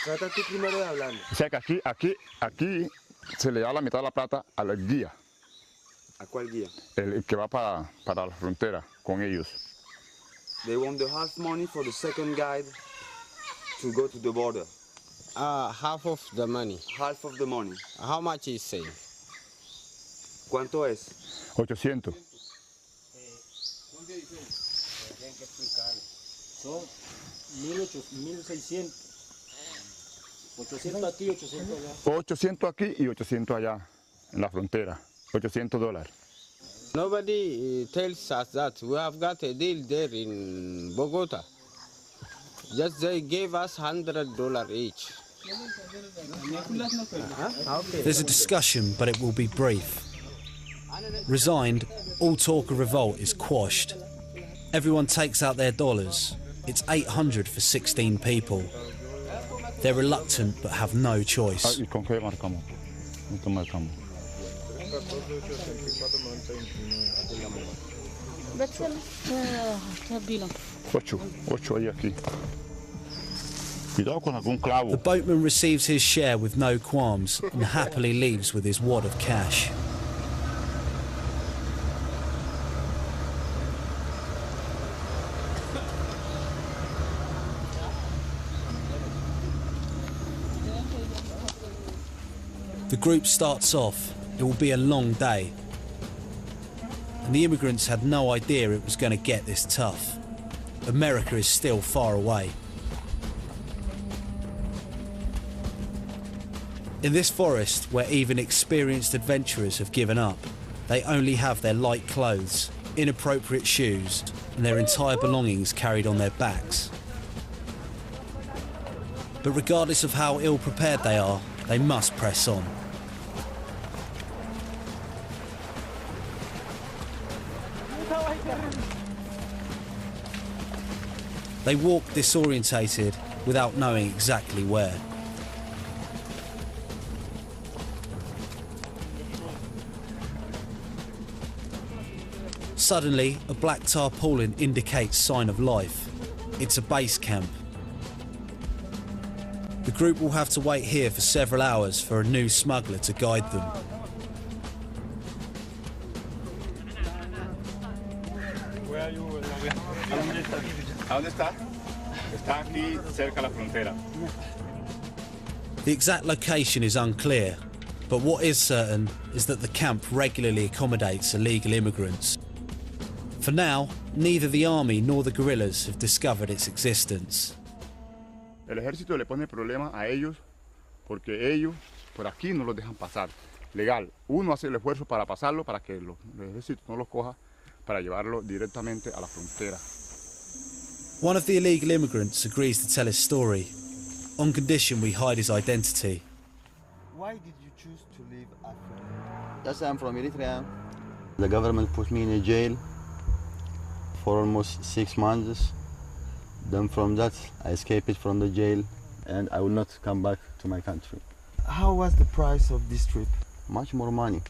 Trata tú primero de hablarme. O sea que aquí se le da la mitad de la plata al guía. ¿A cuál guía? El que va para la frontera con ellos. They want the half money for the second guide to go to the border. Half of the money. Half of the money. How much is saying? ¿Cuánto es? 800. Son 1.600. 800 aquí, 800 allá. 800 aquí y 800 allá, en la frontera. $800. Nobody tells us that. We have got a deal there in Bogota. Just they gave us $100 each. There's a discussion, but it will be brief. Resigned, all talk of revolt is quashed. Everyone takes out their dollars. It's 800 for 16 people. They're reluctant but have no choice. ¿Y con qué marcamos? ¿Cuánto marcamos? 8 ahí aquí. Cuidado con algún clavo. The boatman receives his share with no qualms and happily leaves with his wad of cash. The group starts off. It will be a long day. And the immigrants had no idea it was going to get this tough. America is still far away. In this forest, where even experienced adventurers have given up, they only have their light clothes, inappropriate shoes, and their entire belongings carried on their backs. But regardless of how ill-prepared they are, they must press on. They walk disorientated without knowing exactly where. Suddenly, a black tarpaulin indicates sign of life. It's a base camp. The group will have to wait here for several hours for a new smuggler to guide them. ¿A dónde está? Está aquí cerca de la frontera. The exact location is unclear, but what is certain is that the camp regularly accommodates illegal immigrants. For now, neither the army nor the guerrillas have discovered its existence. El ejército le pone problema a ellos porque ellos por aquí no los dejan pasar. Legal. Uno hace el esfuerzo para pasarlo para que el ejército no los coja para llevarlo directamente a la frontera. One of the illegal immigrants agrees to tell his story, on condition we hide his identity. Why did you choose to leave Africa? Yes, I'm from Eritrea. The government put me in a jail for almost 6 months. Then from that, I escaped from the jail and I will not come back to my country. How was the price of this trip? Much more money,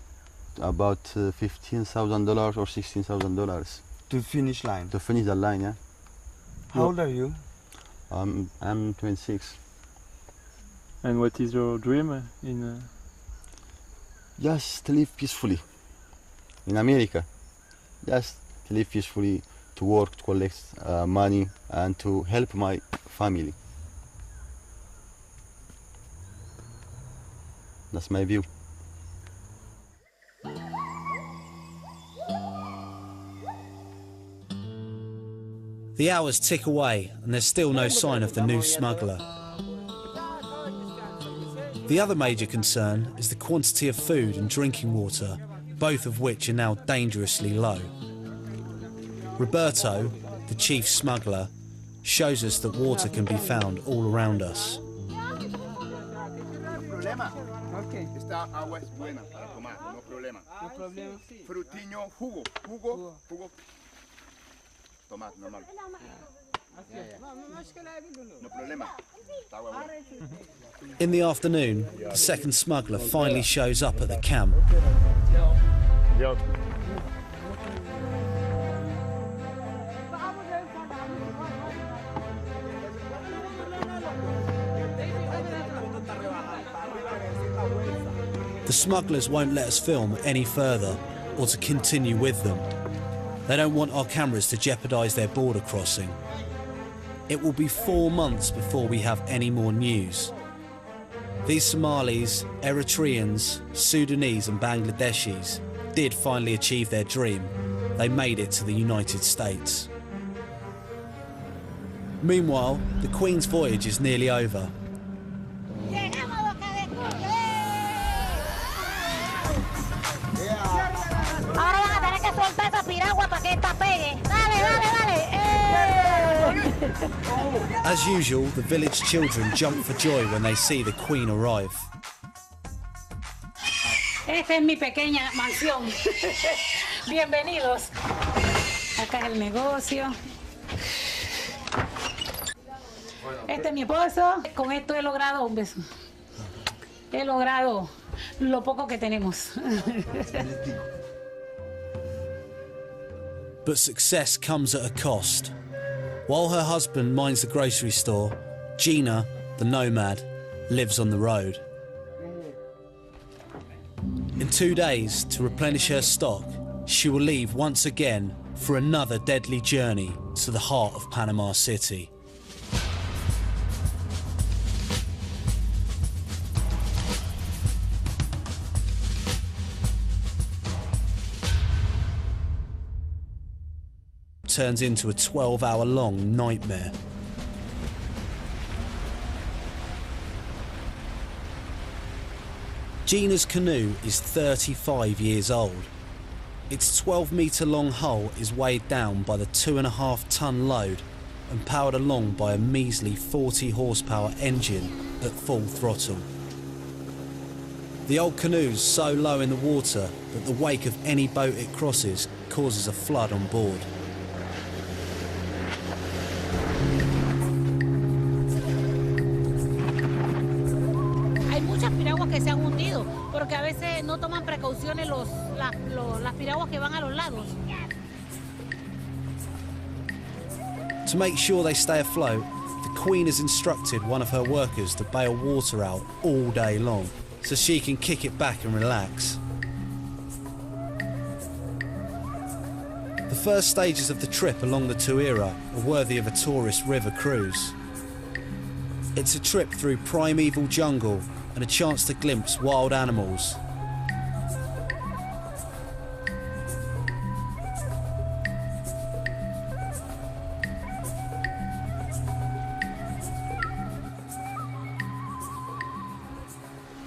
about $15,000 or $16,000. To finish line? To finish the line, yeah. How old are you? I'm 26. And what is your dream in? Just to live peacefully in America. Just to live peacefully, to work, to collect money, and to help my family. That's my view. The hours tick away and there's still no sign of the new smuggler. The other major concern is the quantity of food and drinking water, both of which are now dangerously low. Roberto, the chief smuggler, shows us that water can be found all around us. Esta agua es buena para tomar, no problema. No problema. Frutiño, jugo. Tomar, normal. In the afternoon, the second smuggler finally shows up at the camp. The smugglers won't let us film any further or to continue with them. They don't want our cameras to jeopardise their border crossing. It will be 4 months before we have any more news. These Somalis, Eritreans, Sudanese and Bangladeshis did finally achieve their dream. They made it to the United States. Meanwhile, the Queen's voyage is nearly over. Ahora van a tener que soltar esa piragua para que esta pegue. Dale, dale, dale. As usual, the village children jump for joy when they see the Queen arrive. Esta es mi pequeña mansión. Bienvenidos. Acá es el negocio. Este es mi esposo. Con esto he logrado un beso. He logrado lo poco que tenemos. But success comes at a cost. While her husband minds the grocery store, Gina, the nomad, lives on the road. In 2 days, to replenish her stock, she will leave once again for another deadly journey to the heart of Panama City. Turns into a 12-hour-long nightmare. Gina's canoe is 35 years old. Its 12-metre-long hull is weighed down by the 2.5-ton load and powered along by a measly 40-horsepower engine at full throttle. The old canoe's so low in the water that the wake of any boat it crosses causes a flood on board. Que se han hundido, porque a veces no toman precauciones las piraguas que van a los lados. To make sure they stay afloat, the Queen has instructed one of her workers to bail water out all day long, so she can kick it back and relax. The first stages of the trip along the Tuira are worthy of a tourist river cruise. It's a trip through primeval jungle and a chance to glimpse wild animals.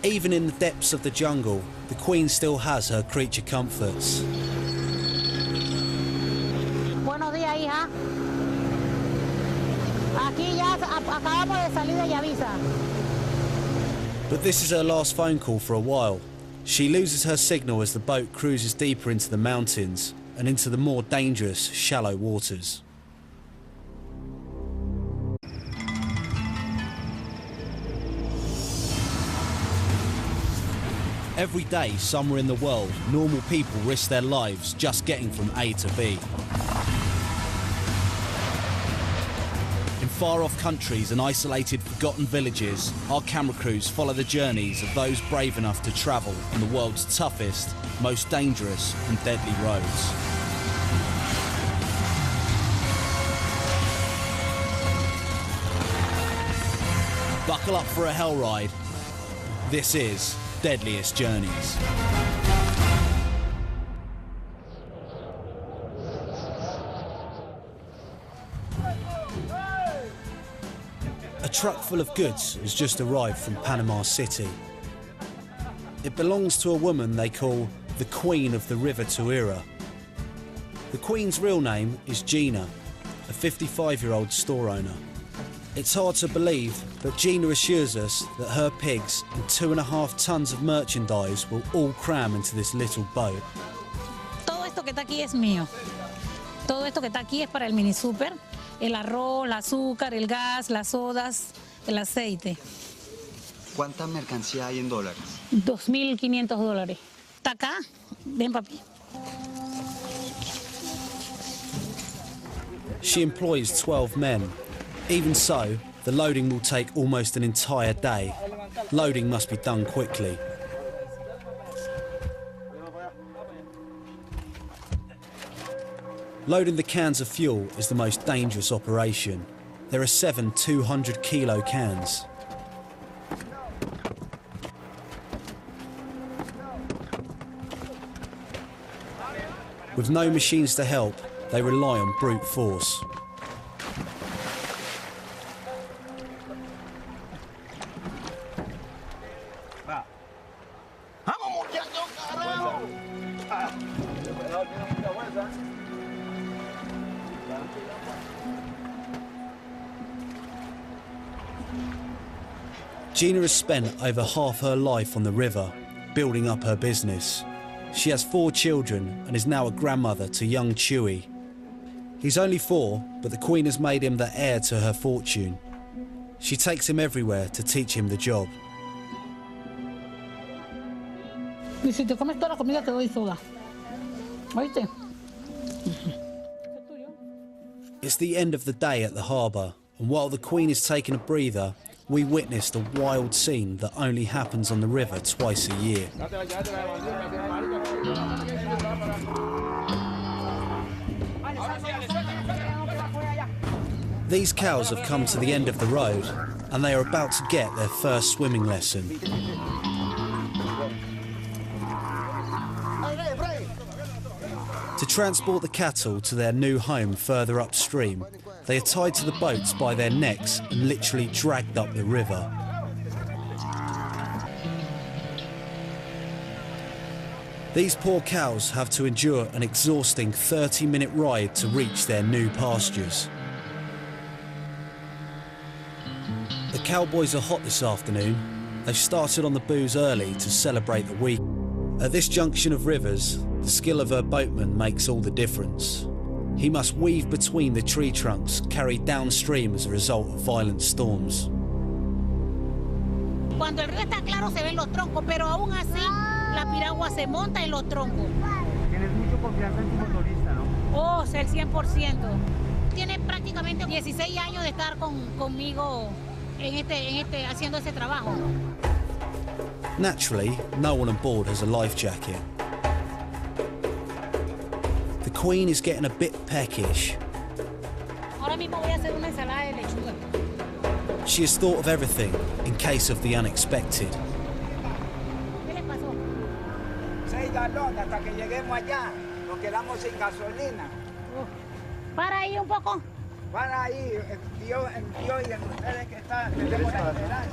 Even in the depths of the jungle, the Queen still has her creature comforts. Buenos días, hija. Aquí ya acabamos de salir de Yavisa. But this is her last phone call for a while. She loses her signal as the boat cruises deeper into the mountains and into the more dangerous, shallow waters. Every day, somewhere in the world, normal people risk their lives just getting from A to B. In far-off countries and isolated, forgotten villages, our camera crews follow the journeys of those brave enough to travel on the world's toughest, most dangerous and deadly roads. Buckle up for a hell ride. This is Deadliest Journeys. A truck full of goods has just arrived from Panama City. It belongs to a woman they call the Queen of the River Tuira. The Queen's real name is Gina, a 55-year-old store owner. It's hard to believe, but Gina assures us that her pigs and 2.5 tons of merchandise will all cram into this little boat. Todo esto que está aquí es mío. Todo esto que está aquí es para el mini super. el arroz, el azúcar, el gas, las sodas, el aceite. ¿Cuánta mercancía hay en dólares? $2.500. ¿Está acá? Ven, papi. She employs 12 men. Even so, the loading will take almost an entire day. Loading must be done quickly. Loading the cans of fuel is the most dangerous operation. There are 7 200-kilo cans. With no machines to help, they rely on brute force. Gina has spent over half her life on the river, building up her business. She has 4 children and is now a grandmother to young Chewy. He's only 4, but the Queen has made him the heir to her fortune. She takes him everywhere to teach him the job. Y si te comes toda la comida te doy soda. ¿Oíste? It's the end of the day at the harbour, and while the Queen is taking a breather, we witnessed a wild scene that only happens on the river twice a year. These cows have come to the end of the road, and they are about to get their first swimming lesson. To transport the cattle to their new home further upstream, they are tied to the boats by their necks and literally dragged up the river. These poor cows have to endure an exhausting 30-minute ride to reach their new pastures. The cowboys are hot this afternoon. They've started on the booze early to celebrate the week. At this junction of rivers, the skill of her boatman makes all the difference. He must weave between the tree trunks carried downstream as a result of violent storms. Cuando el río está claro se ven los troncos, pero aún así la piragua se monta en los troncos. Tienes mucha confianza en tu motorista, ¿no? Oh, el 100%. Tiene prácticamente 16 años de estar conmigo haciendo ese trabajo. Naturally, no one on board has a life jacket. The Queen is getting a bit peckish. Ahora mismo voy a hacer una ensalada de lechuga. She has thought of everything in case of the unexpected. ¿Qué le pasó? 6 galones hasta que lleguemos allá. Nos quedamos sin gasolina. Para ahí un poco. Para ahí, el tío y ustedes que están, tenemos la esperanza.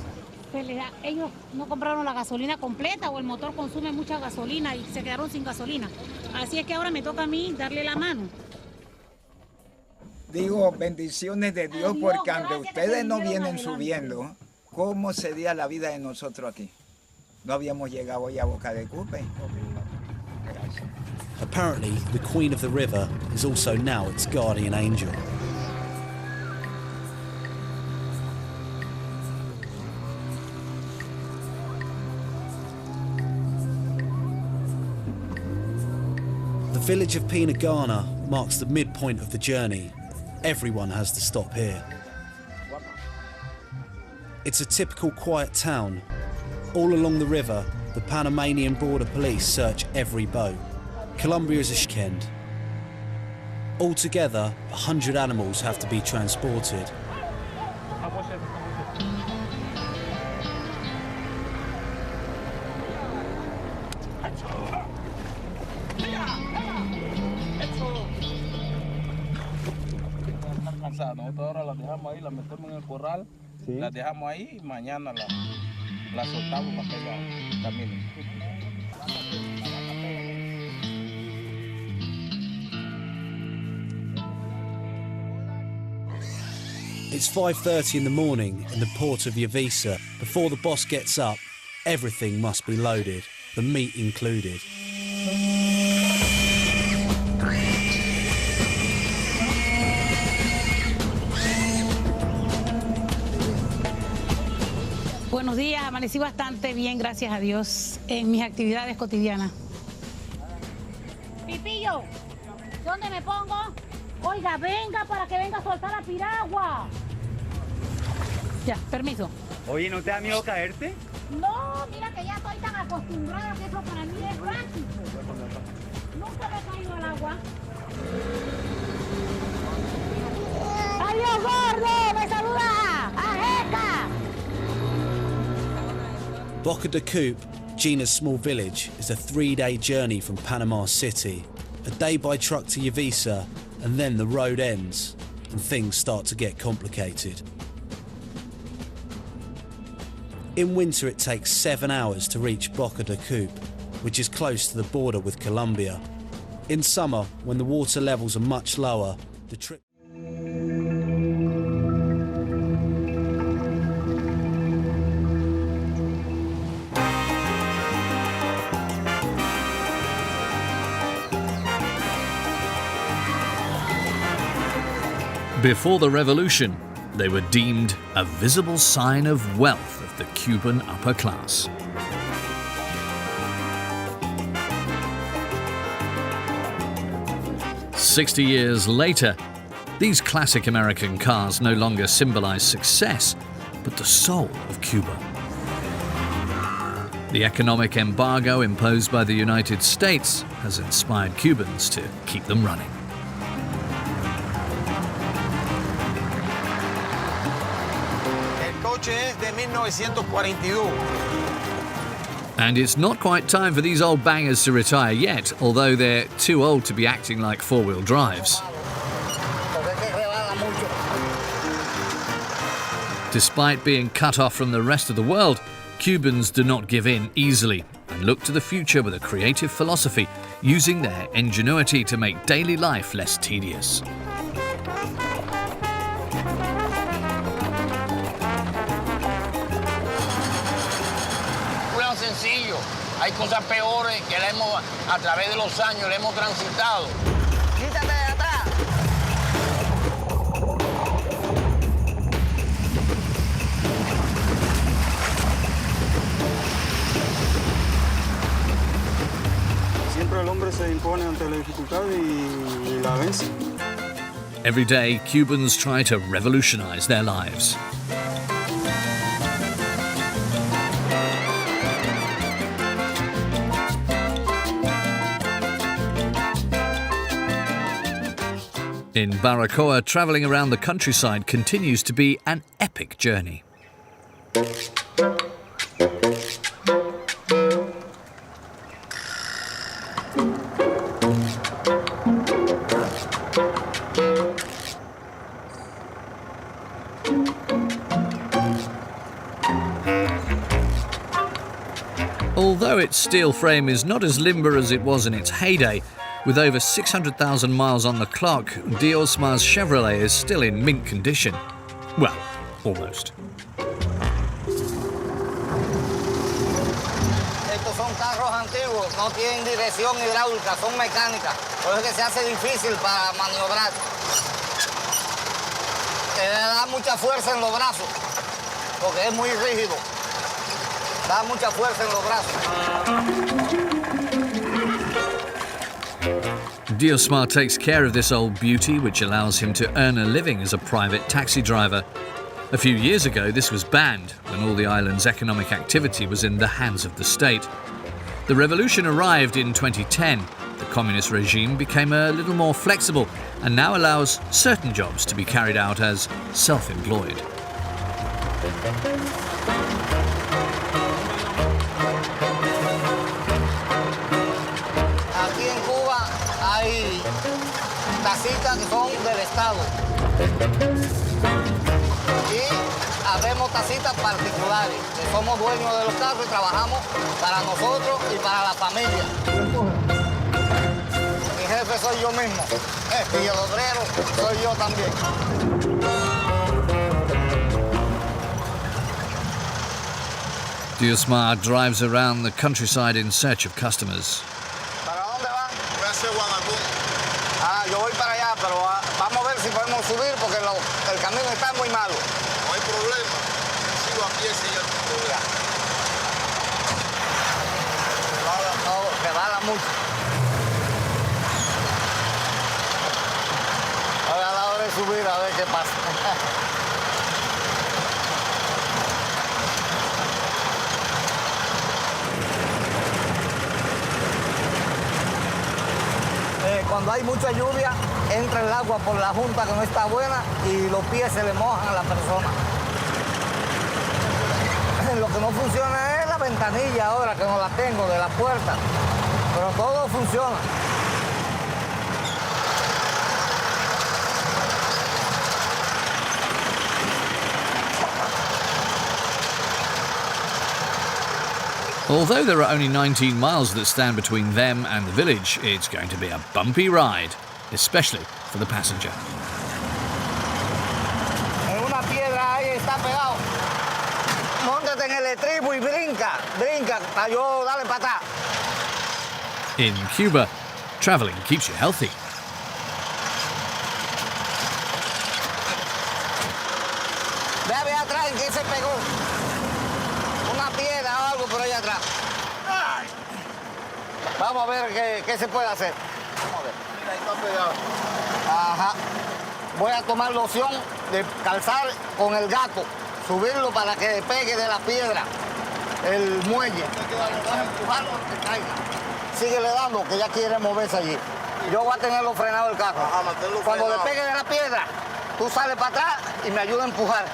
Ellos no compraron la gasolina completa o el motor consume mucha gasolina y se quedaron sin gasolina. Así es que ahora me toca a mí darle la mano. Digo, bendiciones de Dios, porque aunque ustedes no vienen subiendo, ¿cómo sería la vida de nosotros aquí? No habíamos llegado hoy a Boca de Cupe. Apparently, the Queen of the River is also now its guardian angel. The village of Guyana marks the midpoint of the journey. Everyone has to stop here. It's a typical quiet town. All along the river, the Panamanian border police search every boat. Colombia is a weekend. Altogether, 100 animals have to be transported. Nosotros ahora las dejamos ahí, las metemos en el corral, las dejamos ahí y mañana las soltamos para que ellas caminen. It's 5:30 in the morning in the port of Yavisa. Before the boss gets up, everything must be loaded, the meat included. Buenos días, amanecí bastante bien, gracias a Dios, en mis actividades cotidianas. Pipillo, ¿dónde me pongo? Oiga, venga para que venga a soltar la piragua. Ya, permiso. Oye, ¿no te da miedo caerte? No, mira que ya estoy tan acostumbrada que eso para mí es práctico. Nunca me he caído al agua. ¡Adiós, gordo! ¡Me saluda! ¡Ajeca! Boca de Coupe, Gina's small village, is a 3-day journey from Panama City. A day by truck to Yavisa, and then the road ends, and things start to get complicated. In winter it takes 7 hours to reach Boca de Coupe, which is close to the border with Colombia. In summer, when the water levels are much lower, the trip... Before the revolution, they were deemed a visible sign of wealth of the Cuban upper class. "60 years later, these classic American cars no longer symbolize success, but the soul of Cuba. The economic embargo imposed by the United States has inspired Cubans to keep them running. And it's not quite time for these old bangers to retire yet, although they're too old to be acting like four-wheel drives. Despite being cut off from the rest of the world, Cubans do not give in easily and look to the future with a creative philosophy, using their ingenuity to make daily life less tedious. Sencillo, hay cosas peores que a través de los años le hemos transitado. Quítate de atrás. Siempre el hombre se impone ante la dificultad y la vence. Every day, Cubans try to revolutionize their lives. In Baracoa, travelling around the countryside continues to be an epic journey. Although its steel frame is not as limber as it was in its heyday, with over 600,000 miles on the clock, Diosmar's Chevrolet is still in mint condition. Well, almost. Estos son carros antiguos, no tienen dirección hidráulica, son mecánicas. Por eso es que se hace difícil para maniobrar. Te da mucha fuerza en los brazos, porque es muy rígido. Da mucha fuerza en los brazos. Diosmar takes care of this old beauty, which allows him to earn a living as a private taxi driver. A few years ago, this was banned when all the island's economic activity was in the hands of the state. The revolution arrived in 2010. The communist regime became a little more flexible and now allows certain jobs to be carried out as self-employed. Hay tacitas que son del Estado y habemos tacitas particulares, que somos dueños de los carros y trabajamos para nosotros y para la familia. Mi jefe soy yo mismo y el obrero soy yo también. Diosmar drives around the countryside in search of customers. Yo voy para allá, pero vamos a ver si podemos subir porque el camino está muy malo. No hay problema. Sigo a pie si ya no hay problema. larga. Que bala mucho. Ahora a la hora de subir a ver qué pasa. Cuando hay mucha lluvia, entra el agua por la junta que no está buena y los pies se le mojan a la persona. Lo que no funciona es la ventanilla ahora, que no la tengo, de la puerta. Pero todo funciona. Although there are only 19 miles that stand between them and the village, it's going to be a bumpy ride, especially for the passenger. En una piedra ahí está pegado. Móntate en el estribo y brinca, brinca, para yo darle para atrás. In Cuba, travelling keeps you healthy. Ve atrás, ¿en qué se pegó? Una piedra o algo por ahí atrás. Ay. Vamos a ver qué se puede hacer. Vamos a ver. Mira, ahí está pegado. Ajá. Voy a tomar la opción de calzar con el gato, subirlo para que despegue de la piedra el muelle. Vas a empujarlo que caiga. Síguele dando, que ya quiere moverse allí. Yo voy a tenerlo frenado el carro. Ajá, cuando despegue de la piedra, tú sales para atrás y me ayuda a empujar.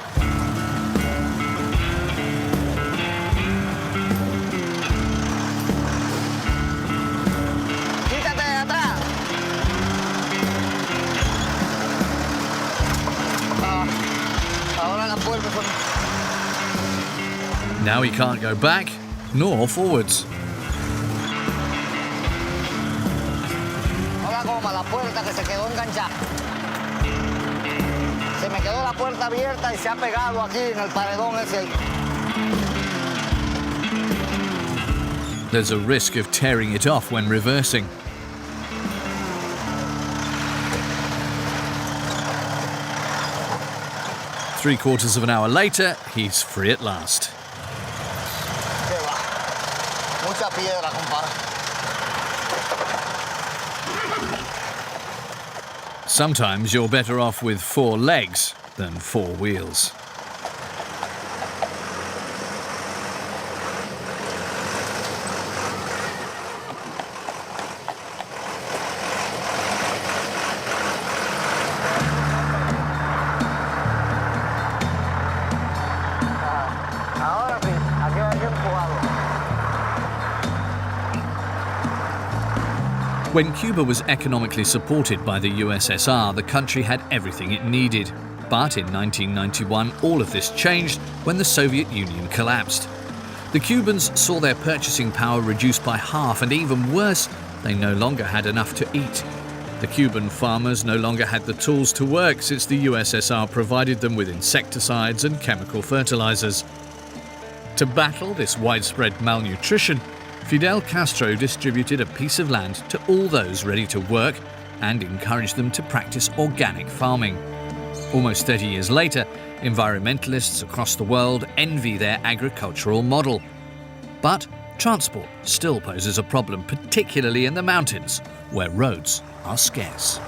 Quítate de atrás. Ahora la puerta. Now he can't go back nor forwards. Ahora goma la puerta que se quedó enganchada. Se me quedó la puerta abierta y se ha pegado aquí en el paredón ese. There's a risk of tearing it off when reversing. Three-quarters of an hour later, he's free at last. Qué va. Mucha piedra, compadre. Sometimes you're better off with 4 legs than 4 wheels. Ahora sí, aquí hay que empujarlo. When Cuba was economically supported by the USSR, the country had everything it needed. But in 1991, all of this changed when the Soviet Union collapsed. The Cubans saw their purchasing power reduced by half, and even worse, they no longer had enough to eat. The Cuban farmers no longer had the tools to work since the USSR provided them with insecticides and chemical fertilizers. To battle this widespread malnutrition, Fidel Castro distributed a piece of land to all those ready to work and encouraged them to practice organic farming. Almost 30 years later, environmentalists across the world envy their agricultural model. But transport still poses a problem, particularly in the mountains, where roads are scarce.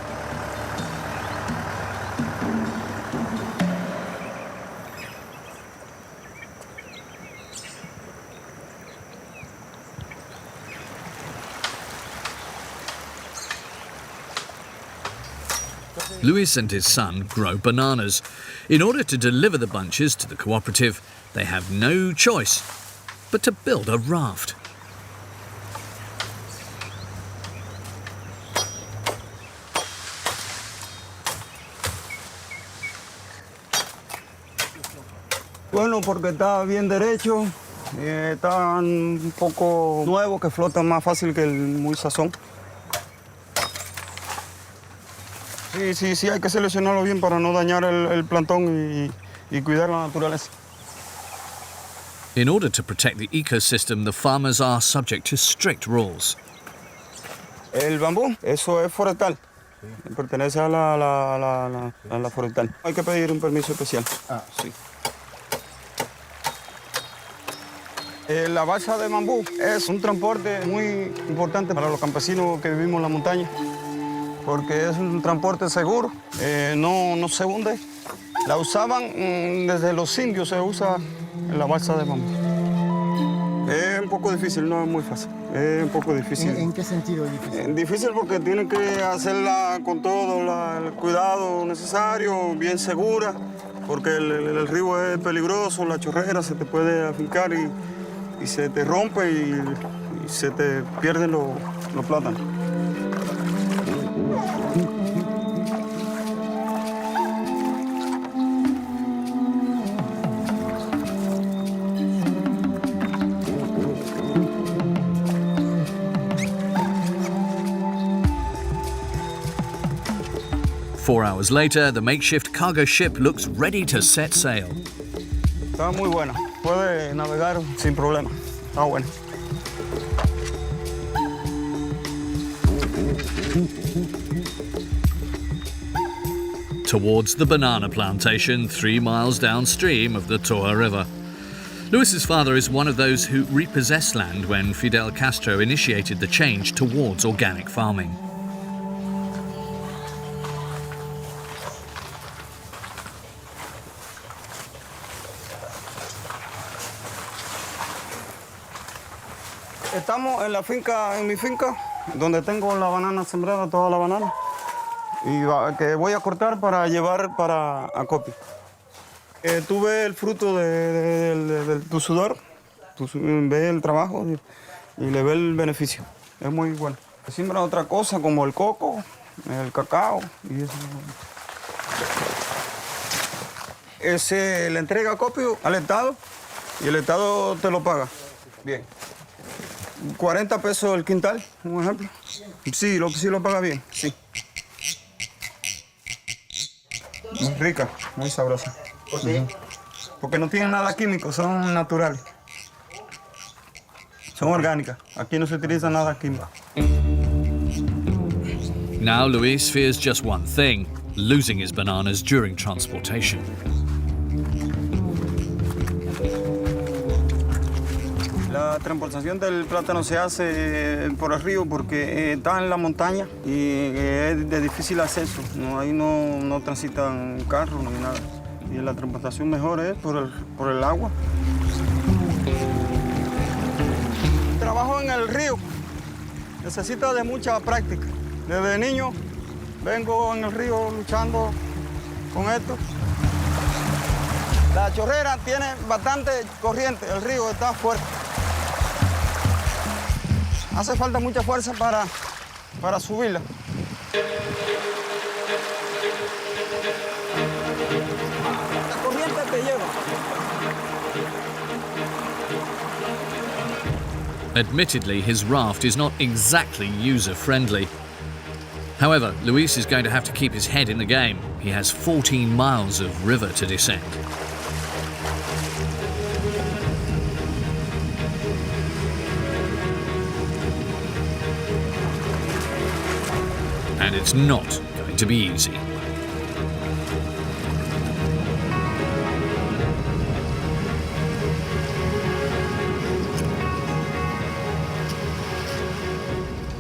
Luis and his son grow bananas. In order to deliver the bunches to the cooperative, they have no choice but to build a raft. Bueno, porque está bien derecho, está un poco nuevo, que flota más fácil que el muy sazón. Sí, hay que seleccionarlo bien para no dañar el plantón y cuidar la naturaleza. In order to protect the ecosystem, the farmers are subject to strict rules. El bambú, eso es forestal. Pertenece a la forestal. Hay que pedir un permiso especial. Sí. La balsa de bambú es un transporte muy importante para los campesinos que vivimos en la montaña, porque es un transporte seguro, no se hunde. La usaban desde los indios, se usa la balsa de bambú. Es un poco difícil, no es muy fácil. Es un poco difícil. ¿En qué sentido es difícil? Difícil porque tienen que hacerla con todo el cuidado necesario, bien segura, porque el río es peligroso, la chorrera se te puede afincar y se te rompe y se te pierden los plátanos. 4 hours later, the makeshift cargo ship looks ready to set sail. Está muy buena, puede navegar sin problema, está buena. Towards the banana plantation 3 miles downstream of the Toa River. Luis's father is one of those who repossessed land when Fidel Castro initiated the change towards organic farming. Estamos en mi finca, donde tengo la banana sembrada, toda la banana, y que voy a cortar para llevar para acopio. Tú ves el fruto de tu sudor, tú ves el trabajo y le ves el beneficio. Es muy bueno. Siembra otra cosa como el coco, el cacao y eso. Se le entrega acopio al Estado y el Estado te lo paga. Bien. 40 pesos el quintal, un ejemplo. Sí, lo paga bien, sí. Muy rica, muy sabrosa. ¿Sí? Porque no tienen nada químico, son naturales. Son orgánicas. Aquí no se utiliza nada químico. Now Luis fears just one thing: losing his bananas during transportation. La transportación del plátano se hace por el río porque está en la montaña y es de difícil acceso. Ahí no transitan carros ni nada. Y la transportación mejor es por el agua. Trabajo en el río. Necesita de mucha práctica. Desde niño vengo en el río luchando con esto. La chorrera tiene bastante corriente, el río está fuerte. Hace falta mucha fuerza para subirla. La corriente te lleva. Admittedly, his raft is not exactly user-friendly. However, Luis is going to have to keep his head in the game. He has 14 miles of river to descend. And it's not going to be easy.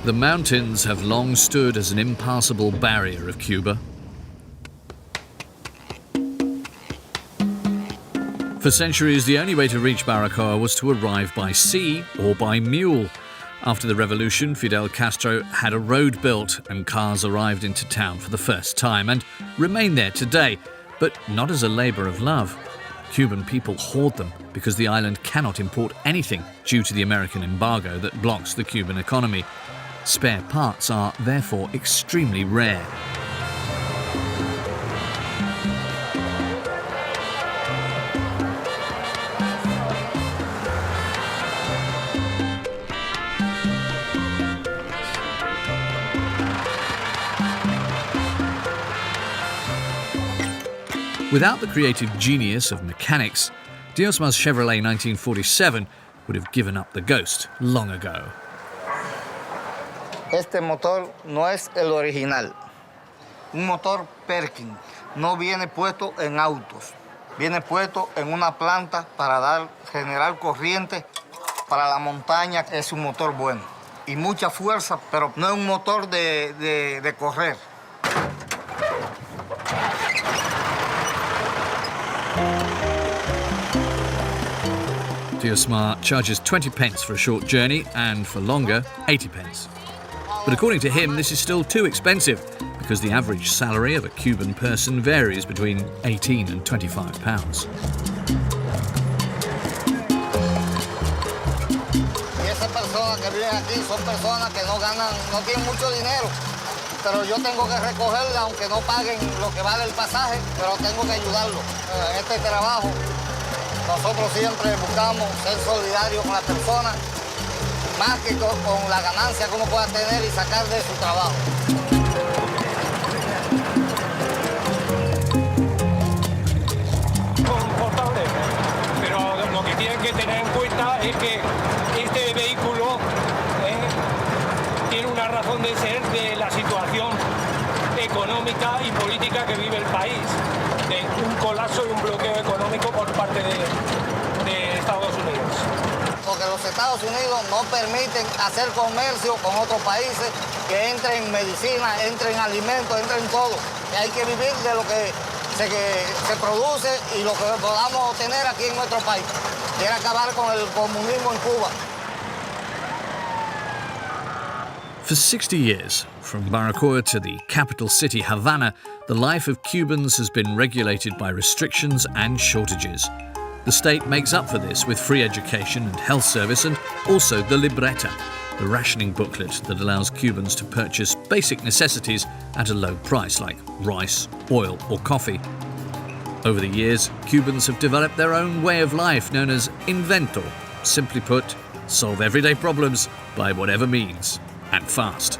The mountains have long stood as an impassable barrier of Cuba. For centuries, the only way to reach Baracoa was to arrive by sea or by mule. After the revolution, Fidel Castro had a road built and cars arrived into town for the first time and remain there today, but not as a labour of love. Cuban people hoard them because the island cannot import anything due to the American embargo that blocks the Cuban economy. Spare parts are therefore extremely rare. Without the creative genius of mechanics, Diosmar's Chevrolet 1947 would have given up the ghost long ago. Este motor no es el original. Un motor Perkin no viene puesto en autos. Viene puesto en una planta para generar corriente Para la montaña es un motor bueno y mucha fuerza, pero no es un motor de correr. Diosmar charges 20 pence for a short journey and for longer, 80 pence. But according to him, this is still too expensive because the average salary of a Cuban person varies between 18 and 25 pounds. Y esas personas que viven aquí son personas que no ganan, no tienen mucho dinero, pero yo tengo que recogerla aunque no paguen lo que vale el pasaje, pero tengo que ayudarlo. En este trabajo nosotros siempre buscamos ser solidarios con las personas, más que con la ganancia que uno pueda tener y sacar de su trabajo. Confortable, pero lo que tienen que tener en cuenta es que este vehículo tiene una razón de ser de la situación económica y política que vive el país, de un colapso y un bloqueo económico por parte de Estados Unidos. Porque los Estados Unidos no permiten hacer comercio con otros países, que entren en medicina, entren en alimentos, entren en todo. Y hay que vivir de lo que se produce y lo que podamos obtener aquí en nuestro país. Quiere acabar con el comunismo en Cuba. For 60 years, from Baracoa to the capital city Havana, the life of Cubans has been regulated by restrictions and shortages. The state makes up for this with free education and health service, and also the libreta, the rationing booklet that allows Cubans to purchase basic necessities at a low price like rice, oil or coffee. Over the years, Cubans have developed their own way of life known as invento. Simply put, solve everyday problems by whatever means, and fast.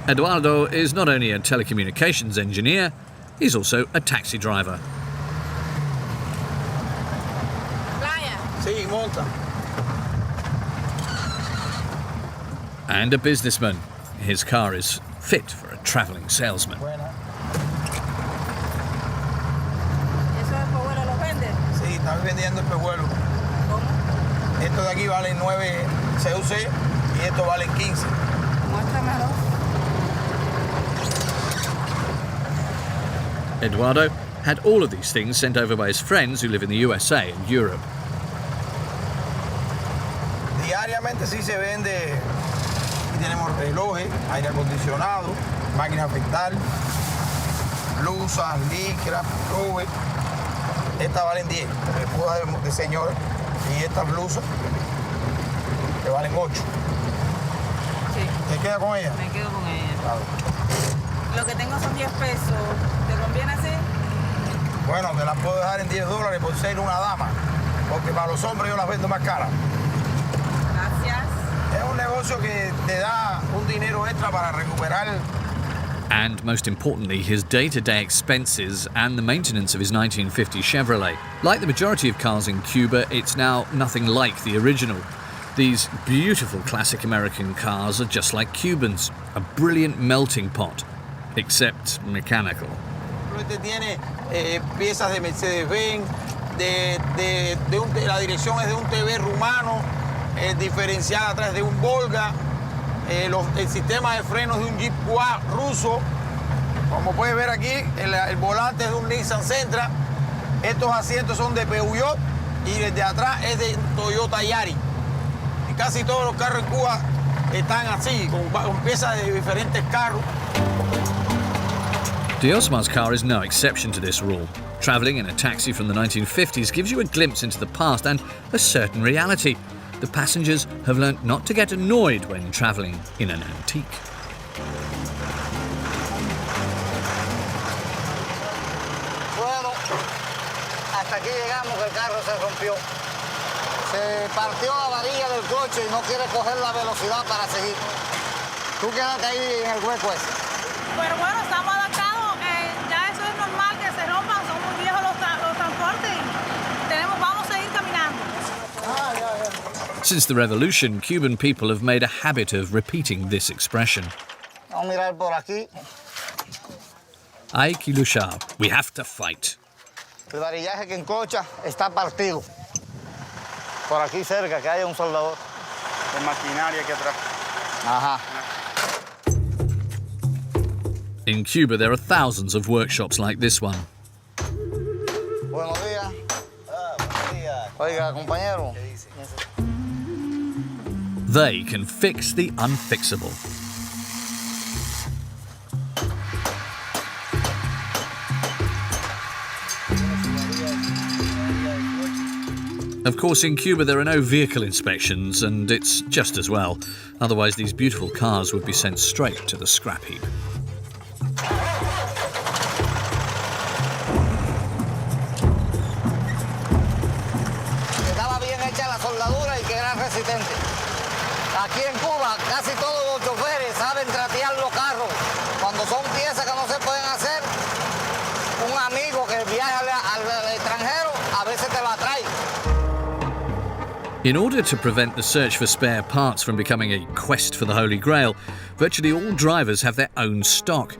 Eduardo is not only a telecommunications engineer, he's also a taxi driver. Sí, monta. And a businessman. His car is fit for a travelling salesman. ¿Eso de pejuelo lo vende? Sí, está vendiendo el pejuelo. ¿Cómo? Esto de aquí vale 9 CUC y esto vale 15. Muéstramelo. Eduardo had all of these things sent over by his friends who live in the USA and Europe. Diariamente sí se vende. Aquí tenemos relojes, aire acondicionado, máquina afectar, blusas, licras, pullover. Estas valen 10, de señora, y estas blusas que valen 8. Sí. ¿Te queda con ella? Me quedo con ella. Claro. Lo que tengo son 10 pesos. ¿Te conviene así? Bueno, te las puedo dejar en $10 por ser una dama, porque para los hombres yo las vendo más caras. Gracias. Es un negocio que te da un dinero extra para recuperar. And most importantly, his day-to-day expenses and the maintenance of his 1950 Chevrolet. Like the majority of cars in Cuba, it's now nothing like the original. These beautiful classic American cars are just like Cubans, a brilliant melting pot, except mechanical. Este tiene piezas de Mercedes-Benz, la dirección es de un TV rumano, el diferencial atrás de un Volga, el sistema de frenos de un Jeep Quad ruso. Como puedes ver aquí, el volante es de un Nissan Sentra. Estos asientos son de Peugeot y el de atrás es de Toyota Yaris. Y casi todos los carros en Cuba están así, con piezas de diferentes carros. Diosmar's car is no exception to this rule. Travelling in a taxi from the 1950s gives you a glimpse into the past and a certain reality. The passengers have learnt not to get annoyed when travelling in an antique. Bueno, hasta aquí llegamos, que el carro se rompió. Se partió la varilla del coche y no quiere coger la velocidad para seguir. Tú quédate ahí en el hueco ese. Pero bueno, estamos adaptados. Ya eso es normal que se rompan. Son muy viejos los transportes. Vamos a seguir caminando. Since the revolution, Cuban people have made a habit of repeating this expression. Vamos a mirar por aquí. Hay que luchar. We have to fight. El varillaje que encocha está partido. Por aquí cerca, que haya un soldador. De maquinaria aquí atrás. Ajá. In Cuba, there are thousands of workshops like this one. Buenos días. Buenos días. Oiga, compañero. They can fix the unfixable. Of course, in Cuba there are no vehicle inspections, and it's just as well. Otherwise, these beautiful cars would be sent straight to the scrap heap. Estaba bien hecha la soldadura y que era resistente. Aquí en Cuba, casi todos los choferes saben tratear los carros. Cuando son piezas que no se pueden hacer, un amigo que viaja al extranjero a veces te la trae. In order to prevent the search for spare parts from becoming a quest for the Holy Grail, virtually all drivers have their own stock.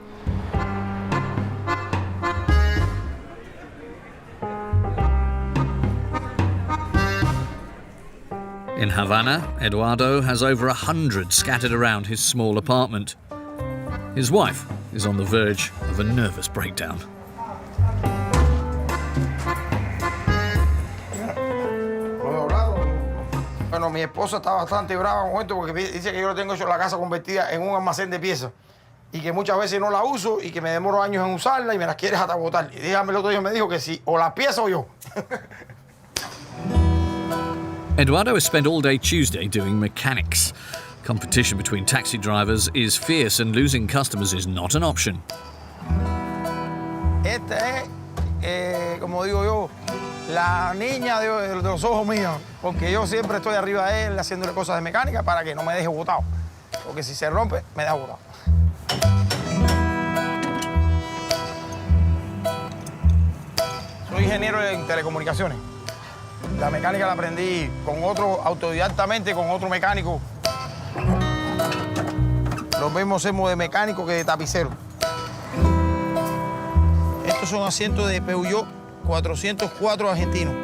In Havana, Eduardo has over 100 scattered around his small apartment. His wife is on the verge of a nervous breakdown. Bueno, mi esposa está bastante brava con esto porque dice que yo le tengo hecho la casa convertida en un almacén de piezas y que muchas veces no la uso y que me demoro años en usarla y me las quieres hasta botar. Y dígame, el otro día me dijo que sí, o las piezas o yo. Eduardo has spent all day Tuesday doing mechanics. Competition between taxi drivers is fierce and losing customers is not an option. Esta es, como digo yo, la niña de los ojos míos, porque yo siempre estoy arriba de él haciéndole cosas de mecánica para que no me deje botado, porque si se rompe, me deja botado. Soy ingeniero en telecomunicaciones. La mecánica la aprendí con otro, autodidactamente, con otro mecánico. Lo mismo hacemos de mecánico que de tapicero. Estos son asientos de Peugeot 404 argentinos.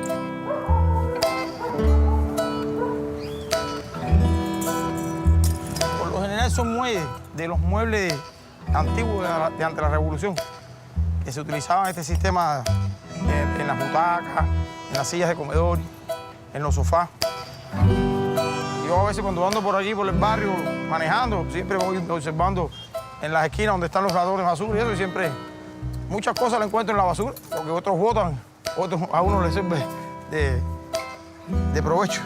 Por lo general son muebles, de los muebles antiguos de ante la Revolución, que se utilizaban este sistema en las butacas, en las sillas de comedor, en los sofás. Yo a veces cuando ando por allí, por el barrio, manejando, siempre voy observando en las esquinas donde están los ratones de basura y eso, y siempre muchas cosas las encuentro en la basura, porque otros botan, otros a uno les sirve de provecho.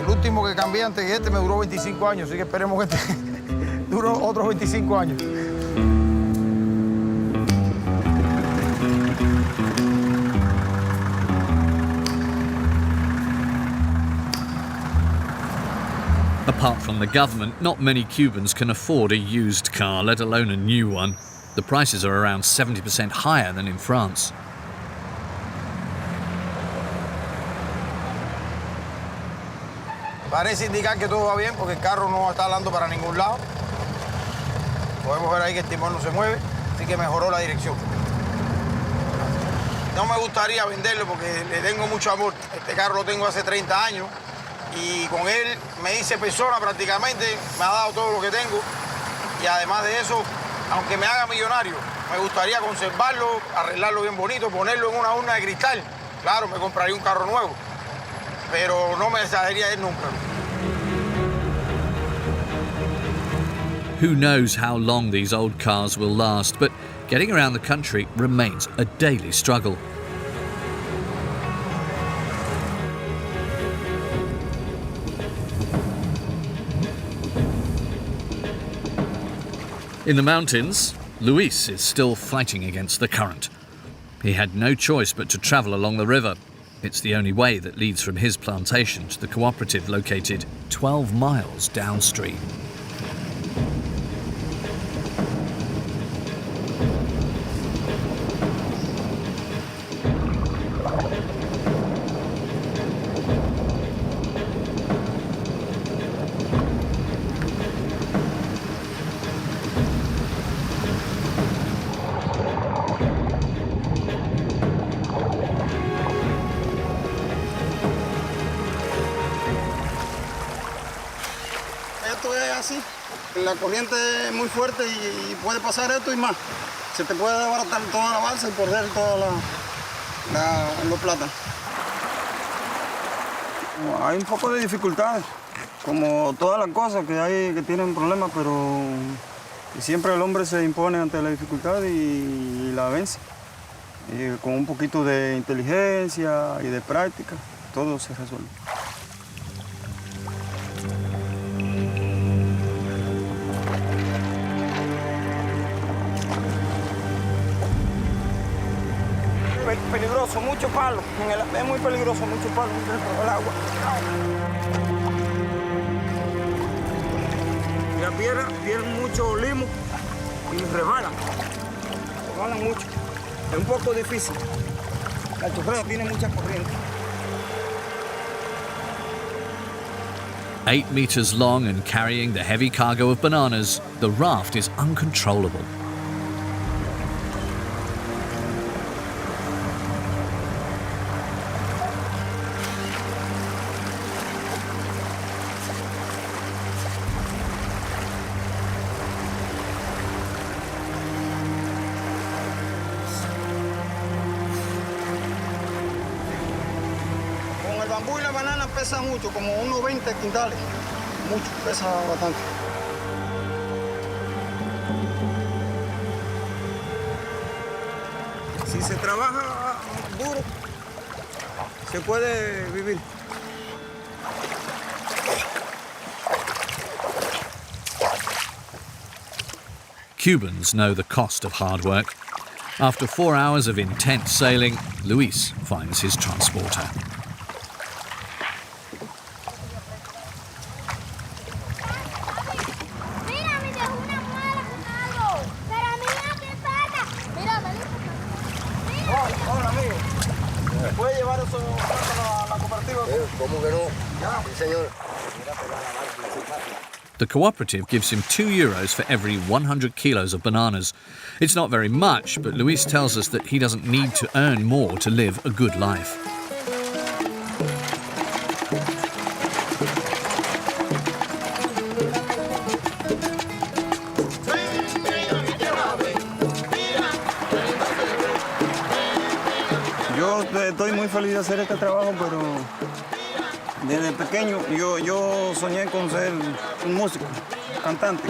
El último que cambié antes que este me duró 25 años, así que esperemos que este dure otros 25 años. Apart from the government, not many Cubans can afford a used car, let alone a new one. The prices are around 70% higher than in France. Parece indicar que todo va bien porque el carro no está hablando para ningún lado. Podemos ver ahí que el timón no se mueve, así que mejoró la dirección. No me gustaría venderlo porque le tengo mucho amor. Este carro lo tengo hace 30 años y con él me hice persona prácticamente, me ha dado todo lo que tengo. Y además de eso, aunque me haga millonario, me gustaría conservarlo, arreglarlo bien bonito, ponerlo en una urna de cristal. Claro, me compraría un carro nuevo, pero no me deshacería de él nunca. Who knows how long these old cars will last, but getting around the country remains a daily struggle. In the mountains, Luis is still fighting against the current. He had no choice but to travel along the river. It's the only way that leads from his plantation to the cooperative located 12 miles downstream. Esto es así, la corriente es muy fuerte y puede pasar esto y más. Se te puede desbaratar toda la balsa y perder todos los plátanos. Hay un poco de dificultades, como todas las cosas que hay que tienen problemas, pero siempre el hombre se impone ante la dificultad y la vence. Y con un poquito de inteligencia y de práctica, todo se resuelve. Peligroso, mucho palo. Es muy peligroso, mucho palo dentro del agua. La piedra tiene mucho limo y rebalan mucho. Es un poco difícil. La chorrera tiene mucha corriente. 8 meters long and carrying the heavy cargo of bananas, the raft is uncontrollable. Con el bambú y la banana pesa mucho, como unos 20 quintales. Mucho, pesa bastante. Si se trabaja duro, se puede vivir. Cubans know the cost of hard work. After 4 hours of intense sailing, Luis finds his transporter. Hola, amigo. ¿Me puede llevar eso a la cooperativa? ¿Cómo que no? Sí, señor. The cooperative gives him €2 for every 100 kilos of bananas. It's not very much, but Luis tells us that he doesn't need to earn more to live a good life. Yo estoy muy feliz de hacer este trabajo, pero desde pequeño yo soñé con ser un músico, cantante.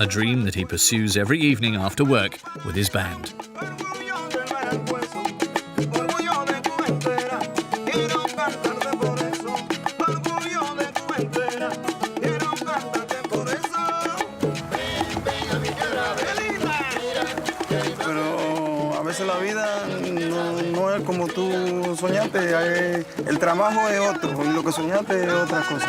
A dream that he pursues every evening after work with his band. Pero a veces la vida no es como tú soñaste, el trabajo es otro y lo que soñaste es otra cosa.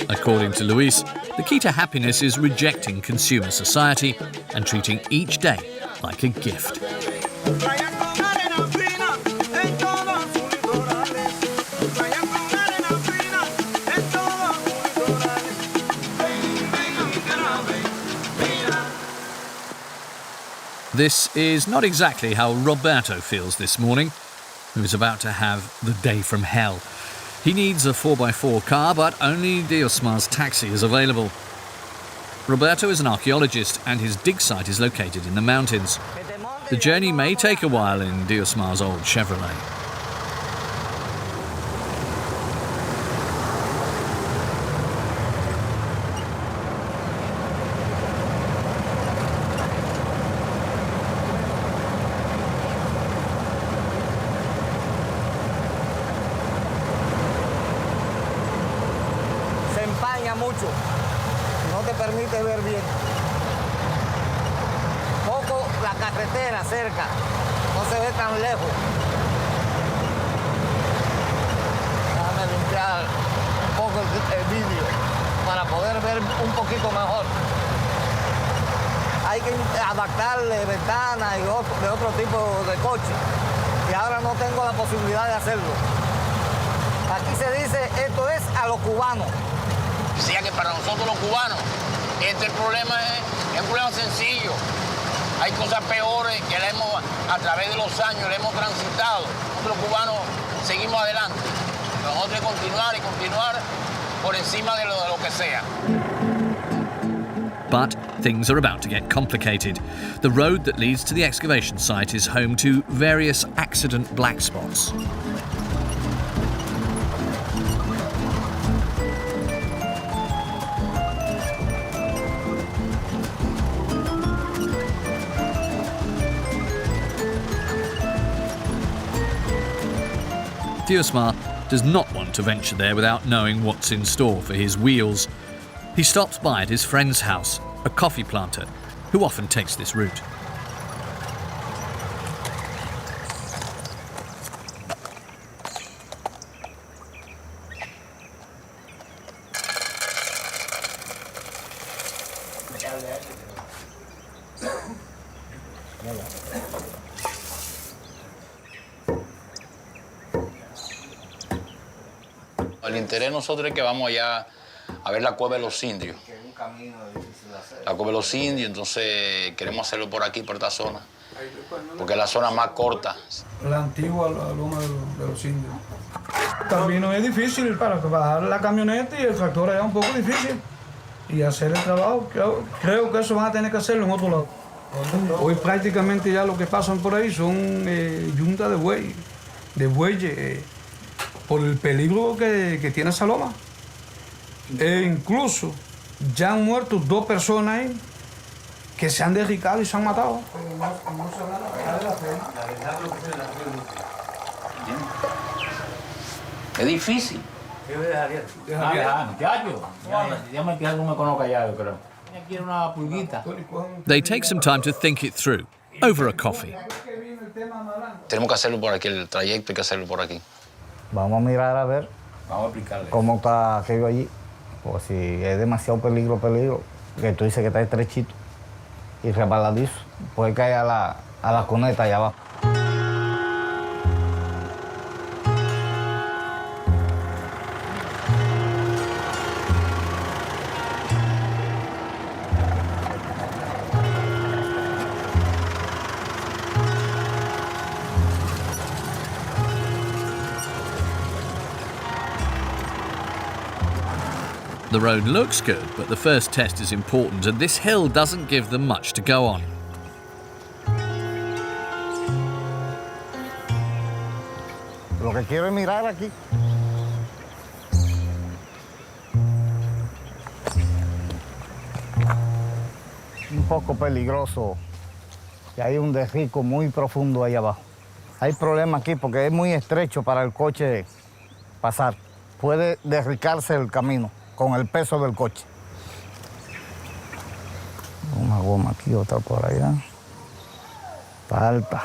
According to Luis, the key to happiness is rejecting consumer society and treating each day like a gift. This is not exactly how Roberto feels this morning, who is about to have the day from hell. He needs a 4x4 car, but only Diosmar's taxi is available. Roberto is an archaeologist and his dig site is located in the mountains. The journey may take a while in Diosmar's old Chevrolet. mucho, no te permite ver bien. Poco la carretera cerca, no se ve tan lejos. Déjame limpiar un poco el vídeo para poder ver un poquito mejor. Hay que adaptarle ventanas y de otro tipo de coche. Y ahora no tengo la posibilidad de hacerlo. Aquí se dice, esto es a los cubanos. Decía que para nosotros los cubanos, este problema es un problema sencillo. Hay cosas peores que a través de los años le hemos transitado. Nosotros los cubanos seguimos adelante. Nosotros hay que continuar y continuar por encima de lo que sea. But things are about to get complicated. The road that leads to the excavation site is home to various accident black spots. Diosmar does not want to venture there without knowing what's in store for his wheels. He stops by at his friend's house, a coffee planter, who often takes this route. El interés de nosotros es que vamos allá a ver la cueva de los indios. La cueva de los indios, entonces queremos hacerlo por aquí, por esta zona, porque es la zona más corta. La antigua loma de los indios. El camino es difícil para bajar la camioneta y el tractor es un poco difícil. Y hacer el trabajo, creo que eso van a tener que hacerlo en otro lado. Hoy prácticamente ya lo que pasan por ahí son yuntas de bueyes, por el peligro que tiene esa loma. E incluso ya han muerto 2 personas ahí que se han derricado y se han matado. Es difícil. Ya me quedé algo me conozco ya, yo creo. Quiero una pulguita. They take some time to think it through, over a coffee. Tenemos que hacerlo por aquí, el trayecto hay que hacerlo por aquí. Vamos a mirar a ver cómo está aquello allí. O si es demasiado peligro, que tú dices que está estrechito y resbaladizo, puede caer a la cuneta allá abajo. The road looks good, but the first test is important, and this hill doesn't give them much to go on. Lo que quiero es mirar aquí. Un poco peligroso. Y hay un derrico muy profundo ahí abajo. Hay problema aquí porque es muy estrecho para el coche pasar. Puede derricarse el camino con el peso del coche. Una goma aquí, otra por allá. Está alta.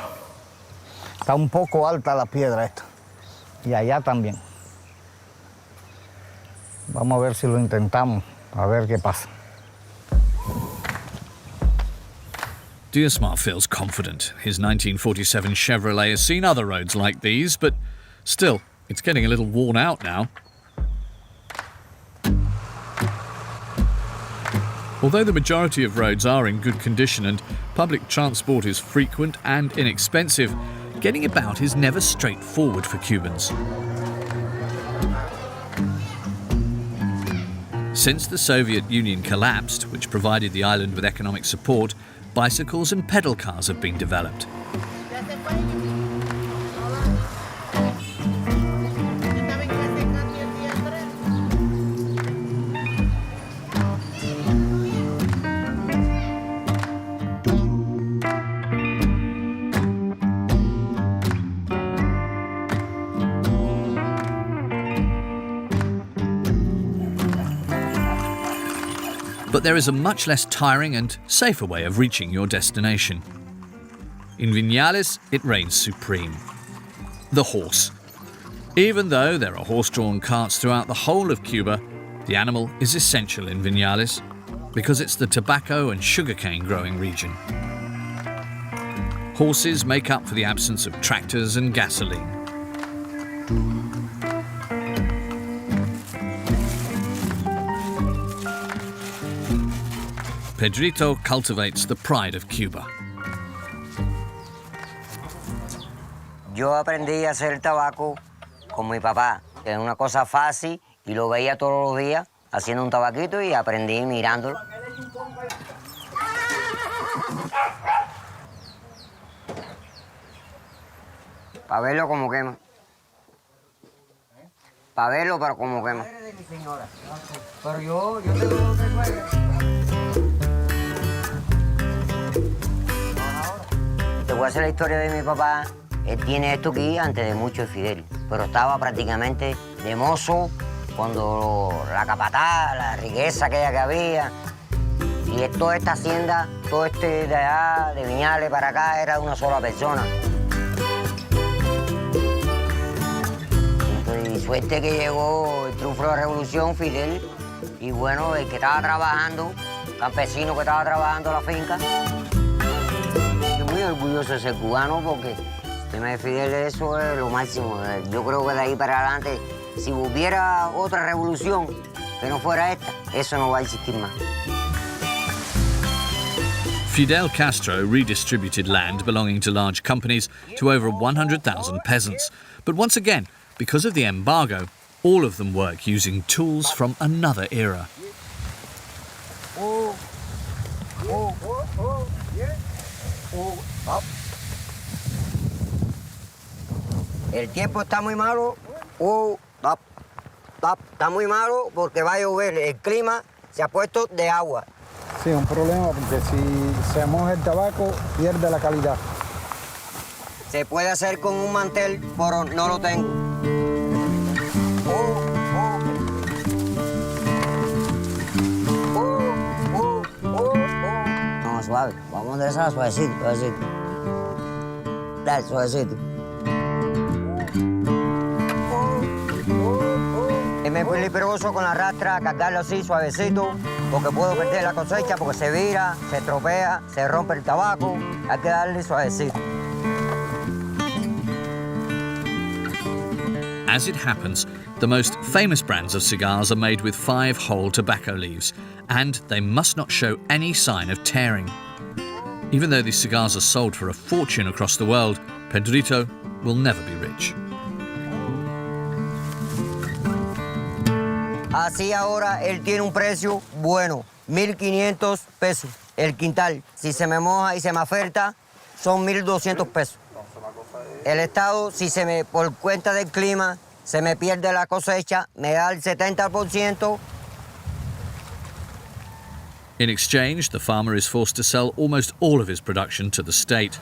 Está un poco alta la piedra esta. Y allá también. Vamos a ver si lo intentamos, a ver qué pasa. Diosmar feels confident. His 1947 Chevrolet has seen other roads like these, but still, it's getting a little worn out now. Although the majority of roads are in good condition and public transport is frequent and inexpensive, getting about is never straightforward for Cubans. Since the Soviet Union collapsed, which provided the island with economic support, bicycles and pedal cars have been developed. But there is a much less tiring and safer way of reaching your destination. In Viñales, it reigns supreme. The horse. Even though there are horse-drawn carts throughout the whole of Cuba, the animal is essential in Viñales because it's the tobacco and sugarcane growing region. Horses make up for the absence of tractors and gasoline. Pedrito cultivates the pride of Cuba. Yo aprendí a hacer tabaco con mi papá. Es una cosa fácil y lo veía todos los días haciendo un tabaquito y aprendí mirándolo. Para verlo como quema. Para verlo, pero como quema. Pero yo tengo que... Te voy a hacer la historia de mi papá. Él tiene esto aquí antes de mucho Fidel, pero estaba prácticamente de mozo cuando la capataz, la riqueza que había. Y toda esta hacienda, todo este de allá, de Viñales para acá, era de una sola persona. Entonces, y suerte que llegó el triunfo de la revolución, Fidel, y bueno, el que estaba trabajando, campesino que estaba trabajando la finca. Estoy muy orgulloso de ser cubano porque el tema de Fidel, eso es lo máximo. Yo creo que de ahí para adelante, si hubiera otra revolución que no fuera esta, eso no va a existir más. Fidel Castro redistributed land belonging to large companies to over 100,000 peasants. But once again, because of the embargo, all of them work using tools from another era. El tiempo está muy malo, está muy malo porque va a llover, el clima se ha puesto de agua. Sí, un problema porque si se moja el tabaco pierde la calidad. Se puede hacer con un mantel, pero no lo tengo. No, suave, vamos a enderezar suavecito, suavecito. Dale, suavecito. Es muy peligroso con la rastra cargarlo así suavecito porque puedo perder la cosecha porque se vira, se estropea, se rompe el tabaco. Hay que darle suavecito. As it happens, the most famous brands of cigars are made with 5 whole tobacco leaves, and they must not show any sign of tearing. Even though these cigars are sold for a fortune across the world, Pedrito will never be rich. Así ahora él tiene un precio bueno, 1.500 pesos el quintal. Si se me moja y se me afecta, son 1.200 pesos. El Estado, si por cuenta del clima, se me pierde la cosecha, me da el 70%. In exchange, the farmer is forced to sell almost all of his production to the state.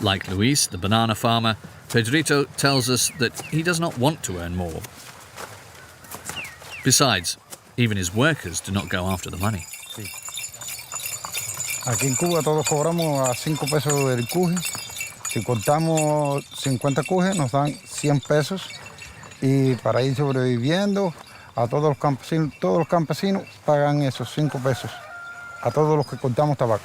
Like Luis, the banana farmer, Pedrito tells us that he does not want to earn more. Besides, even his workers do not go after the money. Sí. Aquí en Cuba todos cobramos a 5 pesos el cuje. Si cortamos 50 cujes nos dan 100 pesos. Y para ir sobreviviendo, a todos los campesinos pagan esos 5 pesos. A todos los que cortamos tabaco.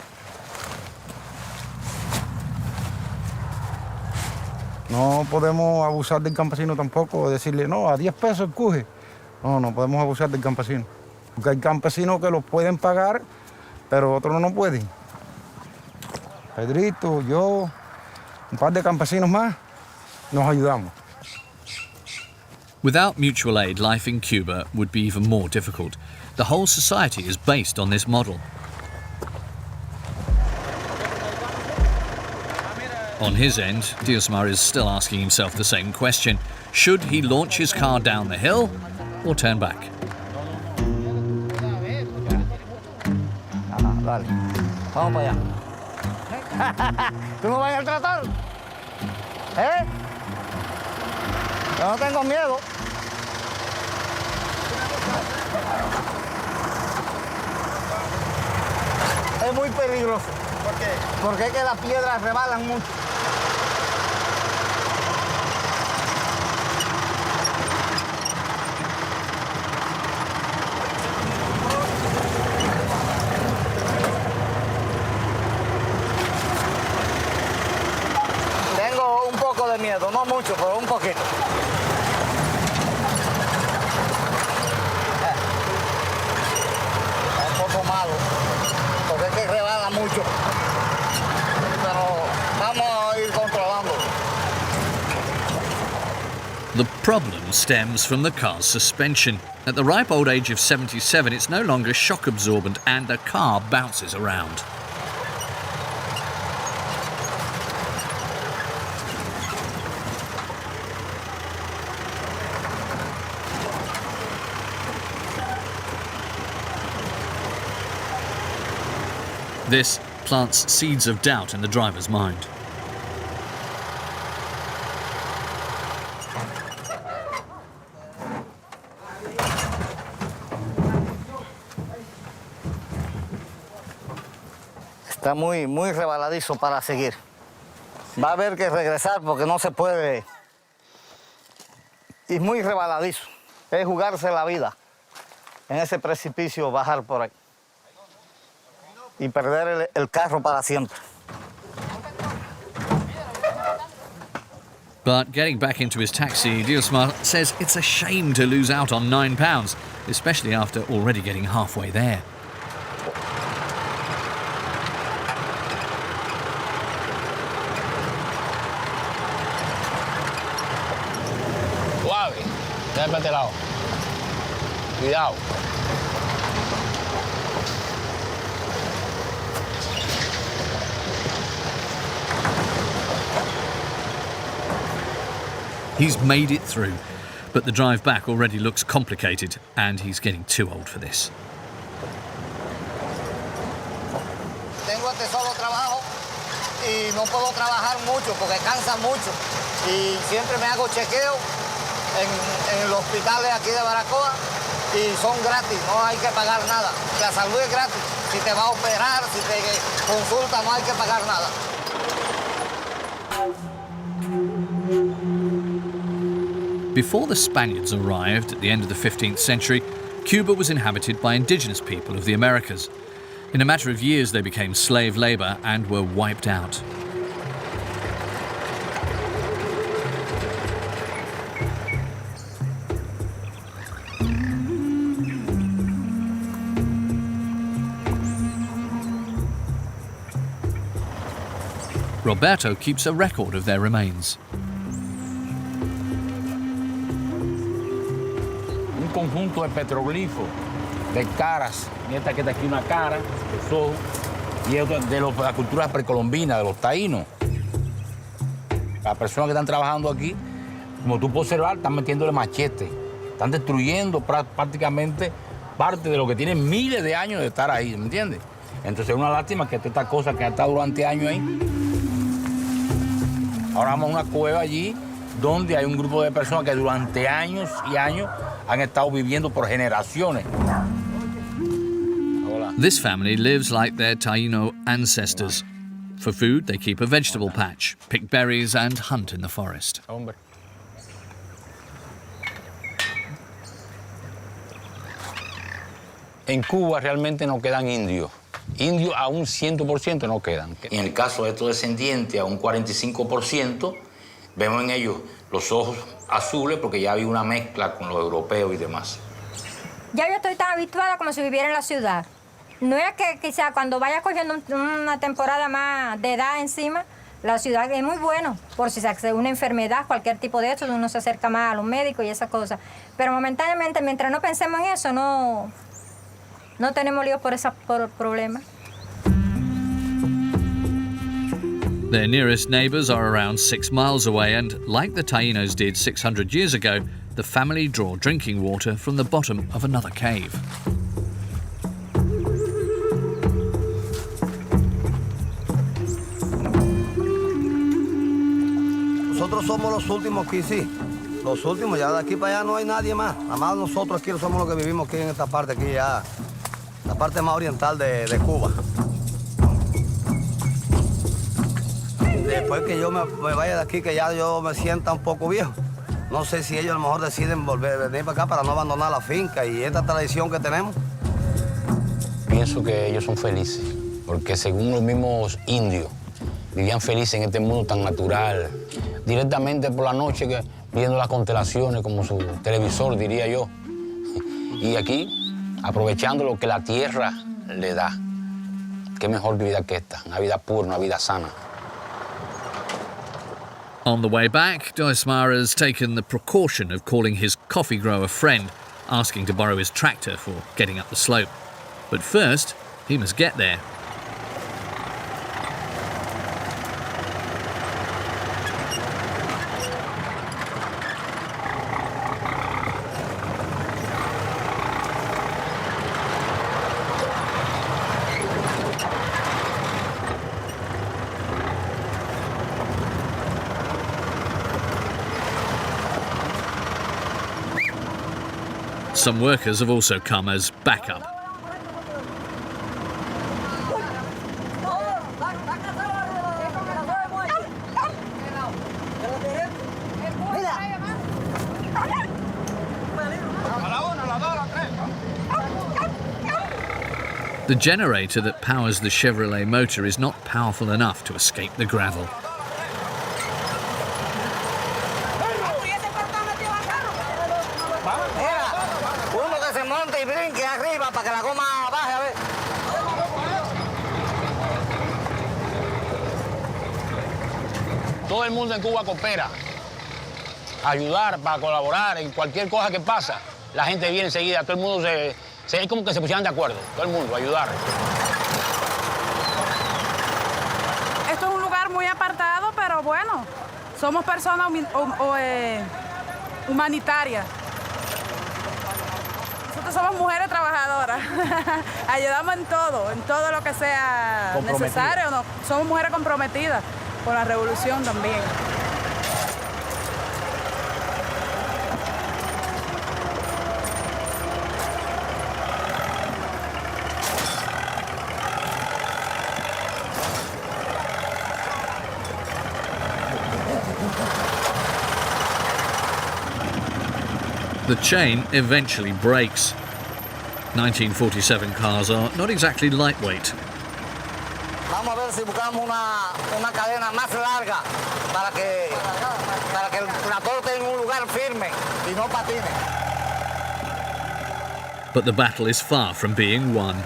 No podemos abusar del campesino tampoco, decirle, no, a 10 pesos el cuje. No, no podemos abusar del campesino. Porque hay campesinos que los pueden pagar, pero otros no pueden. Pedrito, yo, un par de campesinos más, nos ayudamos. Without mutual aid, life in Cuba would be even more difficult. The whole society is based on this model. On his end, Diosmar is still asking himself the same question. Should he launch his car down the hill or turn back? Vale, vamos para allá. ¿Tú no vas al tractor? ¿Eh? Yo no tengo miedo. Es muy peligroso. ¿Por qué? Porque es que las piedras rebalan mucho. Tengo un poco de miedo, no mucho, pero un poquito. Es un poco malo, porque es que rebala mucho. Pero vamos a ir controlando. The problem stems from the car's suspension. At the ripe old age of 77, it's no longer shock absorbent and the car bounces around. This plants seeds of doubt in the driver's mind. Está muy rebaladizo para seguir. Va a haber que regresar porque no se puede. Y muy rebaladizo. Es jugarse la vida en ese precipicio, bajar por ahí. Y perder el carro para siempre. But getting back into his taxi, Diosmar says it's a shame to lose out on £9, especially after already getting halfway there. Suave, dale para este lado. Cuidado. He's made it through, but the drive back already looks complicated and he's getting too old for this. Tengo este solo trabajo y no puedo trabajar mucho porque cansa mucho. Y siempre me hago chequeo en los hospitales aquí de Baracoa y son gratis, no hay que pagar nada. La salud es gratis. Si te va a operar, si te consulta, no hay que pagar nada. Before the Spaniards arrived at the end of the 15th century, Cuba was inhabited by indigenous people of the Americas. In a matter of years, they became slave labour and were wiped out. Roberto keeps a record of their remains. Un conjunto de petroglifos, de caras. Y esta que está aquí una cara, los ojos, y es de la cultura precolombiana, de los taínos. Las personas que están trabajando aquí, como tú puedes observar, están metiéndole machete. Están destruyendo prácticamente parte de lo que tiene miles de años de estar ahí, ¿me entiendes? Entonces es una lástima que esta cosa que ha estado durante años ahí. Ahora vamos a una cueva allí donde hay un grupo de personas que durante años y años han estado viviendo por generaciones. This family lives like their Taino ancestors. For food, they keep a vegetable patch, pick berries and hunt in the forest. En Cuba realmente no quedan indios. Indios a un 100% no quedan. En el caso de estos descendientes, a un 45%, vemos en ellos los ojos azules porque ya había una mezcla con los europeos y demás. Ya yo estoy tan habituada como si viviera en la ciudad. No es que quizá cuando vaya cogiendo una temporada más de edad encima, la ciudad es muy bueno. Por si se accede a una enfermedad, cualquier tipo de eso, uno se acerca más a los médicos y esas cosas. Pero momentáneamente, mientras no pensemos en eso, no tenemos líos por problemas. Their nearest neighbours are around 6 miles away and, like the Taínos did 600 years ago, the family draw drinking water from the bottom of another cave. Nosotros somos los últimos que sí. Los últimos, ya de aquí para allá no hay nadie más. Nada más nosotros aquí somos los que vivimos aquí en esta parte, aquí ya, la parte más oriental de Cuba. Después que yo me vaya de aquí, que ya yo me sienta un poco viejo, no sé si ellos a lo mejor deciden venir para acá para no abandonar la finca y esta tradición que tenemos. Pienso que ellos son felices, porque según los mismos indios, vivían felices en este mundo tan natural, directamente por la noche viendo las constelaciones como su televisor, diría yo. Y aquí, aprovechando lo que la tierra le da. Qué mejor vida que esta, una vida pura, una vida sana. On the way back, Doismar has taken the precaution of calling his coffee grower friend, asking to borrow his tractor for getting up the slope. But first, he must get there. Some workers have also come as backup. The generator that powers the Chevrolet motor is not powerful enough to escape the gravel. Todo el mundo en Cuba coopera, a ayudar, para colaborar en cualquier cosa que pasa. La gente viene enseguida, todo el mundo es como que se pusieran de acuerdo, todo el mundo, a ayudar. Esto es un lugar muy apartado, pero bueno, somos personas humanitarias. Nosotros somos mujeres trabajadoras, ayudamos en todo lo que sea necesario. No, somos mujeres comprometidas con la revolución también. The chain eventually breaks. 1947 cars are not exactly lightweight. Vamos a ver si buscamos una cadena más larga para que el tractor tenga un lugar firme y no patine. But the battle is far from being won.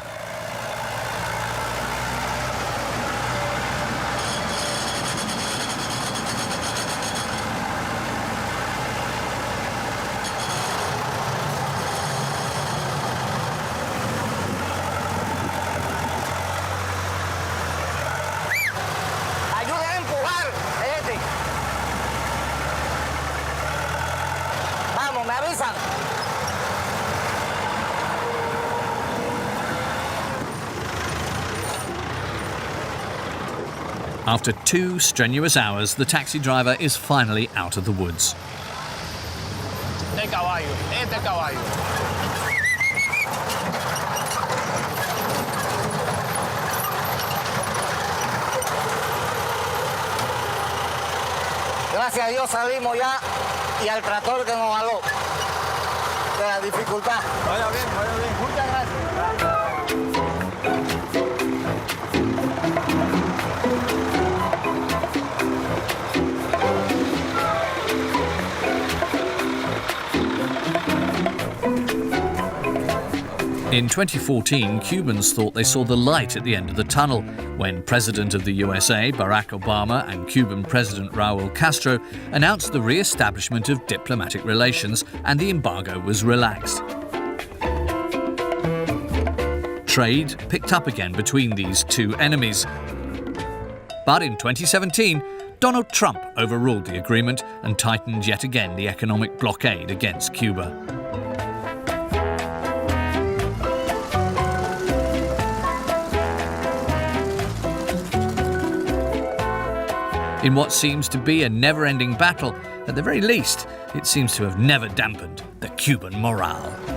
After 2 strenuous hours, the taxi driver is finally out of the woods. Este caballo. Gracias a Dios salimos ya y al tractor que nos jaló de la dificultad. Vaya bien. Muchas gracias. In 2014, Cubans thought they saw the light at the end of the tunnel when President of the USA, Barack Obama, and Cuban President Raúl Castro announced the re-establishment of diplomatic relations and the embargo was relaxed. Trade picked up again between these two enemies. But in 2017, Donald Trump overruled the agreement and tightened yet again the economic blockade against Cuba. In what seems to be a never-ending battle, at the very least, it seems to have never dampened the Cuban morale.